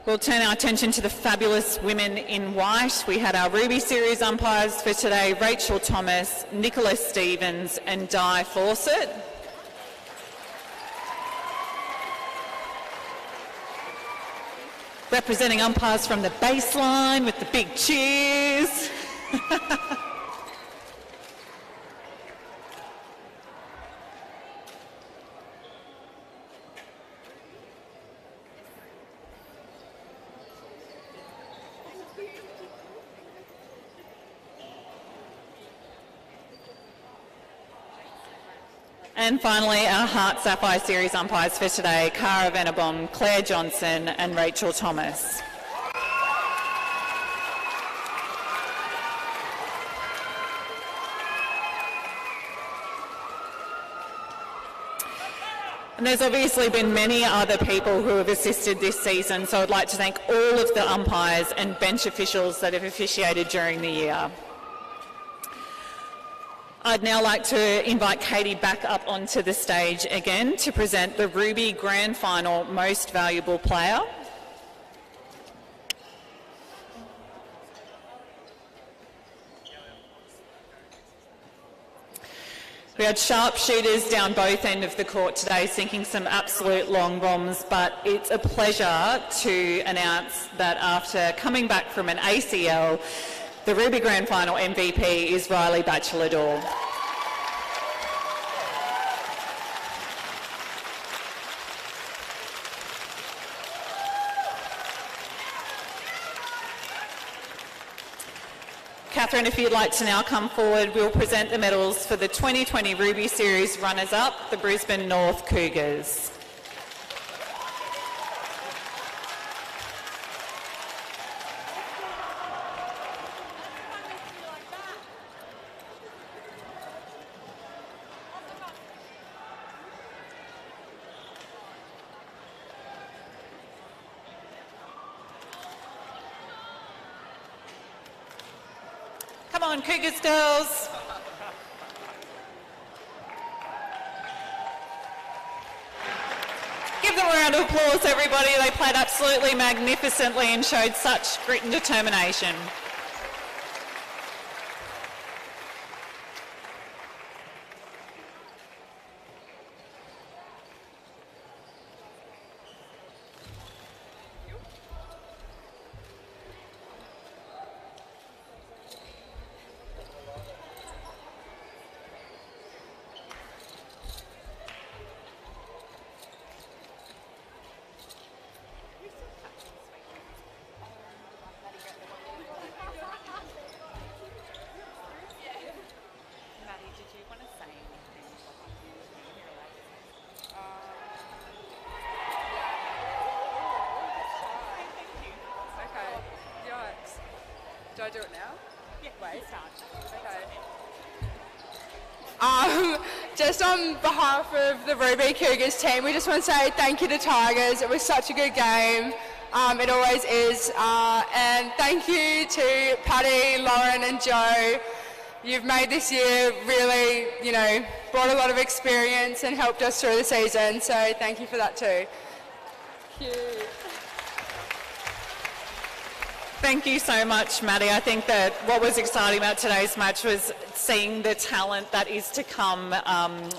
We'll turn our attention to the fabulous women in white. We had our Ruby Series umpires for today, Rachel Thomas, Nicola Stevens and Di Fawcett. Representing umpires from the baseline with the big cheers. And finally, our HART Sapphire Series umpires for today, Cara Venabom, Claire Johnson and Rachel Thomas. And there's obviously been many other people who have assisted this season, so I'd like to thank all of the umpires and bench officials that have officiated during the year. I'd now like to invite Katie back up onto the stage again to present the Ruby Grand Final Most Valuable Player. We had sharpshooters down both ends of the court today sinking some absolute long bombs, but it's a pleasure to announce that after coming back from an ACL, the Ruby Grand Final MVP is Riley Batchelor-Dore. Catherine, if you'd like to now come forward, we'll present the medals for the 2020 Ruby Series runners-up, the Brisbane North Cougars. Come on, Cougars girls. Give them a round of applause, everybody. They played absolutely magnificently and showed such grit and determination. I do it now? Yeah. Wait. Okay. Just on behalf of the Ruby Cougars team, we just want to say thank you to Tigers. It was such a good game. It always is. And thank you to Paddy, Lauren and Joe. You've made this year really, brought a lot of experience and helped us through the season. So thank you for that too. Thank you. Thank you so much, Maddie. I think that what was exciting about today's match was seeing the talent that is to come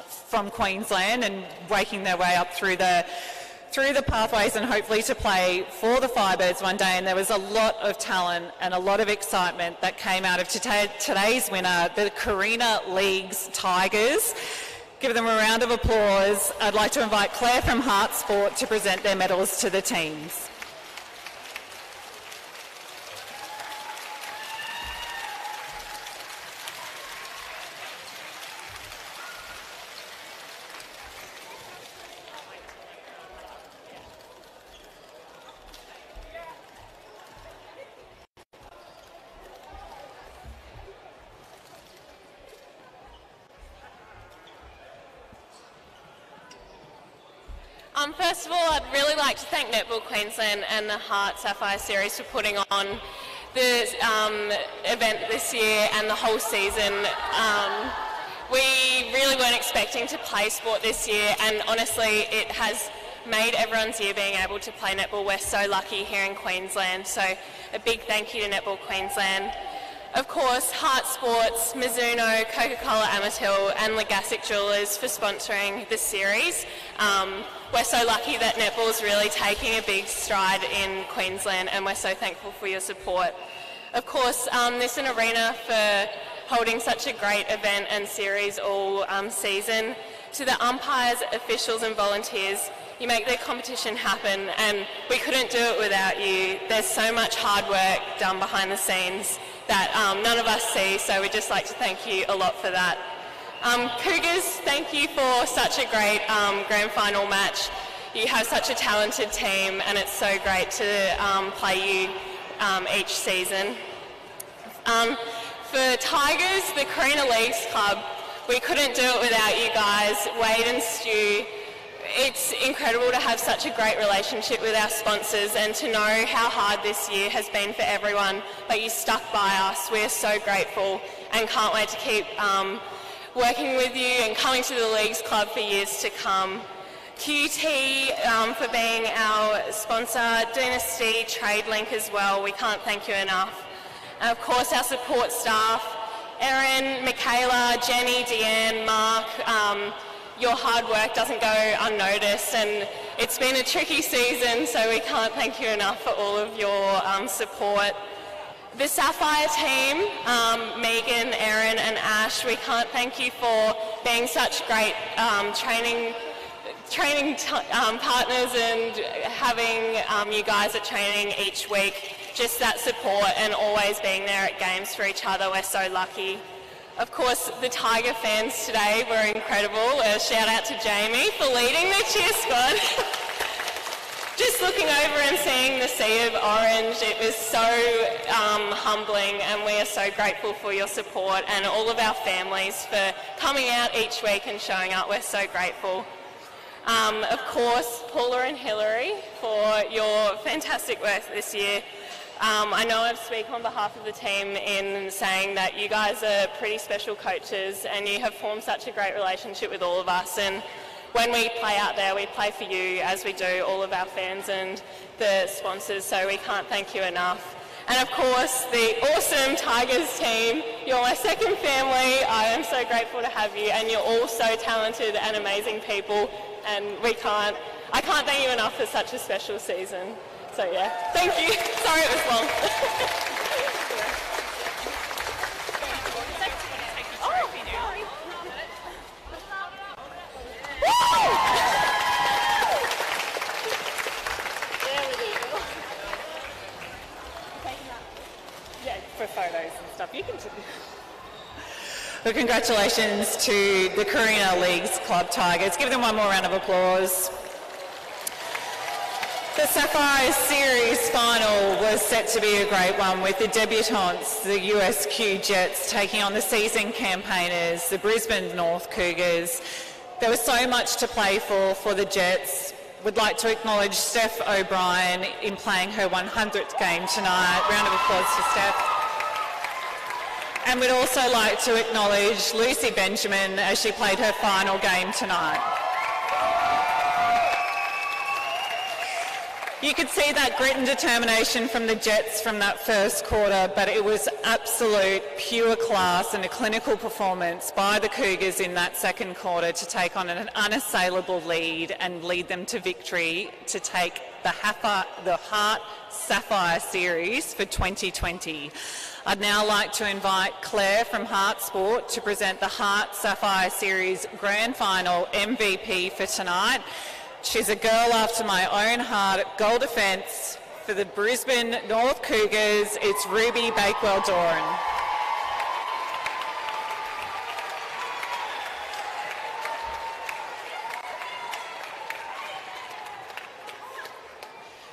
from Queensland and breaking their way up through the pathways and hopefully to play for the Firebirds one day. And there was a lot of talent and a lot of excitement that came out of today's winner, the Carina Leagues Tigers. Give them a round of applause. I'd like to invite Claire from HART Sport to present their medals to the teams. First of all, I'd really like to thank Netball Queensland and the HART Sapphire series for putting on the event this year and the whole season. We really weren't expecting to play sport this year, and honestly it has made everyone's year being able to play netball. We're so lucky here in Queensland, so a big thank you to Netball Queensland. Of course, HART Sports, Mizuno, Coca-Cola Amatil and Legassic Jewelers for sponsoring this series. We're so lucky that netball's really taking a big stride in Queensland, and we're so thankful for your support. Of course, Nissan Arena for holding such a great event and series all season. To the umpires, officials and volunteers, you make the competition happen, and we couldn't do it without you. There's so much hard work done behind the scenes that none of us see, so we'd just like to thank you a lot for that. Cougars, thank you for such a great grand final match. You have such a talented team, and it's so great to play you each season. For Tigers, the Carina Leagues Club, we couldn't do it without you guys, Wade and Stu. It's incredible to have such a great relationship with our sponsors and to know how hard this year has been for everyone, but you stuck by us. We're so grateful and can't wait to keep working with you and coming to the Leagues Club for years to come. QT for being our sponsor, Dynasty, TradeLink as well. We can't thank you enough. And of course our support staff, Erin, Michaela, Jenny, Deanne, Mark. Your hard work doesn't go unnoticed, and it's been a tricky season, so we can't thank you enough for all of your support. The Sapphire team, Megan, Erin and Ash, we can't thank you for being such great training partners and having you guys at training each week. Just that support and always being there at games for each other. We're so lucky. Of course, the Tiger fans today were incredible. A shout out to Jamie for leading the cheer squad. Just looking over and seeing the sea of orange, it was so humbling, and we are so grateful for your support and all of our families for coming out each week and showing up. We're so grateful. Of course, Paula and Hillary for your fantastic work this year. I know I speak on behalf of the team in saying that you guys are pretty special coaches and you have formed such a great relationship with all of us, and when we play out there, we play for you as we do all of our fans and the sponsors, so we can't thank you enough. And of course, the awesome Tigers team, you're my second family. I am so grateful to have you, and you're all so talented and amazing people, and I can't thank you enough for such a special season. So yeah, thank you. Sorry it was long. Yeah, for photos and stuff. You can. Well, congratulations to the Carina Leagues Club Tigers. Give them one more round of applause. The Sapphire Series final was set to be a great one, with the debutantes, the USQ Jets, taking on the season campaigners, the Brisbane North Cougars. There was so much to play for the Jets. Would like to acknowledge Steph O'Brien in playing her 100th game tonight. Round of applause for Steph. And we'd also like to acknowledge Lucy Benjamin as she played her final game tonight. You could see that grit and determination from the Jets from that first quarter, but it was absolute pure class and a clinical performance by the Cougars in that second quarter to take on an unassailable lead and lead them to victory to take the HART Sapphire Series for 2020. I'd now like to invite Claire from HART Sport to present the HART Sapphire Series Grand Final MVP for tonight. She's a girl after my own heart. Goal defence for the Brisbane North Cougars, it's Ruby Bakewell-Doran.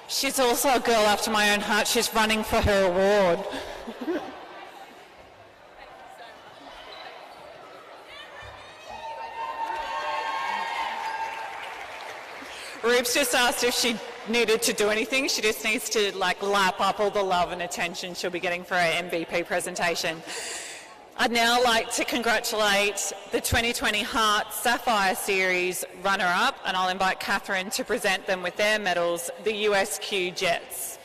She's also a girl after my own heart. She's running for her award. Rubes just asked if she needed to do anything. She just needs to lap up all the love and attention she'll be getting for her MVP presentation. I'd now like to congratulate the 2020 HART Sapphire Series runner-up, and I'll invite Catherine to present them with their medals, the USQ Jets.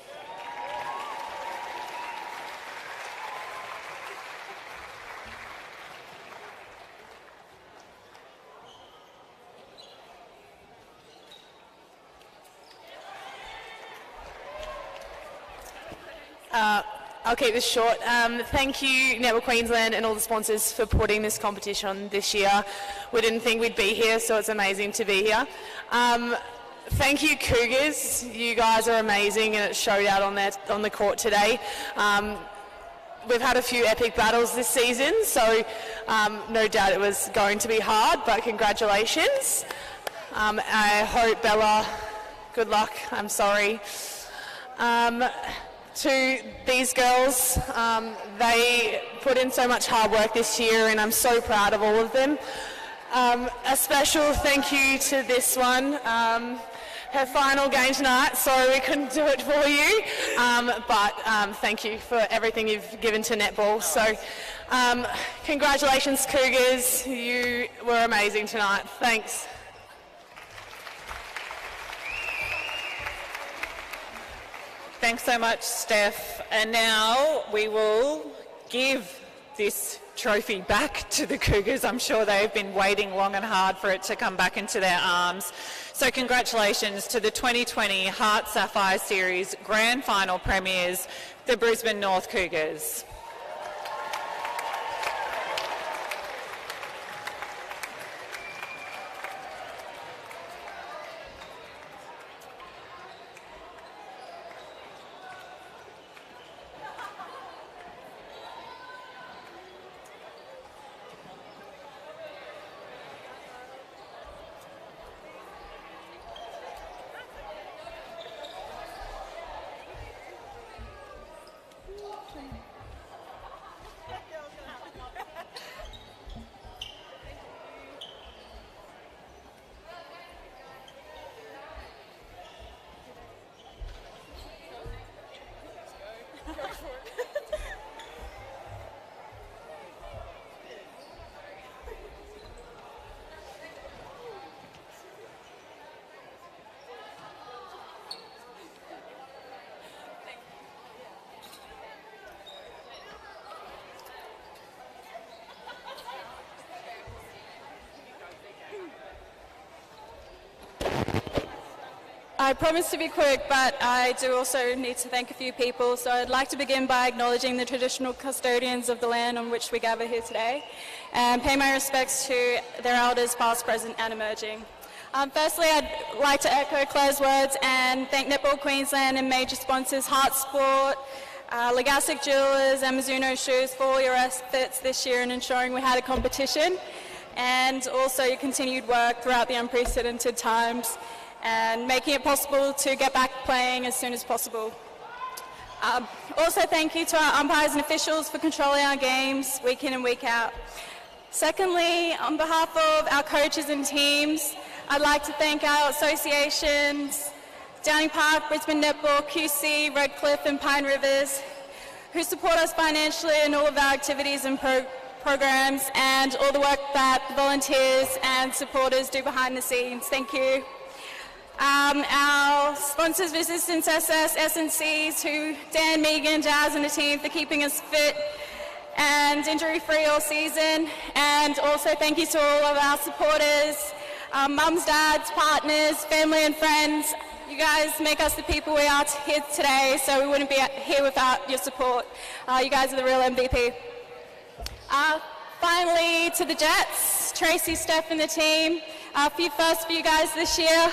I'll keep this short. Thank you, Netball Queensland and all the sponsors for putting this competition on this year. We didn't think we'd be here, so it's amazing to be here. Thank you, Cougars. You guys are amazing, and it showed out on the court today. We've had a few epic battles this season, so no doubt it was going to be hard, but congratulations. I hope, Bella, good luck. I'm sorry. To these girls, they put in so much hard work this year, and I'm so proud of all of them. A special thank you to this one. Her final game tonight, sorry we couldn't do it for you, but thank you for everything you've given to netball. So congratulations, Cougars, you were amazing tonight. Thanks. Thanks so much, Steph. And now we will give this trophy back to the Cougars. I'm sure they've been waiting long and hard for it to come back into their arms. So congratulations to the 2020 HART Sapphire Series Grand Final premiers, the Brisbane North Cougars. I promise to be quick, but I do also need to thank a few people. So I'd like to begin by acknowledging the traditional custodians of the land on which we gather here today, and pay my respects to their elders past, present and emerging. Firstly, I'd like to echo Claire's words and thank Netball Queensland and major sponsors HART Sport, Legassic Jewelers and Mizuno Shoes for all your efforts this year in ensuring we had a competition, and also your continued work throughout the unprecedented times. and making it possible to get back playing as soon as possible. Also, thank you to our umpires and officials for controlling our games week in and week out. Secondly, on behalf of our coaches and teams, I'd like to thank our associations, Downing Park, Brisbane Netball, QC, Redcliffe and Pine Rivers, who support us financially in all of our activities and programs, and all the work that the volunteers and supporters do behind the scenes. Thank you. Our sponsors, Resistance SS, S&Cs, who Dan, Megan, Jazz and the team for keeping us fit and injury-free all season. And also thank you to all of our supporters, mums, dads, partners, family and friends. You guys make us the people we are here today, so we wouldn't be here without your support. You guys are the real MVP. Finally, to the Jets, Tracy, Steph and the team. A few firsts for you guys this year.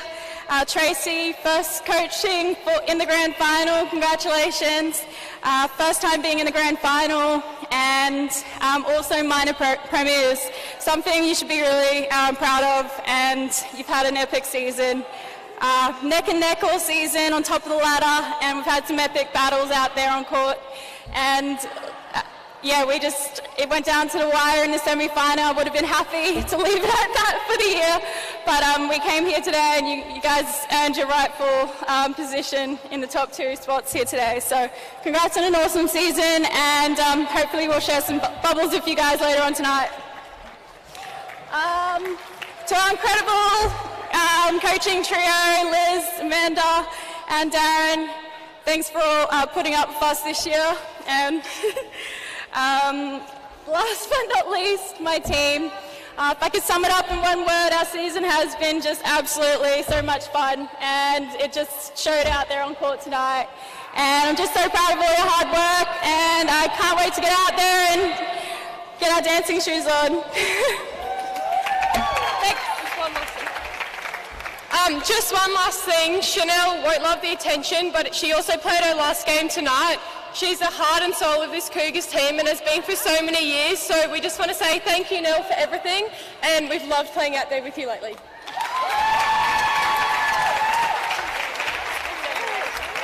Tracy, first coaching in the grand final, congratulations. First time being in the grand final, and also minor premiers, something you should be really proud of, and you've had an epic season. Neck and neck all season on top of the ladder, and we've had some epic battles out there on court, and yeah, it went down to the wire in the semi-final. I would have been happy to leave it at that for the year, but we came here today and you guys earned your rightful position in the top 2 spots here today. So congrats on an awesome season, and hopefully we'll share some bubbles with you guys later on tonight. To our incredible coaching trio, Liz, Amanda and Darren, thanks for putting up with us this year. And last but not least, my team. If I could sum it up in one word, our season has been just absolutely so much fun, and it just showed out there on court tonight. And I'm just so proud of all your hard work, and I can't wait to get out there and get our dancing shoes on. Just one last thing. Chanel won't love the attention, but she also played her last game tonight. She's the heart and soul of this Cougars team and has been for so many years. So we just want to say thank you, Nell, for everything. And we've loved playing out there with you lately.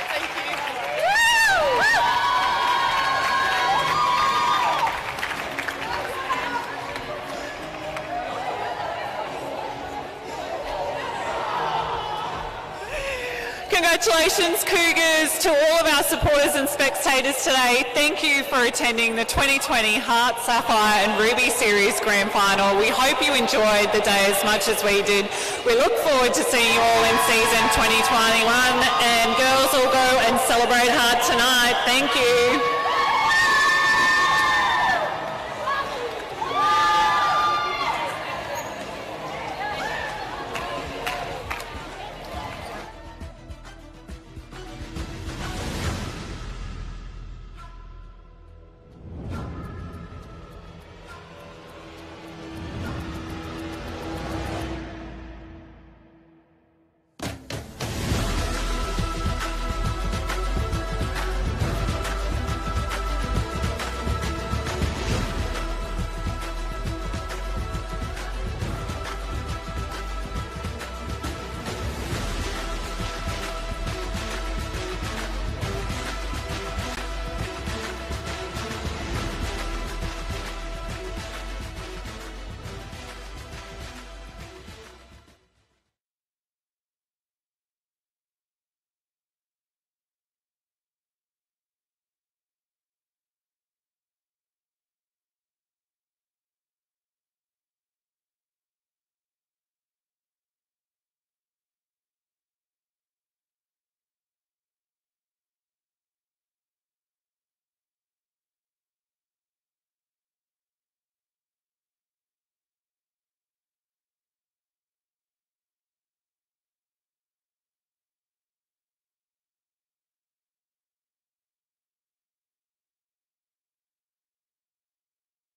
Thank you. Congratulations, Cougars, to all of our supporters and spectators today. Thank you for attending the 2020 HART Sapphire and Ruby Series Grand Final. We hope you enjoyed the day as much as we did. We look forward to seeing you all in season 2021, and girls will go and celebrate HART tonight. Thank you.